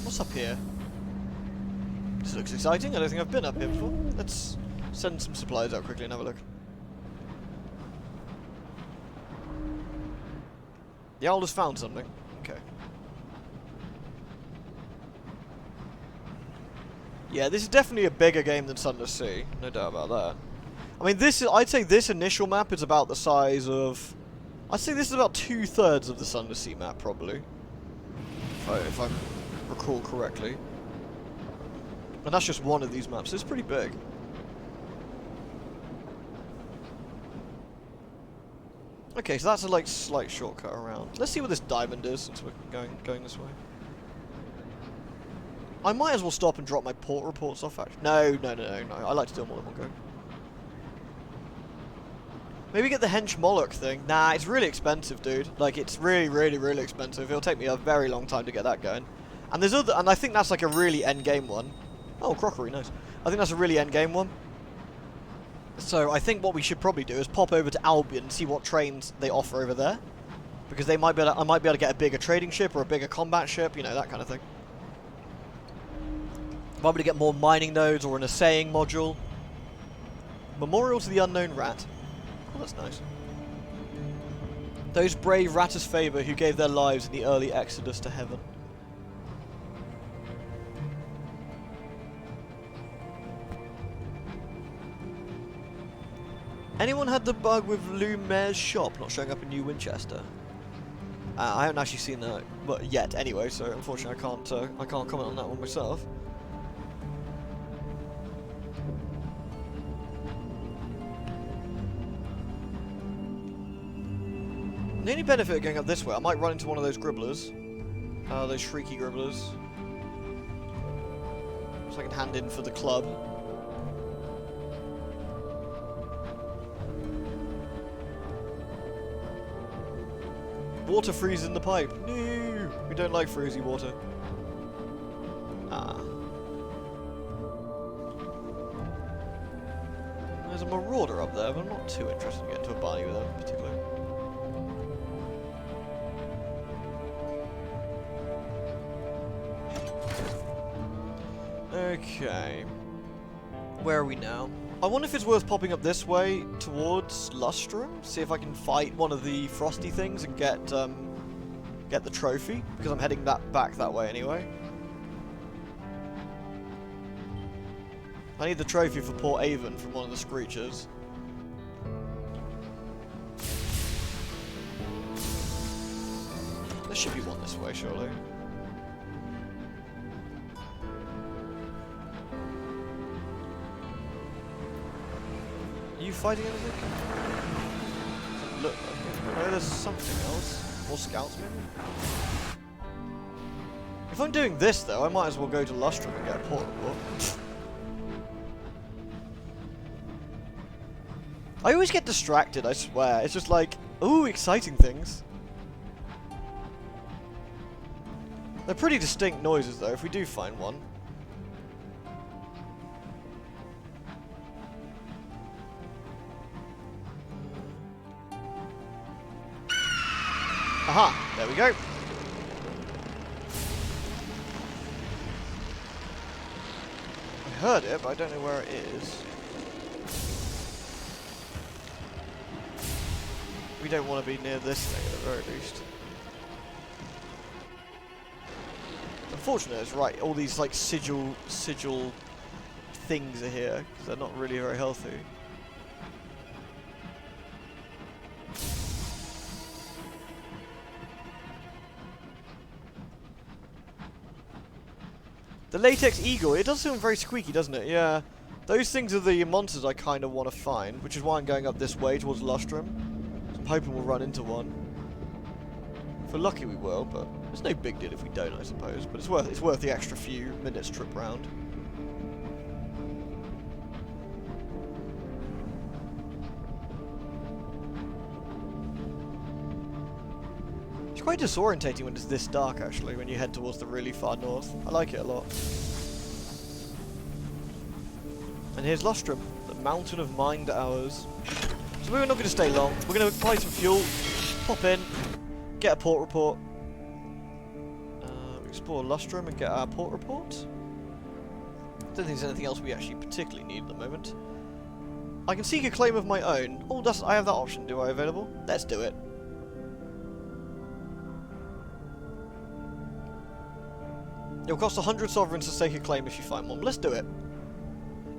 What's up here? This looks exciting. I don't think I've been up here before. Let's send some supplies out quickly and have a look. The owl has found something. Okay. Yeah, this is definitely a bigger game than Sunless Sea. No doubt about that. I mean, I'd say this initial map is about the size of... I'd say this is about 2/3 of the Sunless Sea map, probably. If I recall correctly. And that's just one of these maps. It's pretty big. Okay, so that's a slight shortcut around. Let's see what this diamond is, since we're going this way. I might as well stop and drop my port reports off, actually. No. I like to do them all in one go. Maybe get the Hench Moloch thing. Nah, it's really expensive, dude. Like, it's really expensive. It'll take me a very long time to get that going. And there's other, and I think that's like a really end game one. Oh, crockery, nice. I think that's a really end game one. So I think what we should probably do is pop over to Albion and see what trains they offer over there, because they might be able to, I might be able to get a bigger trading ship or a bigger combat ship, you know, that kind of thing. Might be able to get more mining nodes or an assaying module. Memorial to the Unknown Rat. Oh, that's nice. Those brave Rattus Faber who gave their lives in the early exodus to heaven. Anyone had the bug with Lumaire's shop not showing up in New Winchester? I haven't actually seen that yet, anyway. So unfortunately, I can't comment on that one myself. The only benefit of going up this way, I might run into one of those gribblers, those shrieky gribblers. So So I can hand in for the club. Water freezes in the pipe. No! We don't like freezy water. Ah. There's a marauder up there, but I'm not too interested in getting to a barney with them, particularly. Okay. Where are we now? I wonder if it's worth popping up this way towards Lustrum, see if I can fight one of the frosty things and get the trophy, because I'm heading back that way anyway. I need the trophy for Port Avon from one of the Screechers. There should be one this way, surely. Are you fighting anything? Doesn't look like it. Oh, there's something else. More scouts, maybe? If I'm doing this, though, I might as well go to Lustrum and get a port report. I always get distracted, I swear. It's just like, ooh, exciting things. They're pretty distinct noises, though, if we do find one. Aha! There we go. I heard it, but I don't know where it is. We don't want to be near this thing at the very least. Unfortunately, it's right. All these like sigil things are here because they're not really very healthy. The latex eagle, it does sound very squeaky, doesn't it? Yeah. Those things are the monsters I kind of want to find, which is why I'm going up this way towards Lustrum. I'm hoping we'll run into one. If we're lucky we will, but it's no big deal if we don't, I suppose. But it's worth the extra few minutes trip round. It's quite disorientating when it's this dark, actually, when you head towards the really far north. I like it a lot. And here's Lustrum, the mountain of mined hours. So we're not going to stay long. We're going to buy some fuel, pop in, get a port report. Explore Lustrum and get our port report. Don't think there's anything else we actually particularly need at the moment. I can seek a claim of my own. Oh, I have that option, do I, available? Let's do it. It'll cost 100 sovereigns to stake a claim if you find one. Let's do it.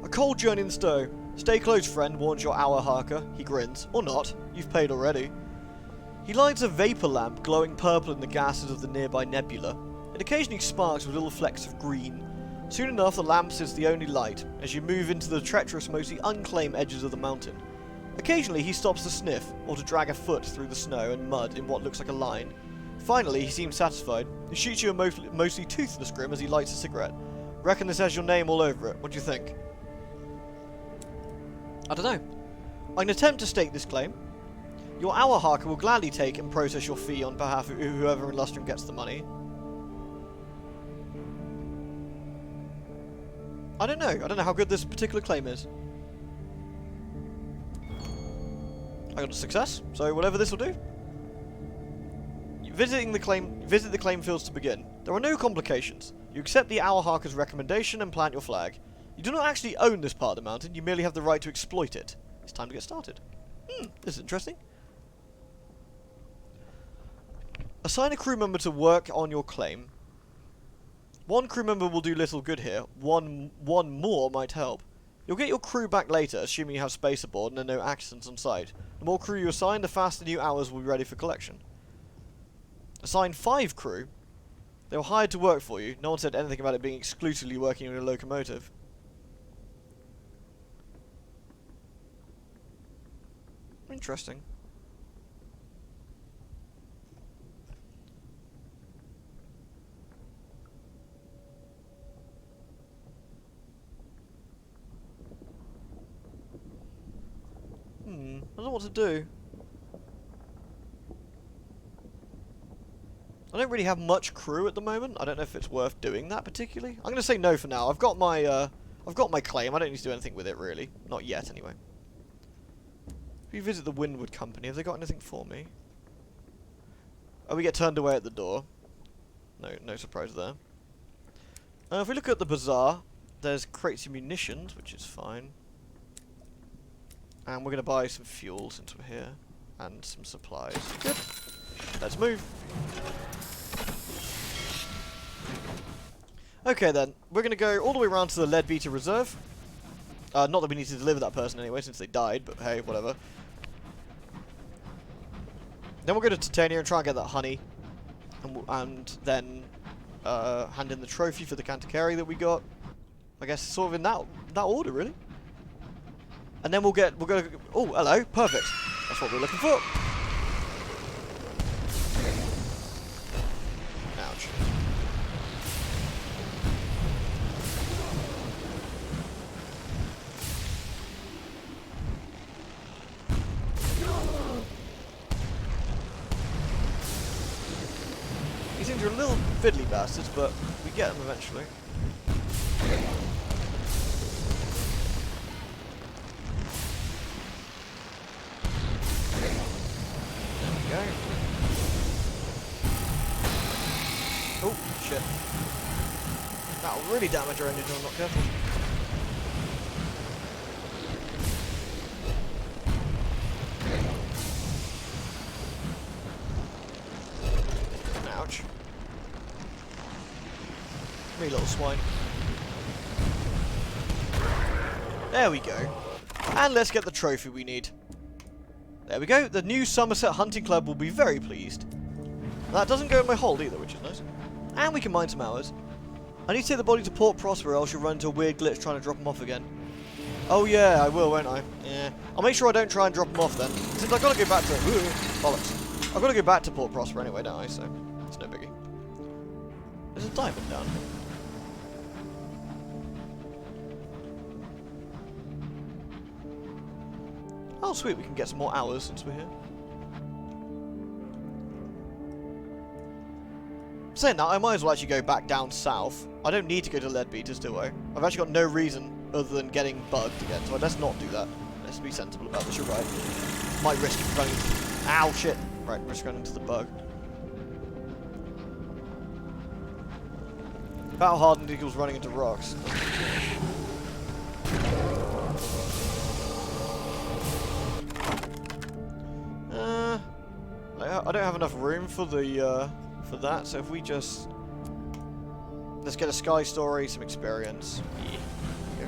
A cold journey in the stow. Stay close, friend, warns your hour harker. He grins. Or not. You've paid already. He lights a vapor lamp glowing purple in the gases of the nearby nebula. It occasionally sparks with little flecks of green. Soon enough, the lamp is the only light as you move into the treacherous, mostly unclaimed edges of the mountain. Occasionally, he stops to sniff or to drag a foot through the snow and mud in what looks like a line. Finally, he seems satisfied. He shoots you a mostly toothless grin as he lights a cigarette. Reckon this has your name all over it. What do you think? I don't know. I can attempt to stake this claim. Your hour harker will gladly take and process your fee on behalf of whoever in Lustrum gets the money. I don't know. I don't know how good this particular claim is. I got a success, so whatever this will do. Visit the claim fields to begin. There are no complications. You accept the hour harker's recommendation and plant your flag. You do not actually own this part of the mountain, you merely have the right to exploit it. It's time to get started. This is interesting. Assign a crew member to work on your claim. One crew member will do little good here. One more might help. You'll get your crew back later, assuming you have space aboard and there are no accidents on site. The more crew you assign, the faster new hours will be ready for collection. Assign 5 crew. They were hired to work for you. No one said anything about it being exclusively working on your locomotive. Interesting. I don't know what to do. I don't really have much crew at the moment. I don't know if it's worth doing that particularly. I'm going to say no for now. I've got my claim. I don't need to do anything with it really. Not yet, anyway. Revisit the Windward Company. Have they got anything for me? Oh, we get turned away at the door. No surprise there. If we look at the bazaar, there's crates of munitions, which is fine. And we're going to buy some fuel since we're here. And some supplies. Good. Let's move. Okay then, we're going to go all the way around to the Leadbeater Reserve. Not that we need to deliver that person anyway, since they died, but hey, whatever. Then we'll go to Titania and try and get that honey. And then hand in the trophy for the Canticari that we got. I guess sort of in that order, really. And then we'll go... Oh, hello, perfect. That's what we're looking for. Ouch. These things are a little fiddly bastards, but we get them eventually. There we go. Oh, shit. That'll really damage our engine if I'm not careful. Ouch. Me little swine. There we go. And let's get the trophy we need. There we go. The new Somerset Hunting Club will be very pleased. That doesn't go in my hold either, which is nice. And we can mine some hours. I need to take the body to Port Prosper, or else you'll run into a weird glitch trying to drop them off again. Oh yeah, I will, won't I? Yeah. I'll make sure I don't try and drop them off then. Since I've got to go back to... bollocks. I've got to go back to Port Prosper anyway, don't I? So, it's no biggie. There's a diamond down here. Oh sweet, we can get some more hours since we're here. Saying that, I might as well actually go back down south. I don't need to go to Leadbeaters, do I? I've actually got no reason other than getting bugged again, so let's not do that. Let's be sensible about this, you're right. Might risk running... Ow, shit! Right, risk running into the bug. Battle hardened equals running into rocks. I don't have enough room for the for that, so if we just let's get a sky story, some experience. Yeah.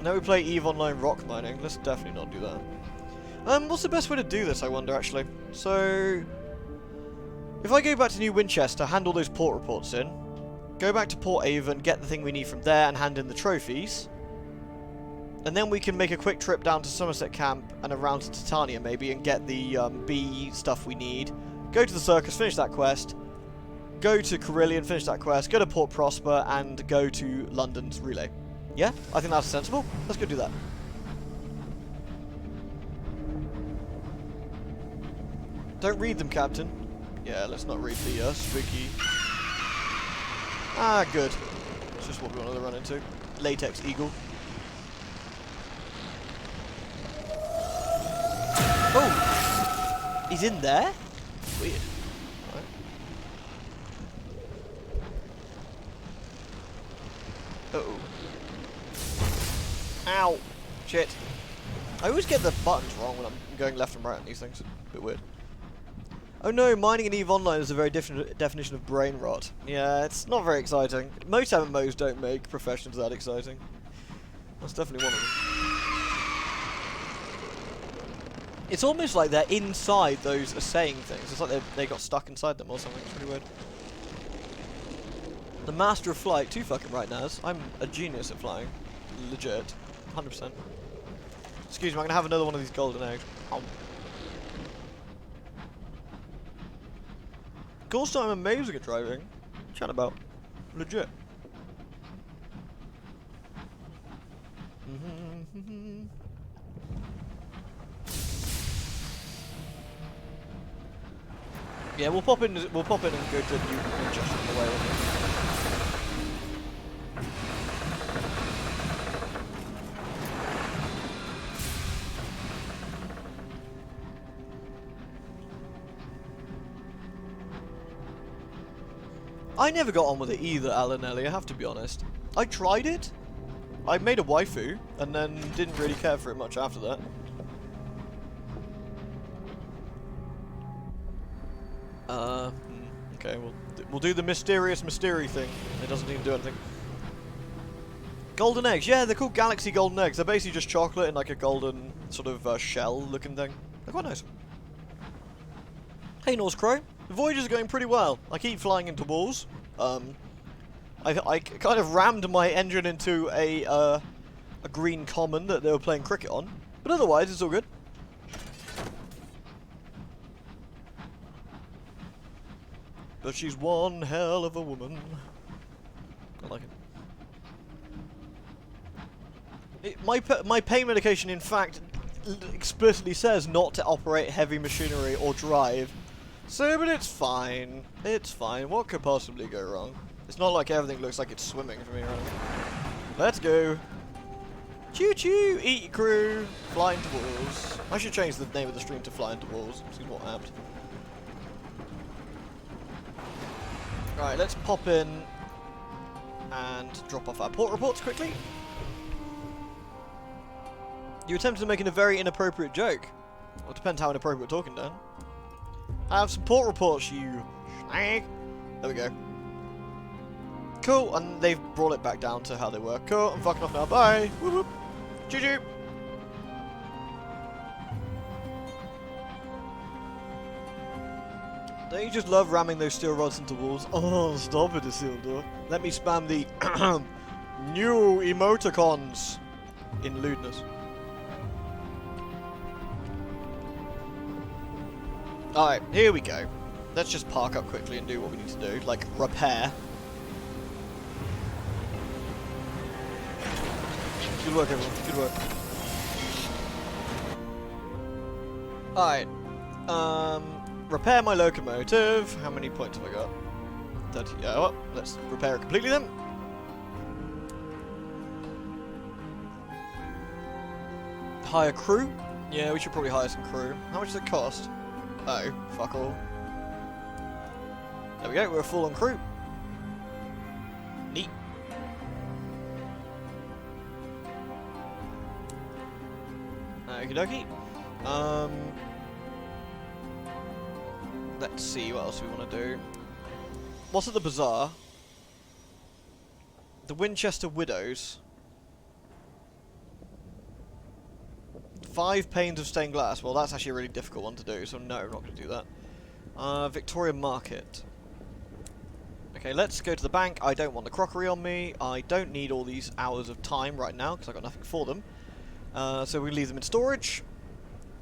Now we play EVE Online rock mining. Let's definitely not do that. What's the best way to do this? I wonder actually. So, if I go back to New Winchester, hand all those port reports in, go back to Port Avon, get the thing we need from there, and hand in the trophies. And then we can make a quick trip down to Somerset Camp and around to Titania maybe and get the bee stuff we need. Go to the circus, finish that quest. Go to Carillion, finish that quest. Go to Port Prosper and go to London's relay. Yeah? I think that's sensible. Let's go do that. Don't read them, Captain. Yeah, let's not read the spooky. Ah, good. It's just what we wanted to run into. Latex Eagle. Oh! He's in there? Weird. Right. Uh-oh. Ow! Shit. I always get the buttons wrong when I'm going left and right on these things. A bit weird. Oh no, mining in EVE Online is a very different definition of brain rot. Yeah, it's not very exciting. Most MMOs don't make professions that exciting. That's definitely one of them. It's almost like they're inside those saying things. It's like they got stuck inside them or something. It's really weird. The Master of Flight, too fucking right, Naz. I'm a genius at flying. Legit. 100%. Excuse me, I'm gonna have another one of these golden eggs. Oh. Of course I'm amazing at driving. Chat about. Legit. Yeah, we'll pop in and go to New Manchester on the way, won't we? I never got on with it either, Alan Ellie, I have to be honest. I tried it. I made a waifu, and then didn't really care for it much after that. Okay, we'll do the mysterious mystery thing. It doesn't even do anything. Golden eggs, yeah, they're called Galaxy Golden Eggs. They're basically just chocolate in like a golden sort of shell-looking thing. They're quite nice. Hey, Norse Crow. The voyage is going pretty well. I keep flying into walls. I kind of rammed my engine into a green common that they were playing cricket on, but otherwise it's all good. But she's one hell of a woman. I like it. My pain medication, in fact, explicitly says not to operate heavy machinery or drive. So, but it's fine. It's fine. What could possibly go wrong? It's not like everything looks like it's swimming for me right now. Let's go. Choo choo, eat your crew, fly into walls. I should change the name of the stream to Fly into Walls. Seems more apt. Right, let's pop in and drop off our port reports quickly. You attempted to make a very inappropriate joke. Well, it depends how inappropriate we're talking, Dan. Have some port reports, you snag. There we go. Cool, and they've brought it back down to how they were. Cool, I'm fucking off now. Bye. Whoop whoop. Choo choo. Don't you just love ramming those steel rods into walls? Oh, stop it, Isildur. Let me spam the new emoticons in lewdness. Alright, here we go. Let's just park up quickly and do what we need to do, like repair. Good work, everyone. Good work. Alright. Repair my locomotive. How many points have I got? 30. Yeah, well, let's repair it completely then. Hire crew? Yeah, we should probably hire some crew. How much does it cost? Oh, fuck all. There we go, we're full on crew. Neat. Okie dokie. Let's see what else we want to do. What's at the bazaar? The Winchester Widows. 5 panes of stained glass. Well, that's actually a really difficult one to do, so no, I'm not going to do that. Victoria Market. Okay, let's go to the bank. I don't want the crockery on me. I don't need all these hours of time right now, because I've got nothing for them. So we leave them in storage.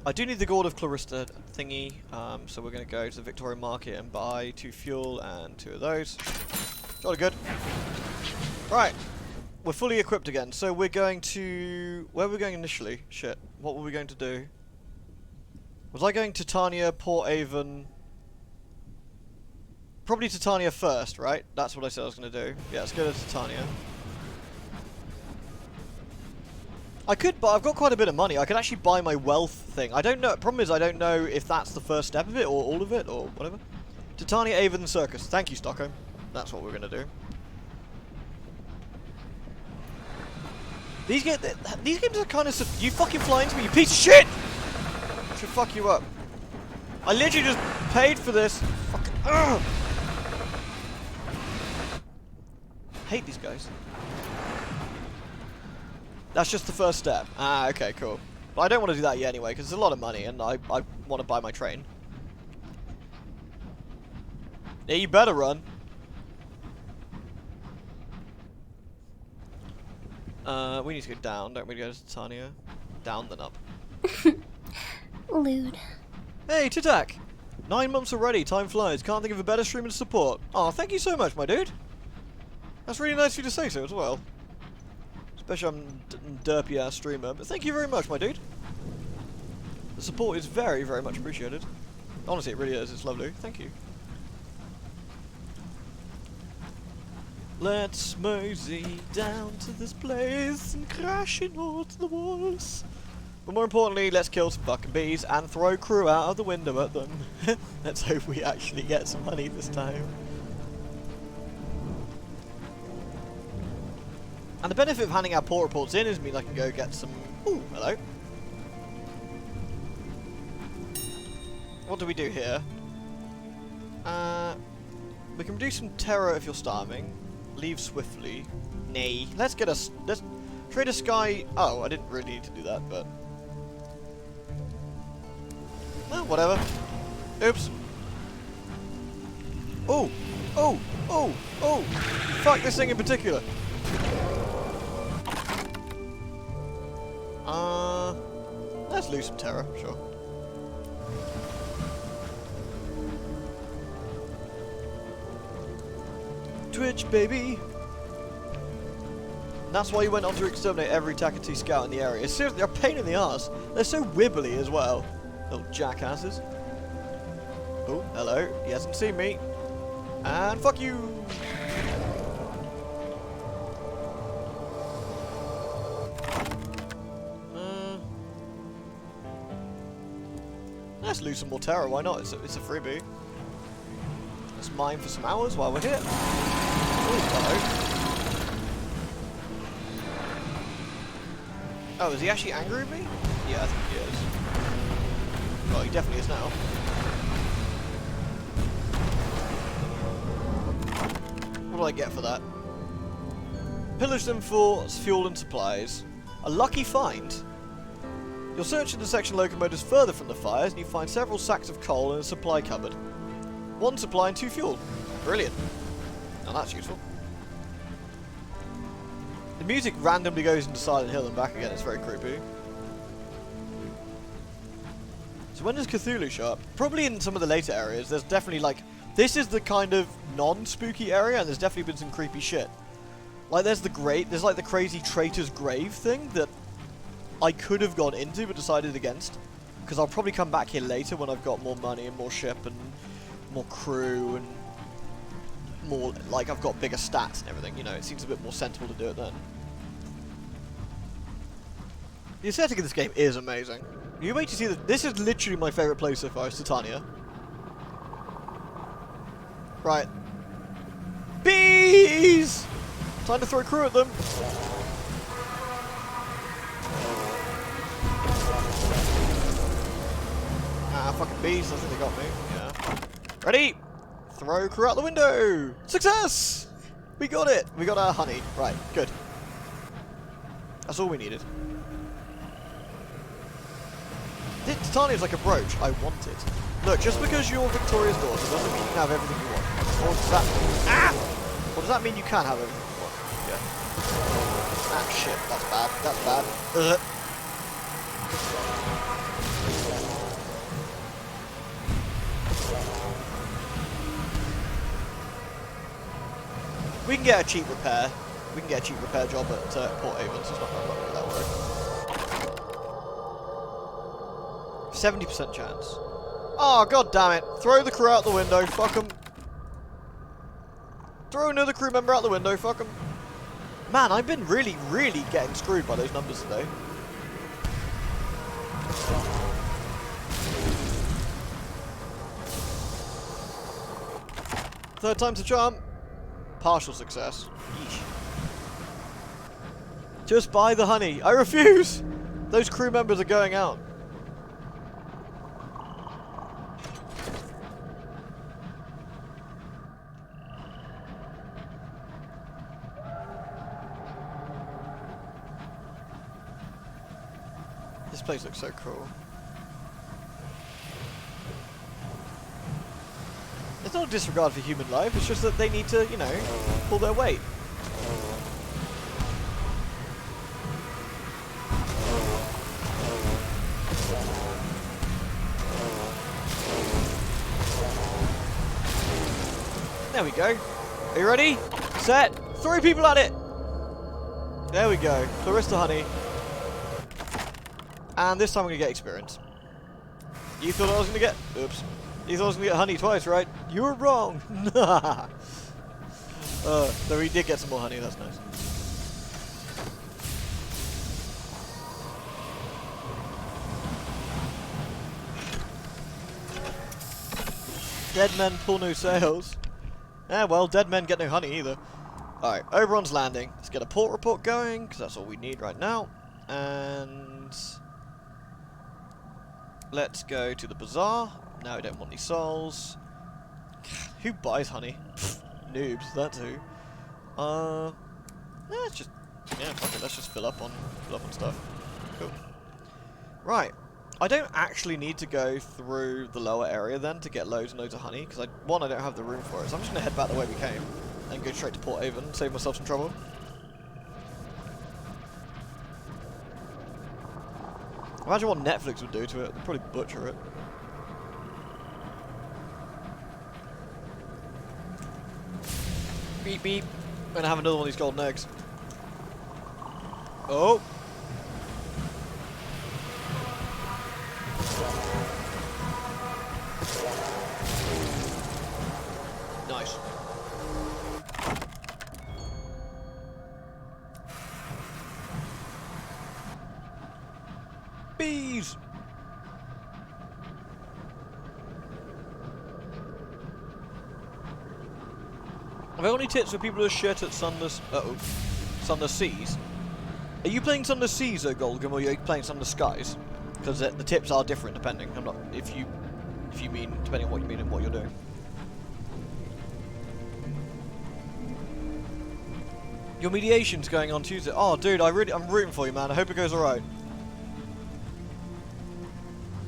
I do need the Gourd of Clarista thingy, so we're going to go to the Victoria Market and buy 2 fuel and 2 of those. Jolly good. Right, we're fully equipped again, so we're going to... Where were we going initially? Shit, what were we going to do? Was I going to Titania, Port Avon... Probably Titania first, right? That's what I said I was going to do. Yeah, let's go to Titania. I could, but I've got quite a bit of money. I could actually buy my wealth thing. I don't know. Problem is, I don't know if that's the first step of it or all of it or whatever. Titania, Avon, Circus. Thank you, Stockholm. That's what we're gonna do. These games are kind of. You fucking fly into me, you piece of shit! I should fuck you up. I literally just paid for this. Fucking. Ugh. Hate these guys. That's just the first step. Ah, okay, cool. But I don't want to do that yet anyway, because it's a lot of money, and I want to buy my train. Yeah, you better run. We need to go down, don't we, to go to Titania? Down, then up. Lewd. Hey, Titak! 9 months already, time flies. Can't think of a better streamer to support. Oh, thank you so much, my dude. That's really nice of you to say so as well. Especially I'm derpy ass streamer. But thank you very much, my dude. The support is very, very much appreciated. Honestly, it really is. It's lovely. Thank you. Let's mosey down to this place and crash into the walls. But more importantly, let's kill some fucking bees and throw crew out of the window at them. Let's hope we actually get some money this time. And the benefit of handing our port reports in is mean I can go get some... Ooh, hello. What do we do here? We can reduce some terror if you're starving. Leave swiftly. Nay. Let's trade a sky... Oh, I didn't really need to do that, but... Oh, whatever. Oops. Oh! Oh! Oh! Oh! Fuck this thing in particular! Let's lose some terror, sure. Twitch, baby! And that's why you went on to exterminate every Takati scout in the area. Seriously, they're a pain in the ass. They're so wibbly as well. Little jackasses. Oh, hello. He hasn't seen me. And fuck you! Let's lose some more terror, why not? It's a freebie. Let's mine for some hours while we're here. Oh, hello. Oh, is he actually angry with me? Yeah, I think he is. Well, he definitely is now. What do I get for that? Pillage them for fuel and supplies. A lucky find. You'll search in the section locomotives further from the fires and you find several sacks of coal in a supply cupboard. 1 supply and 2 fuel. Brilliant. Now that's useful. The music randomly goes into Silent Hill and back again. It's very creepy. So when does Cthulhu show up? Probably in some of the later areas. There's definitely like... This is the kind of non-spooky area and there's definitely been some creepy shit. Like there's like the crazy traitor's grave thing that I could have gone into but decided against. Because I'll probably come back here later when I've got more money and more ship and more crew and more, like I've got bigger stats and everything, you know, it seems a bit more sensible to do it then. The aesthetic of this game is amazing. You wait to see that this is literally my favourite place so far, is Titania. Right. Bees! Time to throw a crew at them. Ah, fucking bees, I think they got me. Yeah. Ready? Throw crew out the window! Success! We got it! We got our honey. Right, good. That's all we needed. Titania's like a brooch. I want it. Look, just because you're Victoria's daughter doesn't mean you can have everything you want. Or does that... Ah! Or does that mean you can have everything you want? Yeah. Ah, shit. That's bad. That's bad. Ugh. We can get a cheap repair. We can get a cheap repair job at Port Avon, so it's not going to be that worry. 70% chance. Oh, god damn it. Throw the crew out the window. Fuck them. Throw another crew member out the window. Fuck them. Man, I've been really, really getting screwed by those numbers today. Third time's a charm. Partial success. Yeesh. Just buy the honey. I refuse! Those crew members are going out. This place looks so cool. It's not a disregard for human life, it's just that they need to, you know, pull their weight. There we go. Are you ready? Set. 3 people at it! There we go. Clarista honey. And this time I'm going to get experience. You thought I was going to get... Oops. You thought I was going to get honey twice, right? You were wrong. Though we did get some more honey. That's nice. Dead men pull no sails. Yeah, well, dead men get no honey either. Alright, Oberon's Landing. Let's get a port report going, because that's all we need right now. And... let's go to the bazaar. No, we don't want any souls. Who buys honey? Noobs, that's who. Let's just... yeah, fuck it, let's just fill up on stuff. Cool. Right. I don't actually need to go through the lower area then to get loads and loads of honey, because one, I don't have the room for it, so I'm just going to head back the way we came and go straight to Port Avon, save myself some trouble. Imagine what Netflix would do to it. They'd probably butcher it. Beep beep. I'm gonna have another one of these golden eggs. Oh! Nice. Bees! Have I got any tips for people who are shit at Sunless... Sunless Seas? Are you playing Sunless Seas, Golgum, or are you playing Sunless Skies? Because the tips are different depending. I'm not... If you mean... Depending on what you mean and what you're doing. Your mediation's going on Tuesday. Oh, dude, I'm rooting for you, man. I hope it goes alright.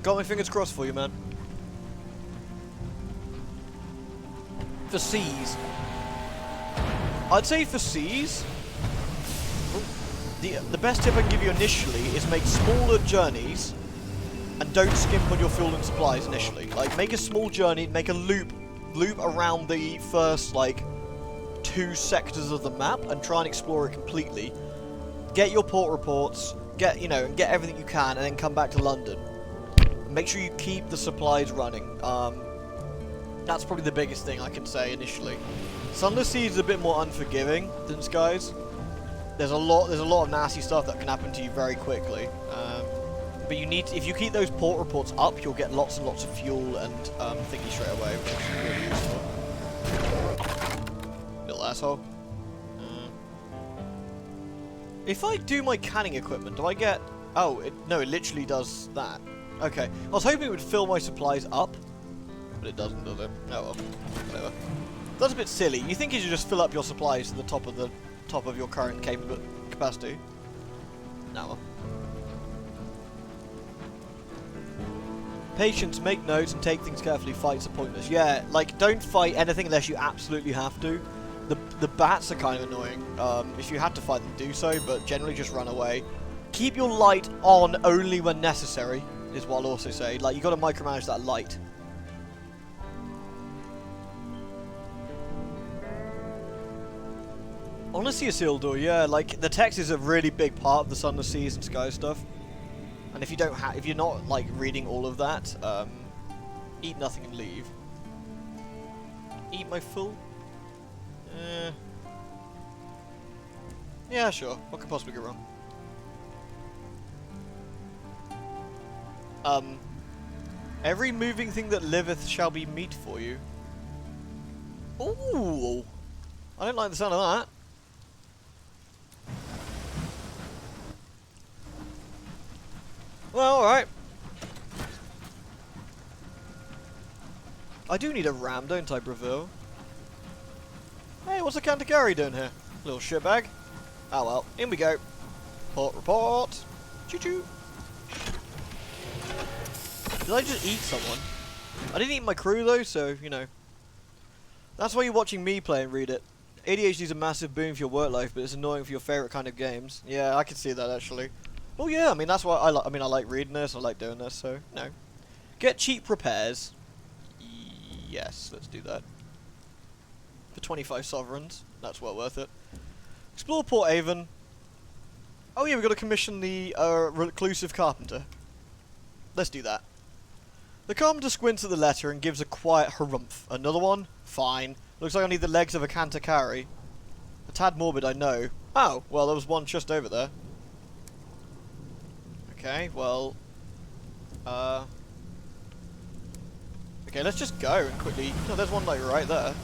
Got my fingers crossed for you, man. For Seas. I'd say for Seas, the best tip I can give you initially is make smaller journeys and don't skimp on your fuel and supplies initially. Like, make a small journey, make a loop around the first, like, 2 sectors of the map and try and explore it completely. Get your port reports, get everything you can, and then come back to London. Make sure you keep the supplies running. That's probably the biggest thing I can say initially. Sunless Seas is a bit more unforgiving than Skies. There's a lot of nasty stuff that can happen to you very quickly. But you need if you keep those port reports up, you'll get lots and lots of fuel and thingy straight away, which is really useful. Little asshole. If I do my canning equipment, do I get... Oh, no, it literally does that. Okay. I was hoping it would fill my supplies up, but it doesn't, does it? Oh well. Whatever. That's a bit silly. You think you should just fill up your supplies to the top of your current capacity? No. Well. Patience, make notes and take things carefully. Fights are pointless. Yeah, like, don't fight anything unless you absolutely have to. The bats are kind of annoying. If you had to fight them, do so, but generally just run away. Keep your light on only when necessary, is what I'll also say. Like, you got to micromanage that light. I want to see a sealed door, yeah. Like, the text is a really big part of the Sunless Seas and Sky stuff. And if you're not, like, reading all of that, eat nothing and leave. Eat my full? Yeah, sure. What could possibly go wrong? Every moving thing that liveth shall be meat for you. Ooh! I don't like the sound of that. Well, alright. I do need a ram, don't I, Braville? Hey, what's a Canticari doing here? Little shitbag. Oh well, in we go. Port report. Choo-choo. Did I just eat someone? I didn't eat my crew though, so, you know. That's why you're watching me play and read it. ADHD is a massive boon for your work life, but it's annoying for your favourite kind of games. Yeah, I can see that actually. Well, yeah, I mean, that's why I like reading this, I like doing this, so, no. Get cheap repairs. Yes, let's do that. For 25 sovereigns. That's well worth it. Explore Port Avon. Oh yeah, we've got to commission the reclusive carpenter. Let's do that. The carpenter squints at the letter and gives a quiet harumph. Another one? Fine. Looks like I need the legs of a Canticari. A tad morbid, I know. Oh, well, there was one just over there. Okay, well... Okay, let's just go and quickly... No, there's one, like, right there.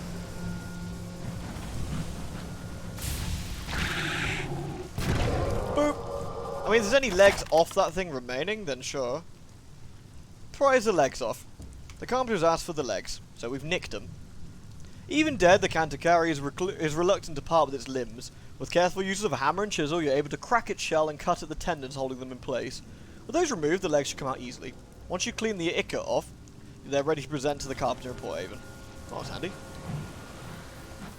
Boop! I mean, if there's any legs off that thing remaining, then sure. Prise the legs off. The carpenter's asked for the legs, so we've nicked them. Even dead, the Canticari is reluctant to part with its limbs. With careful use of a hammer and chisel, you're able to crack its shell and cut at the tendons holding them in place. With those removed, the legs should come out easily. Once you clean the ichor off, they're ready to present to the carpenter in Port Haven. Oh, that's handy.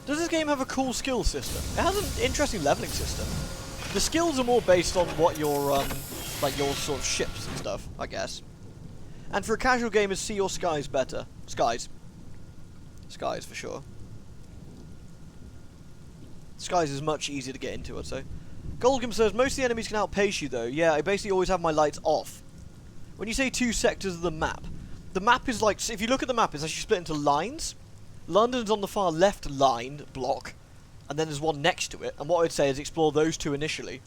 Does this game have a cool skill system? It has an interesting leveling system. The skills are more based on what your, like your sort of ships and stuff, I guess. And for a casual game, is Sea or Skies better? Skies. Skies, for sure. Skies is much easier to get into, I'd say. Goldgim says, most of the enemies can outpace you, though. Yeah, I basically always have my lights off. When you say 2 sectors of the map is like, so if you look at the map, it's actually split into lines. London's on the far left line block, and then there's one next to it. And what I'd say is explore those 2 initially.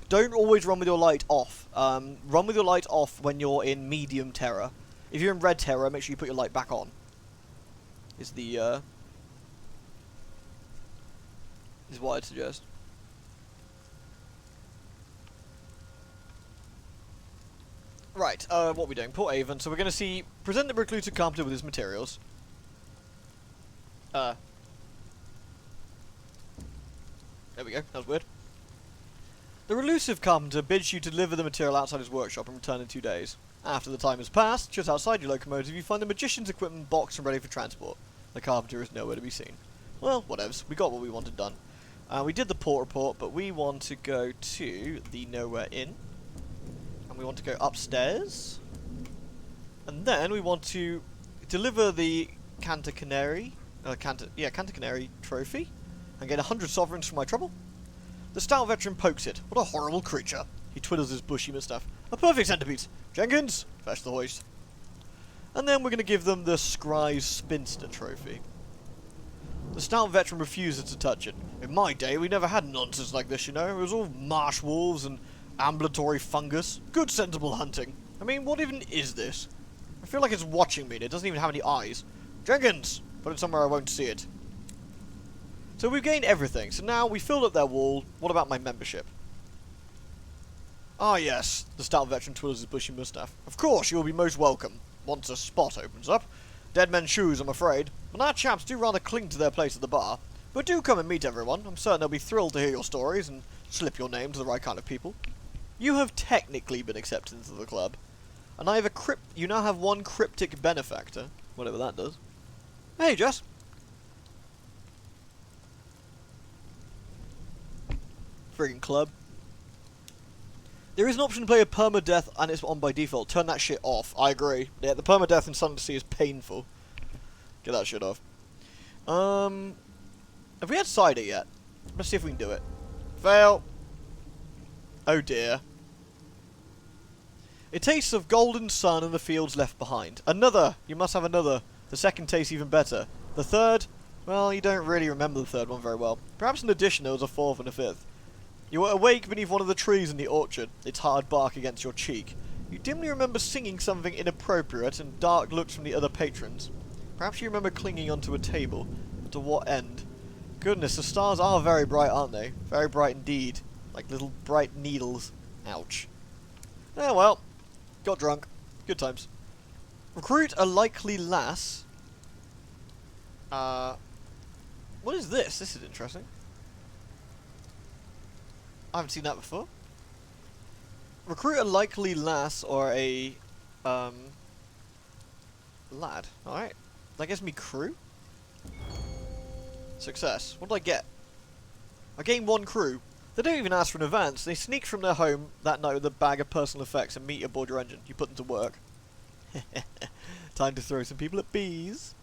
Don't always run with your light off. Run with your light off when you're in medium terror. If you're in red terror, make sure you put your light back on. Is what I'd suggest. Right, what are we doing? Port Haven. So we're going to see... Present the reclusive carpenter with his materials. There we go. That was weird. The reclusive carpenter bids you to deliver the material outside his workshop and return in 2 days. After the time has passed, just outside your locomotive, you find the magician's equipment boxed and ready for transport. The carpenter is nowhere to be seen. Well, whatevs. We got what we wanted done. We did the port report, but we want to go to the Nowhere Inn. And we want to go upstairs. And then we want to deliver the Canticari trophy. And get 100 sovereigns for my trouble. The stout veteran pokes it. What a horrible creature. He twiddles his bushy moustache. A perfect centipede. Jenkins, fetch the hoist. And then we're going to give them the Scry's Spinster trophy. The stout veteran refuses to touch it. In my day, we never had nonsense like this, you know. It was all marsh wolves and ambulatory fungus. Good sensible hunting. I mean, what even is this? I feel like it's watching me and it doesn't even have any eyes. Jenkins! Put it somewhere I won't see it. So we've gained everything. So now we filled up their wall. What about my membership? Ah yes, the stout veteran twiddles his bushy moustache. Of course, you'll be most welcome, once a spot opens up. Dead men's shoes, I'm afraid. But our chaps do rather cling to their place at the bar. But do come and meet everyone. I'm certain they'll be thrilled to hear your stories and slip your name to the right kind of people. You have technically been accepted into the club. And I have you now have 1 cryptic benefactor. Whatever that does. Hey, Jess. Friggin' club. There is an option to play a permadeath and it's on by default. Turn that shit off. I agree. Yeah, the permadeath in Sunless Skies is painful. Get that shit off. Have we had cider yet? Let's see if we can do it. Fail. Oh dear. It tastes of golden sun and the fields left behind. Another! You must have another. The second tastes even better. The third? Well, you don't really remember the third one very well. Perhaps in addition there was a 4th and a 5th. You were awake beneath one of the trees in the orchard, its hard bark against your cheek. You dimly remember singing something inappropriate and dark looks from the other patrons. Perhaps you remember clinging onto a table. But to what end? Goodness, the stars are very bright, aren't they? Very bright indeed. Like little bright needles. Ouch. Oh well. Got drunk. Good times. Recruit a likely lass. What is this? This is interesting. I haven't seen that before. Recruit a likely lass or a lad. Alright. That gives me crew. Success. What did I get? I gained 1 crew. They don't even ask for an advance. They sneak from their home that night with a bag of personal effects and meet you aboard your engine. You put them to work. Time to throw some people at bees.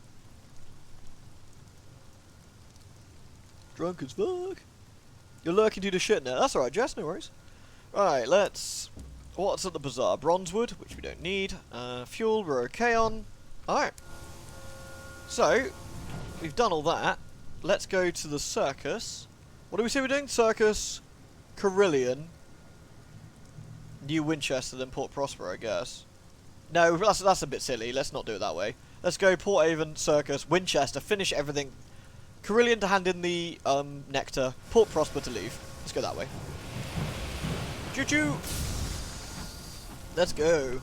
Drunk as fuck. You're lurking due to shit now. That's alright, Jess. No worries. Right, let's... What's at the bazaar? Bronzewood, which we don't need. Fuel, we're okay on. Alright. So, we've done all that. Let's go to the circus. What do we say we're doing? Circus, Carillion, New Winchester, then Port Prosper, I guess. No, that's a bit silly. Let's not do it that way. Let's go Port Avon, Circus, Winchester, finish everything. Carillion to hand in the nectar. Port Prosper to leave. Let's go that way. Choo choo! Let's go.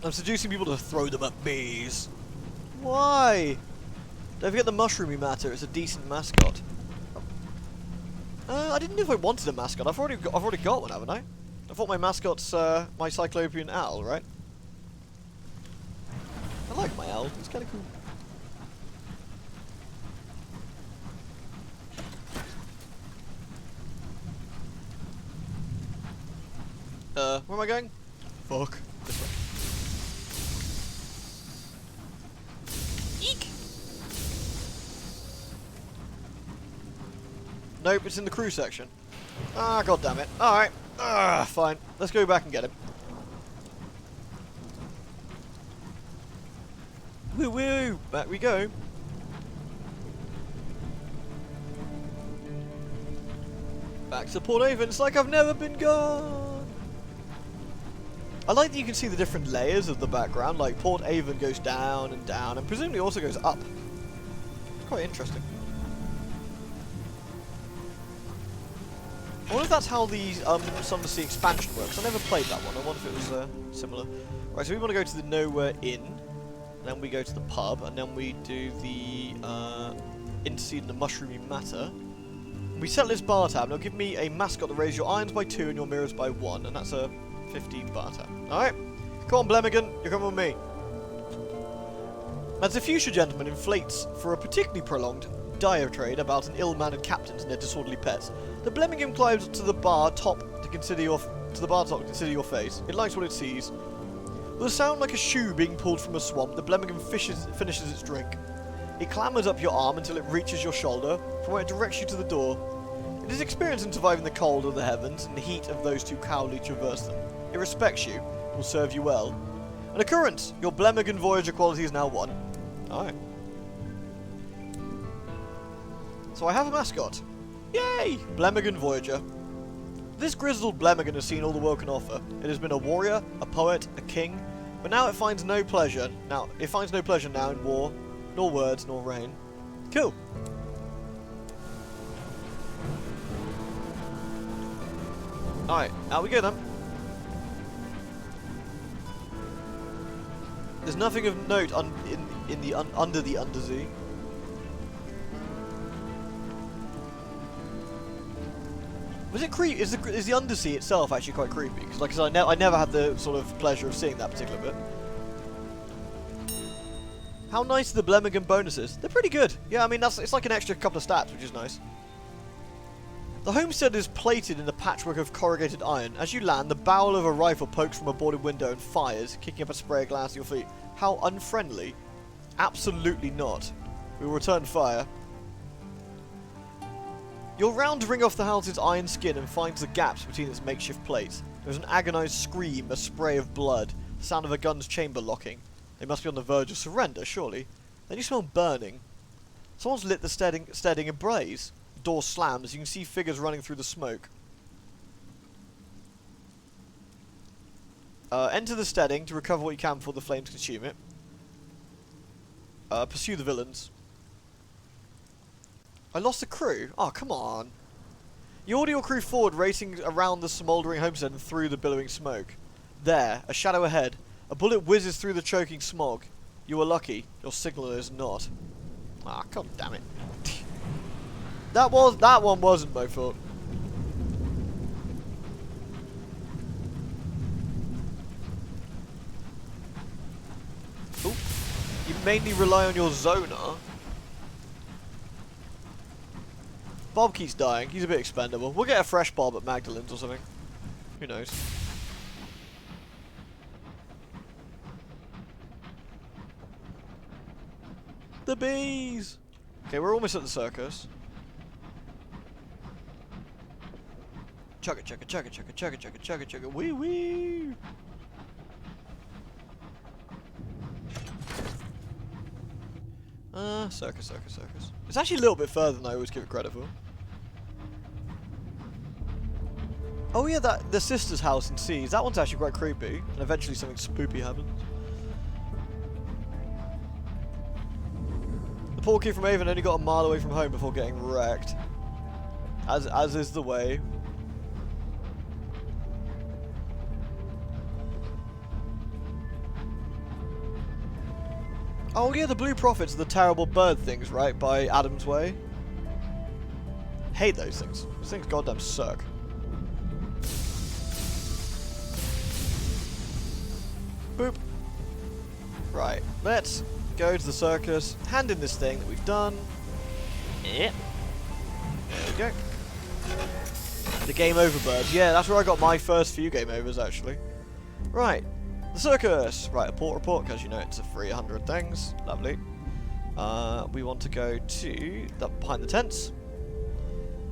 I'm seducing people to throw them at bees. Why? Don't forget the mushroomy matter. It's a decent mascot. I didn't know if I wanted a mascot. I've already got one, haven't I? I thought my mascot's my Cyclopean owl, right? I like my owl. It's kind of cool. Where am I going? Fuck. This way. Eek! Nope, it's in the crew section. Ah, god damn it. Alright. Fine. Let's go back and get him. Woo woo! Back we go. Back to Port Avon. It's like I've never been gone. I like that you can see the different layers of the background. Like Port Avon goes down, and presumably also goes up. It's quite interesting. I wonder if that's how the Sunless Skies expansion works. I never played that one. I wonder if it was similar. Right, so we want to go to the Nowhere Inn, then we go to the pub, and then we do the Intercede in the Mushroomy Matter. We settle this bar tab, and it'll give me a mascot that raises your irons by 2 and your mirrors by 1, and that's a 15 bar tab. Alright, come on Blemmigan, you're coming with me. As the future gentleman inflates for a particularly prolonged diatribe about an ill-mannered captain and their disorderly pets, the Blemmingham climbs to the bar top to consider your face. It likes what it sees. With a sound like a shoe being pulled from a swamp, the Blemmingham finishes its drink. It clambers up your arm until it reaches your shoulder, from where it directs you to the door. It is experienced in surviving the cold of the heavens and the heat of those who cowardly traverse them. It respects you, will serve you well. An occurrence! Your Blemmingham Voyager quality is now 1. Alright. So I have a mascot. Yay! Blemmingham Voyager. This grizzled Blemmingham has seen all the world can offer. It has been a warrior, a poet, a king, but now it finds no pleasure. Now in war, nor words, nor rain. Cool. Alright, out we go then. There's nothing of note under the undersea. Was it creepy? Is the undersea itself actually quite creepy? Because like I said, I never had the sort of pleasure of seeing that particular bit. How nice are the Blemmingham bonuses? They're pretty good. Yeah, I mean it's like an extra couple of stats, which is nice. The homestead is plated in a patchwork of corrugated iron. As you land, the barrel of a rifle pokes from a boarded window and fires, kicking up a spray of glass at your feet. How unfriendly. Absolutely not. We will return fire. Your rounds ring off the house's iron skin and finds the gaps between its makeshift plates. There's an agonized scream, a spray of blood, the sound of a gun's chamber locking. They must be on the verge of surrender, surely. Then you smell burning. Someone's lit the steading ablaze. The door slams, you can see figures running through the smoke. Enter the steading to recover what you can before the flames consume it. Pursue the villains. I lost the crew? Oh, come on. You order your crew forward, racing around the smouldering homestead and through the billowing smoke. There, a shadow ahead. A bullet whizzes through the choking smog. You are lucky. Your signaller is not. Ah, god damn it. That one wasn't my fault. Ooh. You mainly rely on your Zonar. Bob keeps dying. He's a bit expendable. We'll get a fresh Bob at Magdalene's or something. Who knows? The bees! Okay, we're almost at the circus. Chugga chugga chugga chugga chugga chugga chugga chugga wee wee. Circus. It's actually a little bit further than I always give it credit for. Oh yeah, the sister's house in Seas. That one's actually quite creepy, and eventually something spoopy happens. The poor kid from Avon only got a mile away from home before getting wrecked. As is the way. Oh yeah, the Blue Prophets are the terrible bird things, right? By Adam's Way. Hate those things. Those things goddamn suck. Boop. Right, let's go to the circus, hand in this thing that we've done. Yeah. There we go. The game over birds. Yeah, that's where I got my first few game overs, actually. Right. The circus! Right, a port report, because you know it's a 300 things. Lovely. We want to go to behind the tents.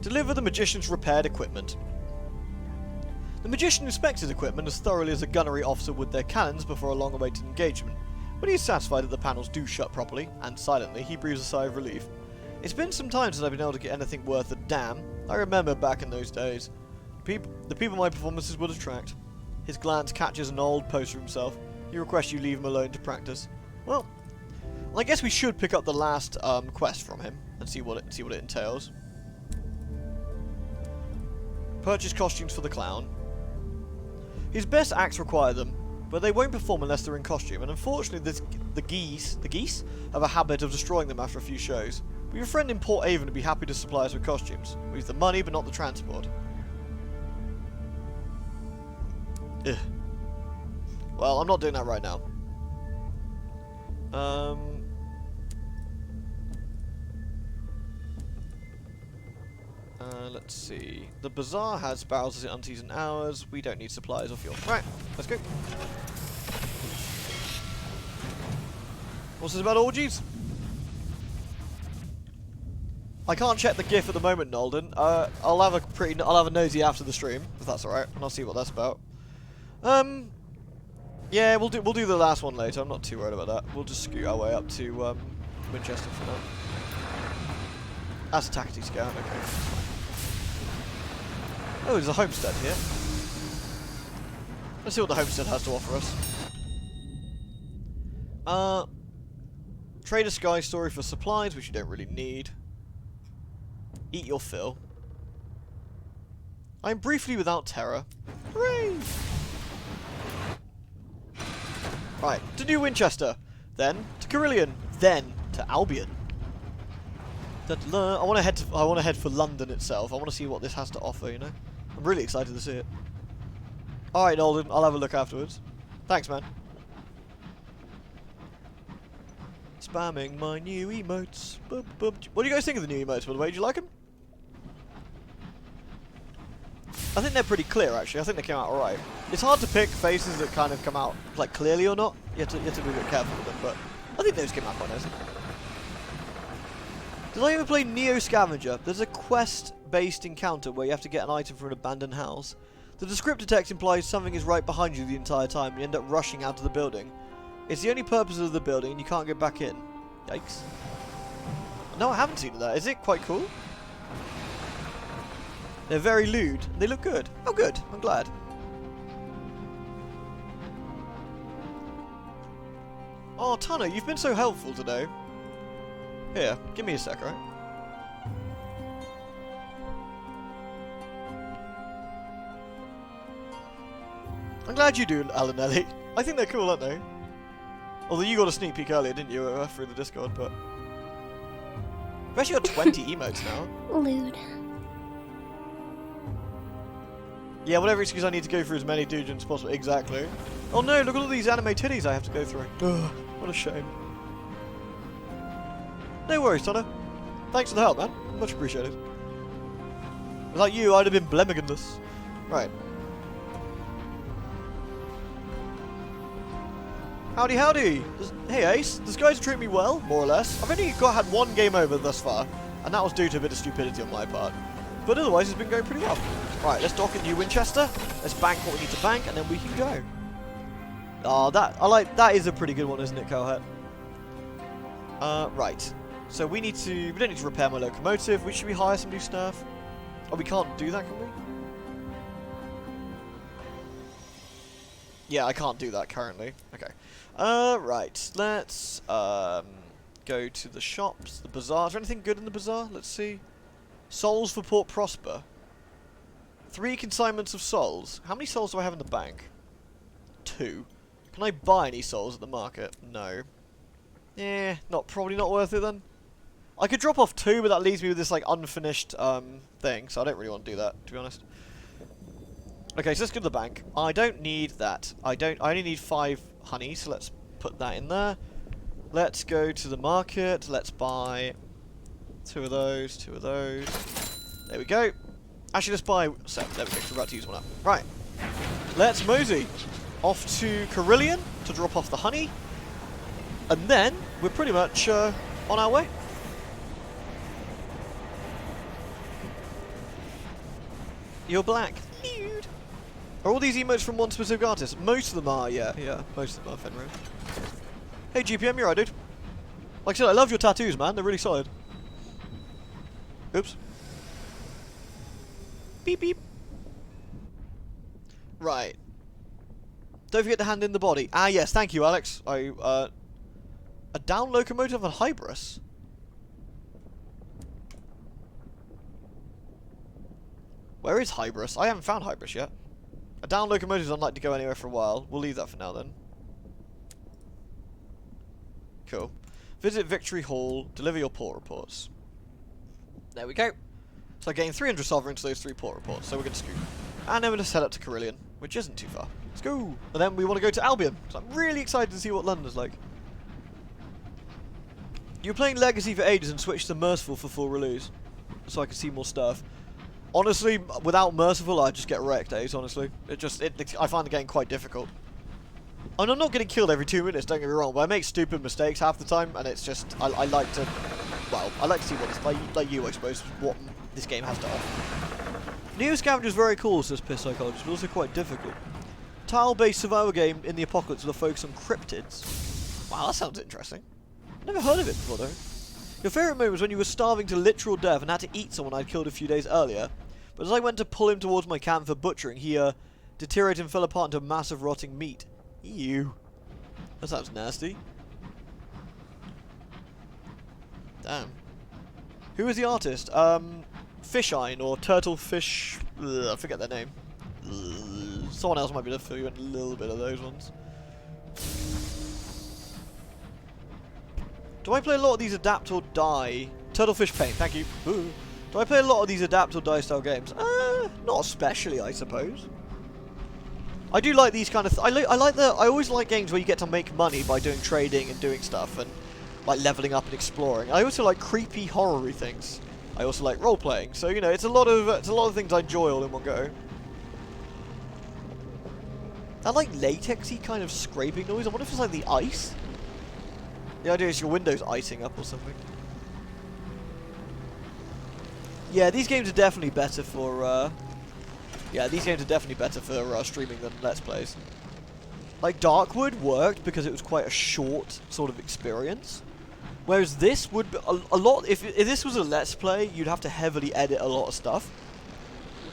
Deliver the magician's repaired equipment. The magician inspects his equipment as thoroughly as a gunnery officer would their cannons before a long-awaited engagement. When he is satisfied that the panels do shut properly, and silently, he breathes a sigh of relief. It's been some time since I've been able to get anything worth a damn. I remember back in those days. The people my performances would attract. His glance catches an old poster of himself. He requests you leave him alone to practice. Well, I guess we should pick up the last quest from him and see what it entails. Purchase costumes for the clown. His best acts require them, but they won't perform unless they're in costume, and unfortunately the geese have a habit of destroying them after a few shows. We have a friend in Port Avon who'd be happy to supply us with costumes. We have the money, but not the transport. Ugh. Well, I'm not doing that right now. Let's see. The bazaar has barrels in unties and hours. We don't need supplies or fuel. Right, let's go. What's this about orgies? I can't check the GIF at the moment, Nolden. I'll have a nosy after the stream, if that's alright, and I'll see what that's about. Yeah, we'll do the last one later. I'm not too worried about that. We'll just scoot our way up to Winchester for now. That's a taxi scout. Okay. Oh, there's a homestead here. Let's see what the homestead has to offer us. Trade a sky story for supplies, which you don't really need. Eat your fill. I'm briefly without terror. Hooray! Right, to New Winchester, then to Carillion, then to Albion. I want to head for London itself. I want to see what this has to offer. You know, I'm really excited to see it. All right, Nolden, I'll have a look afterwards. Thanks, man. Spamming my new emotes. Boop, boop. What do you guys think of the new emotes, by the way? Do you like them? I think they're pretty clear, actually. I think they came out alright. It's hard to pick faces that kind of come out like clearly or not. You have to be a bit careful with them, but I think those came out quite nice. Did I ever play Neo Scavenger? There's a quest-based encounter where you have to get an item from an abandoned house. The descriptor text implies something is right behind you the entire time, and you end up rushing out of the building. It's the only purpose of the building, and you can't get back in. Yikes. No, I haven't seen that. Is it quite cool? They're very lewd. They look good. Oh, good. I'm glad. Oh, Tano, you've been so helpful today. Here, give me a sec, right? I'm glad you do, Alanelli. I think they're cool, aren't they? Although you got a sneak peek earlier, didn't you, through the Discord, but... We've actually got 20 emotes now. Lewd. Yeah, whatever excuse I need to go through as many dungeons as possible. Exactly. Oh no, look at all these anime titties I have to go through. Ugh, what a shame. No worries, Tana. Thanks for the help, man. Much appreciated. Without you, I'd have been blemmiganless. Right. Howdy, howdy. Hey, Ace. These guys treat me well, more or less. I've only had one game over thus far, and that was due to a bit of stupidity on my part. But otherwise, it's been going pretty well. Right, let's dock in New Winchester. Let's bank what we need to bank, and then we can go. Oh, that is a pretty good one, isn't it, Cowhead? Right. So we don't need to repair my locomotive. Should we hire some new staff? Oh, we can't do that, can we? Yeah, I can't do that currently. Okay. Right. Let's go to the shops, the bazaar. Is there anything good in the bazaar? Let's see. Souls for Port Prosper. 3 consignments of souls. How many souls do I have in the bank? 2. Can I buy any souls at the market? No. Probably not worth it then. I could drop off 2, but that leaves me with this like unfinished thing, so I don't really want to do that, to be honest. Okay, so let's go to the bank. I don't need that. I only need 5 honey, so let's put that in there. Let's go to the market. Let's buy 2 of those, 2 of those. There we go. Actually, let's buy 7. There we go, 'cause we're about to use one up. Right. Let's mosey off to Carillion to drop off the honey. And then we're pretty much on our way. You're black. Nude. Are all these emotes from one specific artist? Most of them are, yeah. Most of them are Fenrir. Hey GPM, you're right, dude. Like I said, I love your tattoos, man. They're really solid. Oops. Beep beep. Right. Don't forget to hand in the body. Ah yes, thank you, Alex. A down locomotive and Hybris. Where is Hybris? I haven't found Hybris yet. A down locomotive is unlikely to go anywhere for a while. We'll leave that for now then. Cool. Visit Victory Hall. Deliver your port reports. There we go. So getting 300 sovereigns to those 3 port reports. So we're going to scoot. And then we're going to head up to Carillion, which isn't too far. Let's go. And then we want to go to Albion. So I'm really excited to see what London's like. You were playing Legacy for ages and switched to Merciful for full release. So I can see more stuff. Honestly, without Merciful, I just get wrecked, honestly. I find the game quite difficult. And I'm not getting killed every 2 minutes, don't get me wrong, but I make stupid mistakes half the time, and it's just, I like to, well, I like to see what it's, like you, I suppose, what this game has to offer. Neo Scavenger's very cool, says Piss Psychologist, but also quite difficult. Tile-based survival game in the apocalypse with a focus on cryptids. Wow, that sounds interesting. Never heard of it before, though. Your favourite moment was when you were starving to literal death and had to eat someone I'd killed a few days earlier. But as I went to pull him towards my camp for butchering, he deteriorated and fell apart into massive rotting meat. Ew. That sounds nasty. Damn. Who is the artist? Fishine or Turtlefish. I forget their name. Someone else might be able to fill you in a little bit of those ones. Do I play a lot of these adapt or die? Turtlefish Paint, thank you. Ooh. Do I play a lot of these adapt or die style games? Not especially, I suppose. I do like these kind of. I always like games where you get to make money by doing trading and doing stuff and like leveling up and exploring. I also like creepy, horror-y things. I also like role playing. So you know, it's a lot of things I enjoy all in one go. That like latexy kind of scraping noise. I wonder if it's like the ice. The idea is your window's icing up or something. Yeah, these games are definitely better for. Streaming than Let's Plays. Like Darkwood worked because it was quite a short sort of experience, whereas this would be a lot. If this was a Let's Play, you'd have to heavily edit a lot of stuff.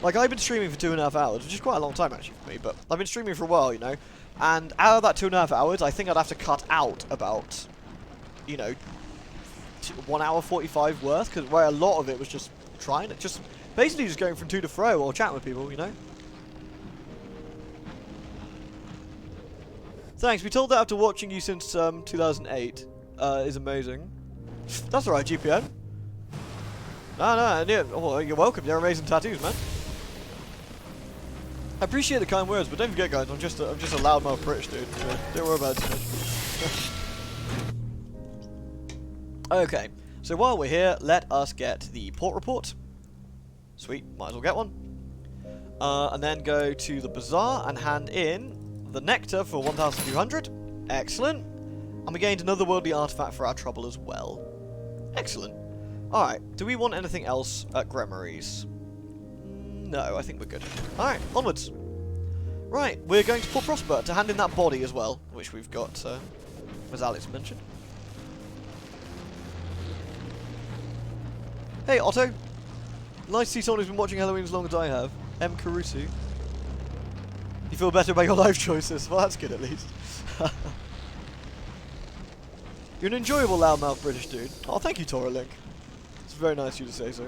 Like I've been streaming for 2.5 hours, which is quite a long time actually for me. But I've been streaming for a while, you know, and out of that 2.5 hours, I think I'd have to cut out about, you know, 1 hour 45 worth, because where a lot of it was just trying it, just basically just going from to fro or chatting with people, you know. Thanks. We told that after watching you since 2008 is amazing. That's alright, GPN. No, yeah, oh, you're welcome. They're amazing tattoos, man. I appreciate the kind words, but don't forget, guys, I'm just a loudmouth British dude. So don't worry about it too much. Okay, so while we're here, let us get the port report. Sweet, might as well get one. And then go to the bazaar and hand in the nectar for 1,200. Excellent. And we gained another worldly artifact for our trouble as well. Excellent. Alright, do we want anything else at Grimory's? No, I think we're good. Alright, onwards. Right, we're going to Port Prosper to hand in that body as well, which we've got, as Alex mentioned. Hey, Otto. Nice to see someone who's been watching Halloween as long as I have. M. Caruso. You feel better about your life choices? Well, that's good at least. You're an enjoyable loudmouth British dude. Oh, thank you, Tora Link. It's very nice of you to say so.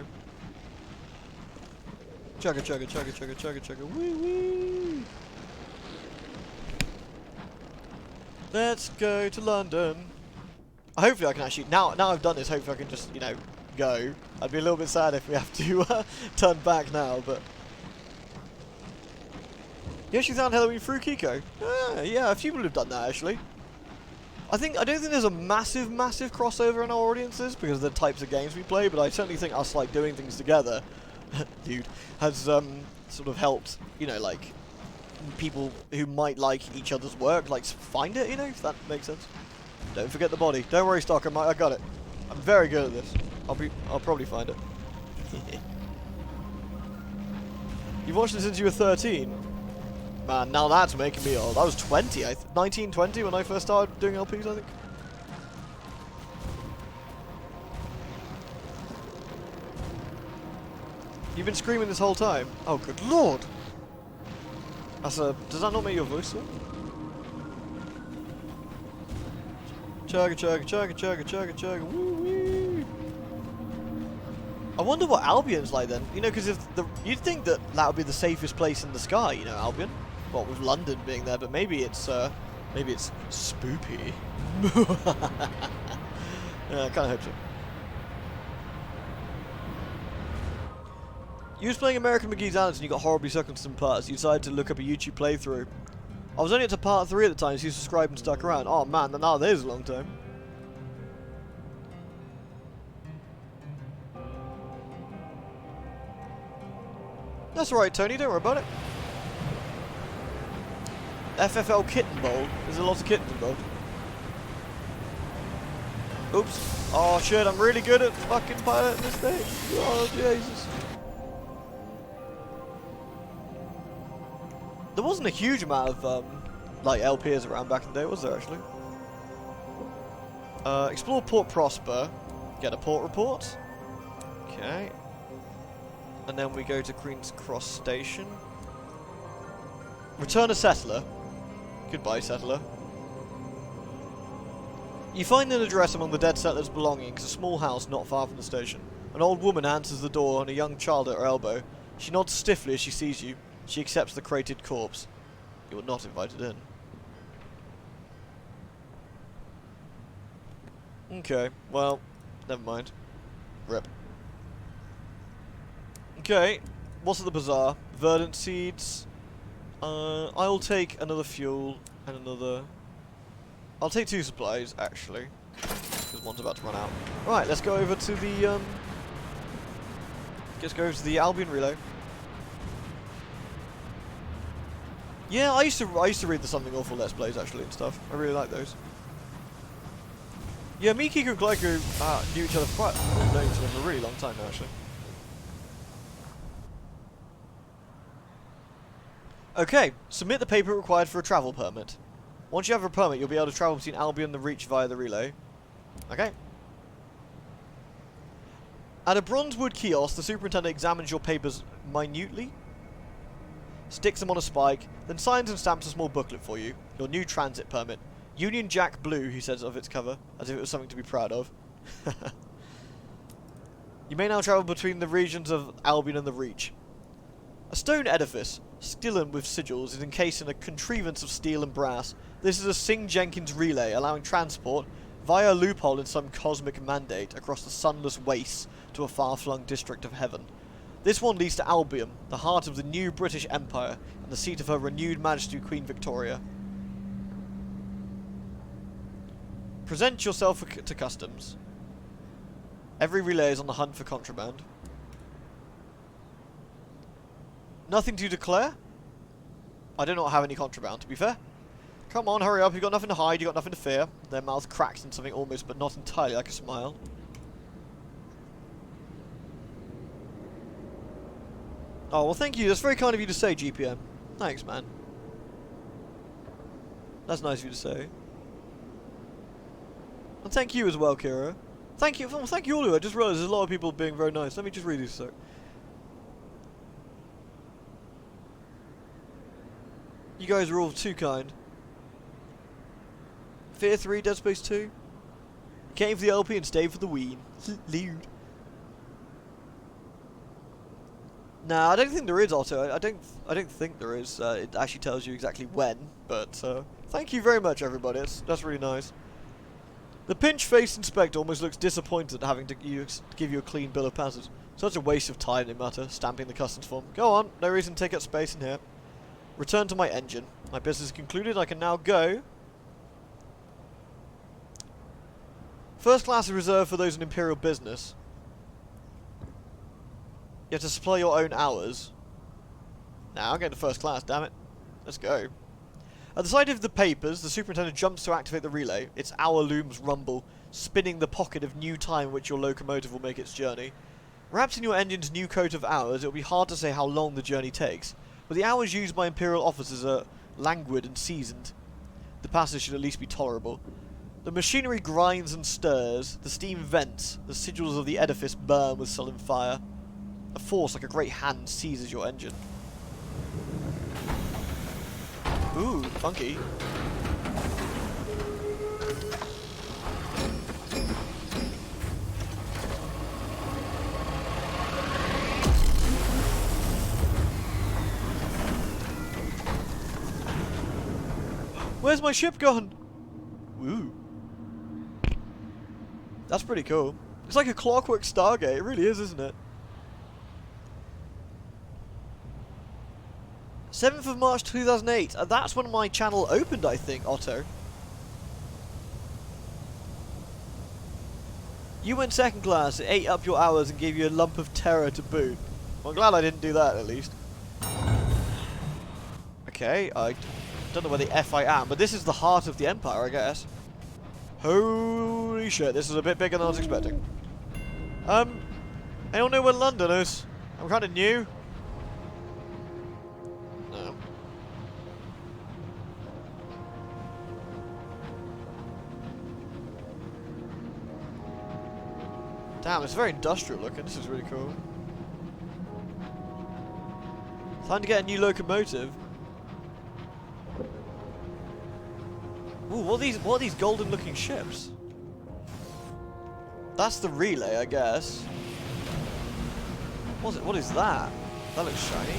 Chugga, chugga, chugga, chugga, chugga, chugga. Wee wee. Let's go to London. Hopefully I can actually, now I've done this, hopefully I can just, you know, go. I'd be a little bit sad if we have to turn back now, but... You actually found Halloween through Kiko? Yeah, a few people have done that actually. I don't think there's a massive crossover in our audiences because of the types of games we play, but I certainly think us like doing things together, dude, has sort of helped, you know, like people who might like each other's work, like find it, you know, if that makes sense. Don't forget the body. Don't worry, Stocker, I got it. I'm very good at this. I'll probably find it. You've watched it since you were 13? Man, now that's making me old. I was 20, 19, 20 when I first started doing LPs, I think. You've been screaming this whole time? Oh, good lord! Does that not make your voice so? Chugga, chugga, chugga, chugga, chugga, chugga, woo wee! I wonder what Albion's like then. You know, because you'd think that would be the safest place in the sky, you know, Albion. Well, with London being there, but maybe it's spoopy. Yeah, I kind of hope so. You was playing American McGee's Alice and you got horribly sucked into some parts. You decided to look up a YouTube playthrough. I was only up to part 3 at the time, so you subscribed and stuck around. Oh man, now there's a long time. That's alright, Tony, don't worry about it. FFL Kitten Bowl. There's a lot of kittens involved. Oops. Oh shit, I'm really good at fucking piloting this thing. Oh Jesus. There wasn't a huge amount of like LPs around back in the day, was there actually? Explore Port Prosper. Get a port report. Okay. And then we go to Queen's Cross Station. Return a settler. Goodbye, settler. You find an address among the dead settlers' belongings, a small house not far from the station. An old woman answers the door and a young child at her elbow. She nods stiffly as she sees you. She accepts the crated corpse. You are not invited in. Okay, well, never mind. Rip. Okay, what's at the bazaar? Verdant seeds. I'll take another fuel and another... I'll take 2 supplies, actually. Because one's about to run out. Right, let's go over to the, let's go over to the Albion Relay. Yeah, I used to read the Something Awful Let's Plays, actually, and stuff. I really like those. Yeah, me, Kiko, and Glyco knew each other for known each other for a really long time now, actually. Okay, submit the paper required for a travel permit. Once you have a permit, you'll be able to travel between Albion and the Reach via the relay. Okay. At a Bronzewood kiosk, the superintendent examines your papers minutely, sticks them on a spike, then signs and stamps a small booklet for you. Your new transit permit. Union Jack Blue, he says of its cover, as if it was something to be proud of. You may now travel between the regions of Albion and the Reach. A stone edifice, still with sigils, is encased in a contrivance of steel and brass. This is a Singh-Jenkins relay, allowing transport, via a loophole in some cosmic mandate, across the sunless wastes to a far-flung district of heaven. This one leads to Albion, the heart of the new British Empire, and the seat of Her Renewed Majesty Queen Victoria. Present yourself to customs. Every relay is on the hunt for contraband. Nothing to declare? I do not have any contraband, to be fair. Come on, hurry up, you've got nothing to hide, you've got nothing to fear. Their mouth cracks in something almost but not entirely like a smile. Oh, well, thank you. That's very kind of you to say, GPM. Thanks, man. That's nice of you to say. And thank you as well, Kira. Thank you. Well, thank you all. I just realised there's a lot of people being very nice. Let me just read these a sec. You guys are all too kind. Fear 3, Dead Space 2. Came for the LP and stayed for the Wii. Lewd. Nah, I don't think there is, Otto. I don't think there is. It actually tells you exactly when, but thank you very much, everybody. That's really nice. The pinch-faced inspector almost looks disappointed at having to give you a clean bill of passage. Such a waste of time, they mutter, stamping the customs form. Go on, no reason to take up space in here. Return to my engine. My business is concluded. I can now go. First class is reserved for those in Imperial business. You have to supply your own hours. Now, I'm getting to first class, damn it. Let's go. At the sight of the papers, the superintendent jumps to activate the relay. Its hour looms rumble, spinning the pocket of new time in which your locomotive will make its journey. Wrapped in your engine's new coat of hours, it will be hard to say how long the journey takes, but the hours used by Imperial officers are languid and seasoned. The passage should at least be tolerable. The machinery grinds and stirs, the steam vents, the sigils of the edifice burn with sullen fire. A force like a great hand seizes your engine. Ooh, funky. Where's my ship gone? Woo. That's pretty cool. It's like a clockwork Stargate. It really is, isn't it? 7th of March 2008. That's when my channel opened, I think, Otto. You went second class, it ate up your hours and gave you a lump of terror to boot. Well, I'm glad I didn't do that, at least. Okay, I don't know where the F I am, but this is the heart of the Empire, I guess. Holy shit, this is a bit bigger than I was expecting. Anyone know where London is? I'm kind of new. No. Damn, it's very industrial looking. This is really cool. Time to get a new locomotive. Ooh, what are these golden looking ships? That's the relay, I guess. What is that? That looks shiny.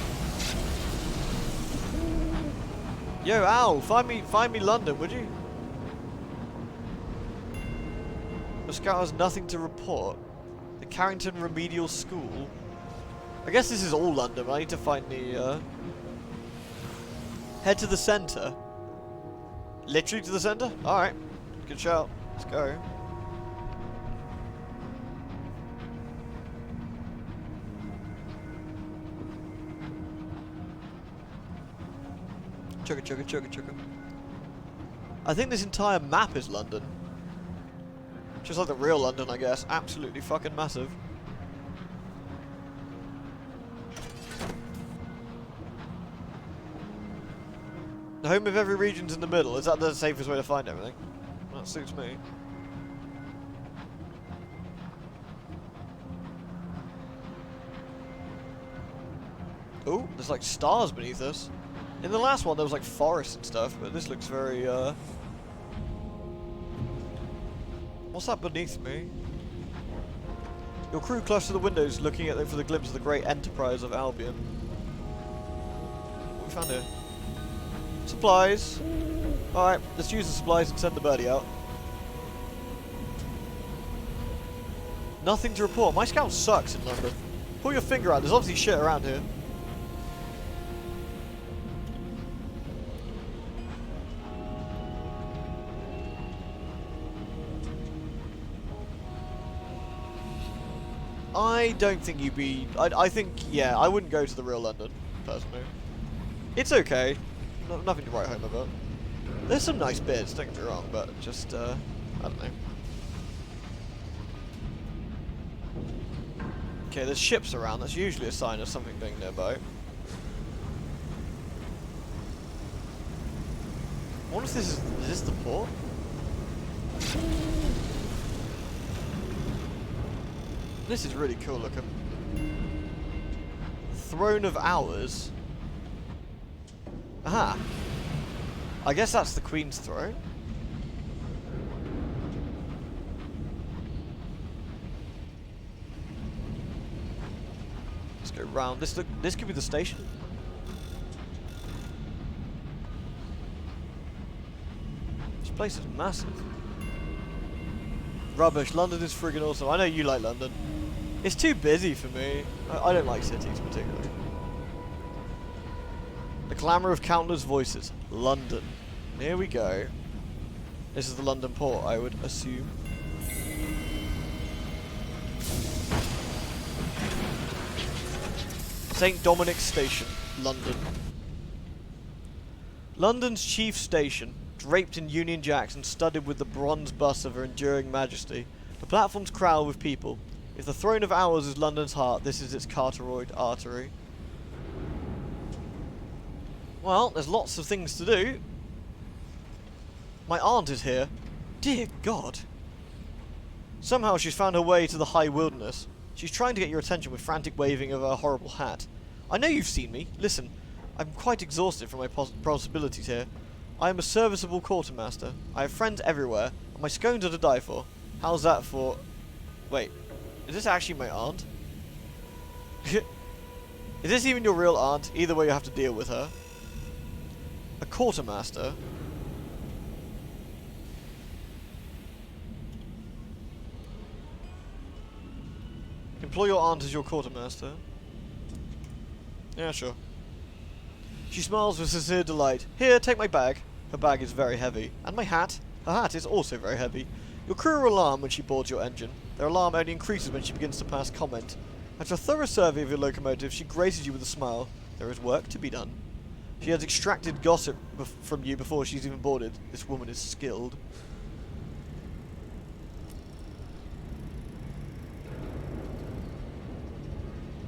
Yo, Al, find me London, would you? The scout has nothing to report. The Carrington Remedial School. I guess this is all London, but I need to find the, head to the centre. Literally to the centre? Alright. Good shout. Let's go. Chugga chugga chugga chugga. I think this entire map is London. Just like the real London, I guess. Absolutely fucking massive. The home of every region's in the middle. Is that the safest way to find everything? That suits me. Oh, there's like stars beneath us. In the last one there was like forests and stuff, but this looks very what's that beneath me? Your crew cluster the windows looking at them for the glimpse of the great enterprise of Albion. What we found here? Supplies. Alright, let's use the supplies and send the birdie out. Nothing to report. My scout sucks in London. Pull your finger out, there's obviously shit around here. I don't think you'd be... I think, yeah, I wouldn't go to the real London, personally. It's okay. Nothing to write home about. There's some nice bits, don't get me wrong, but just, I don't know. Okay, there's ships around. That's usually a sign of something being nearby. I wonder if this is this the port? This is really cool looking. Throne of Hours. Aha. I guess that's the Queen's throne. Let's go round. This could be the station. This place is massive. Rubbish. London is friggin' awesome. I know you like London. It's too busy for me. I don't like cities particularly. The clamour of countless voices. London. Here we go. This is the London port, I would assume. St. Dominic's Station, London. London's chief station, draped in Union Jacks and studded with the bronze bust of her enduring majesty. The platforms crowd with people. If the Throne of Hours is London's heart, this is its carotid artery. Well, there's lots of things to do. My aunt is here. Dear God. Somehow she's found her way to the high wilderness. She's trying to get your attention with frantic waving of her horrible hat. I know you've seen me. Listen, I'm quite exhausted from my possibilities here. I am a serviceable quartermaster. I have friends everywhere, and my scones are to die for. How's that for... Wait, is this actually my aunt? Is this even your real aunt? Either way you have to deal with her. A quartermaster? Employ your aunt as your quartermaster. Yeah, sure. She smiles with sincere delight. Here, take my bag. Her bag is very heavy. And my hat. Her hat is also very heavy. Your crew are alarmed when she boards your engine. Their alarm only increases when she begins to pass comment. After a thorough survey of your locomotive, she graces you with a smile. There is work to be done. She has extracted gossip from you before she's even boarded. This woman is skilled.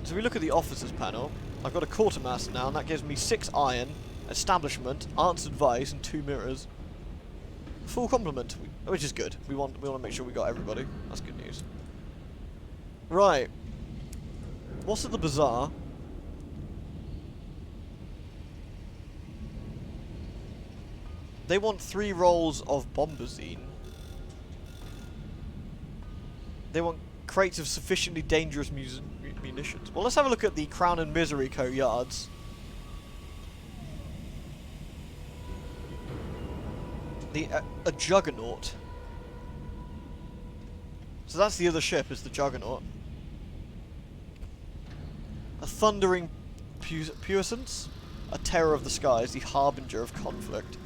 So we look at the officers panel. I've got a quartermaster now, and that gives me 6 iron, establishment, aunt's advice, and 2 mirrors. Full complement, which is good. We want to make sure we got everybody. That's good news. Right. What's at the bazaar? They want 3 rolls of bombazine. They want crates of sufficiently dangerous munitions. Well, let's have a look at the Crown and Misery Co. yards. A Juggernaut. So that's the other ship, is the Juggernaut. A Thundering Puissance. A Terror of the Skies, the Harbinger of Conflict.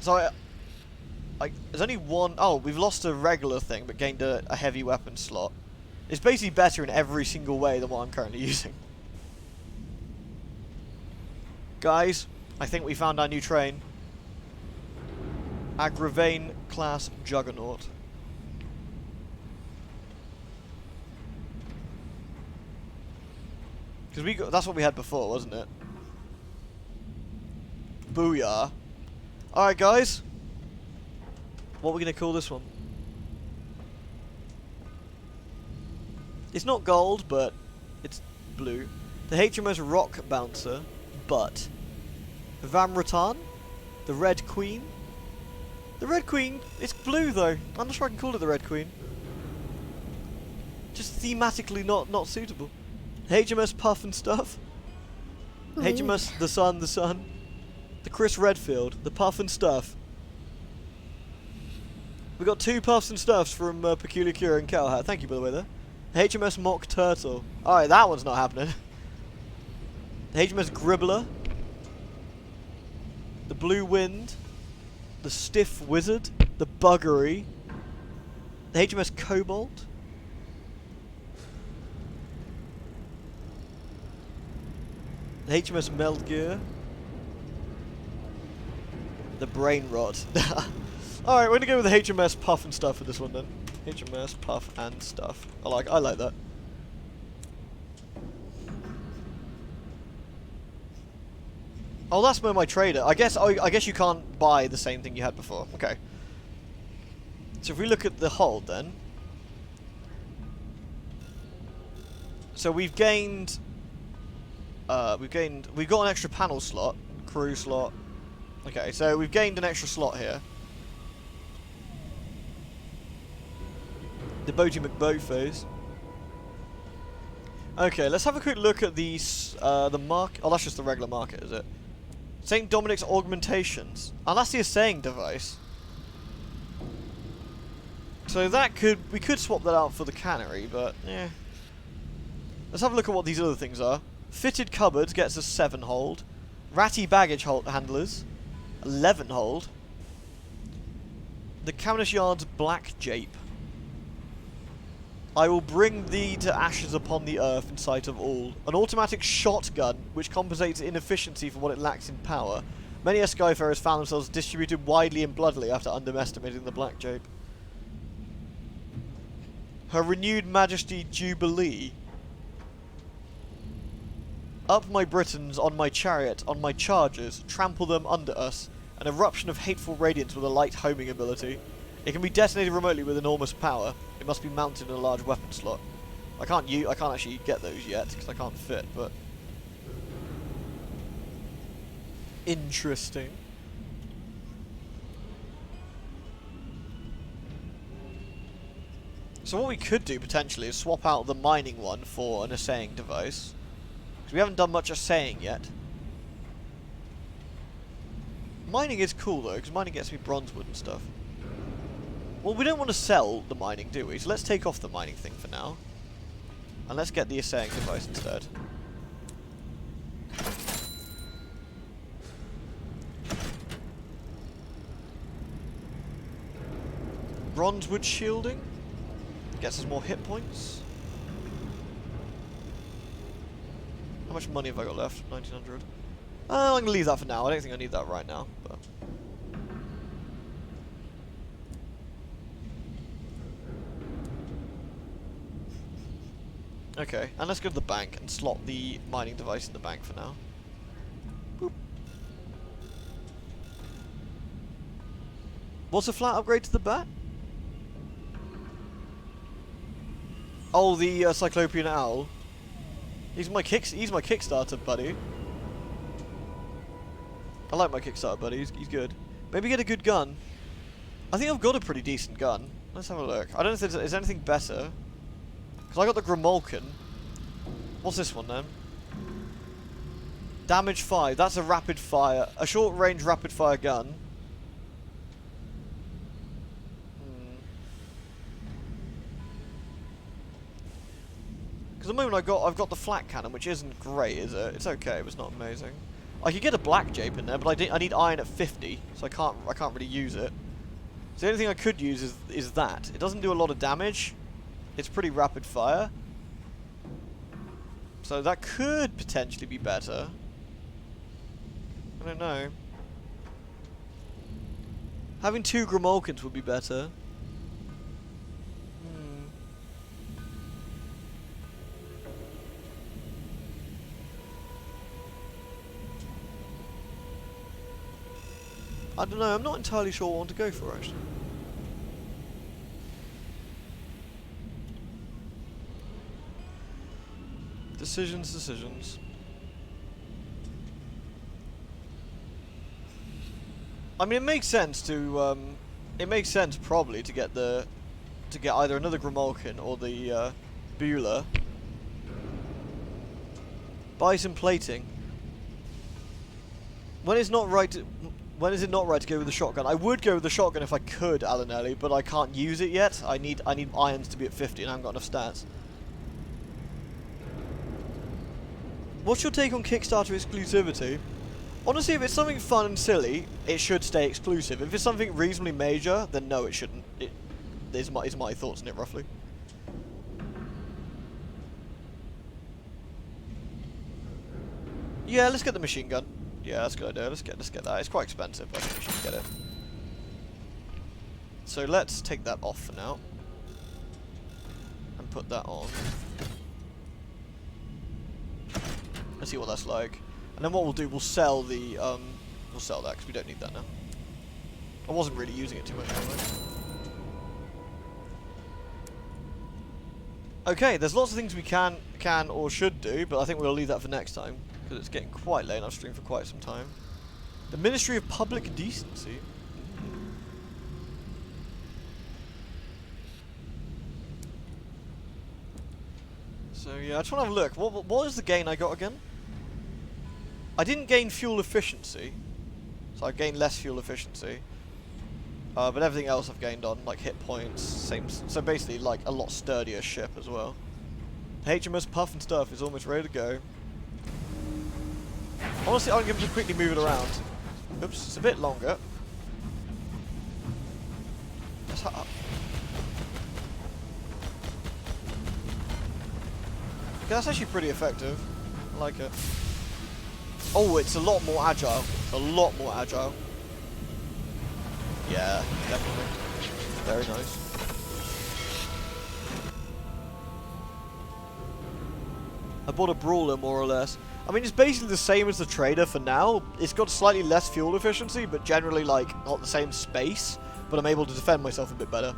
So there's only one... Oh, we've lost a regular thing, but gained a heavy weapon slot. It's basically better in every single way than what I'm currently using. Guys, I think we found our new train. Agravane class Juggernaut. Because that's what we had before, wasn't it? Booyah. Alright guys. What are we going to call this one? It's not gold, but it's blue. The HMS Rock Bouncer, but Vamratan, the Red Queen. The Red Queen, it's blue though. I'm not sure I can call it the Red Queen. Just thematically not suitable. HMS Puff and Stuff. HMS the Sun. The Chris Redfield, the Puff and Stuff. We got 2 Puffs and Stuffs from Peculiar Cure and Cowhat. Thank you, by the way, there. HMS Mock Turtle. Alright, that one's not happening. The HMS Gribbler. The Blue Wind. The Stiff Wizard. The Buggery. The HMS Cobalt. The HMS Meldgear. The Brain Rot. Alright, we're gonna go with the HMS Puff and Stuff for this one then. HMS Puff and Stuff. I like that. Oh, that's where my trader. I guess you can't buy the same thing you had before. Okay. So if we look at the hold then. So we've got an extra panel slot, crew slot. Okay, so we've gained an extra slot here. The Boaty McBoatface. Okay, let's have a quick look at the market. Oh, that's just the regular market, is it? St. Dominic's Augmentations. Oh, that's the assaying device. So we could swap that out for the cannery, but yeah. Let's have a look at what these other things are. Fitted cupboards gets us 7 hold. Ratty baggage handlers, 11 hold. The Cavendish Yard's Black Jape. I will bring thee to ashes upon the earth in sight of all. An automatic shotgun, which compensates inefficiency for what it lacks in power. Many a Skyfarers found themselves distributed widely and bloodily after underestimating the Black Jape. Her Renewed Majesty Jubilee. Up my Britons, on my chariot, on my chargers, trample them under us. An eruption of hateful radiance with a light homing ability. It can be detonated remotely with enormous power. It must be mounted in a large weapon slot. I can't actually get those yet because I can't fit, but interesting. So what we could do potentially is swap out the mining one for an assaying device. Because we haven't done much assaying yet. Mining is cool though, because mining gets me bronze wood and stuff. Well, we don't want to sell the mining, do we? So let's take off the mining thing for now. And let's get the assaying device instead. Bronze wood shielding. Gets us more hit points. How much money have I got left? 1900. I'm going to leave that for now. I don't think I need that right now. But okay, and let's go to the bank and slot the mining device in the bank for now. Boop. What's a flat upgrade to the bat? Oh, the Cyclopean Owl. He's my Kickstarter buddy. I like my Kickstarter buddy. He's good. Maybe get a good gun. I think I've got a pretty decent gun. Let's have a look. I don't know if there's anything better. Because I got the Grimulkin. What's this one then? Damage 5. That's a rapid fire. A short range rapid fire gun. Because at the moment I've got the flat cannon, which isn't great, is it? It's okay, but it's not amazing. I could get a black jape in there, but I need iron at 50, so I can't really use it. So the only thing I could use is that. It doesn't do a lot of damage. It's pretty rapid fire. So that could potentially be better. I don't know. Having 2 Grimulkins would be better. I don't know, I'm not entirely sure what I want to go for actually. Decisions. I mean, it makes sense to, it makes sense probably to get either another Grimulkin or the, Beulah. Buy some plating. When is it not right to go with the shotgun? I would go with the shotgun if I could, Alanelli, but I can't use it yet. I need irons to be at 50 and I haven't got enough stats. What's your take on Kickstarter exclusivity? Honestly, if it's something fun and silly, it should stay exclusive. If it's something reasonably major, then no, it shouldn't. Is my thoughts on it, roughly. Yeah, let's get the machine gun. Yeah, that's a good idea. Let's get that. It's quite expensive, but I think we should get it. So let's take that off for now. And put that on. Let's see what that's like. And then what we'll do, we'll sell the, we'll sell that because we don't need that now. I wasn't really using it too much anyway. Okay, there's lots of things we can or should do, but I think we'll leave that for next time because it's getting quite late and I've streamed for quite some time. The Ministry of Public Decency. So yeah, I just want to have a look. What is the gain I got again? I didn't gain fuel efficiency, so I gained less fuel efficiency. But everything else I've gained on, like hit points, same. So basically, like a lot sturdier ship as well. The HMS Puff and stuff is almost ready to go. Honestly, I'm going to quickly move it around. Oops, it's a bit longer. Okay, that's actually pretty effective. I like it. Oh, it's a lot more agile. It's a lot more agile. Yeah, definitely. Very nice. I bought a brawler, more or less. I mean, it's basically the same as the trader for now. It's got slightly less fuel efficiency, but generally, like, not the same space. But I'm able to defend myself a bit better,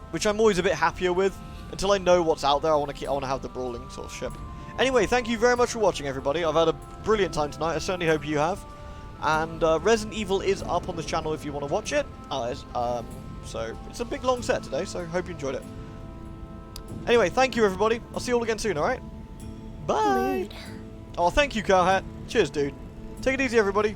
which I'm always a bit happier with. Until I know what's out there, I want to have the brawling sort of ship. Anyway, thank you very much for watching, everybody. I've had a brilliant time tonight. I certainly hope you have. And Resident Evil is up on this channel if you want to watch it. So it's a big long set today, so hope you enjoyed it. Anyway, thank you, everybody. I'll see you all again soon, alright? Bye! Rude. Oh, thank you, Cowhat. Cheers, dude. Take it easy, everybody.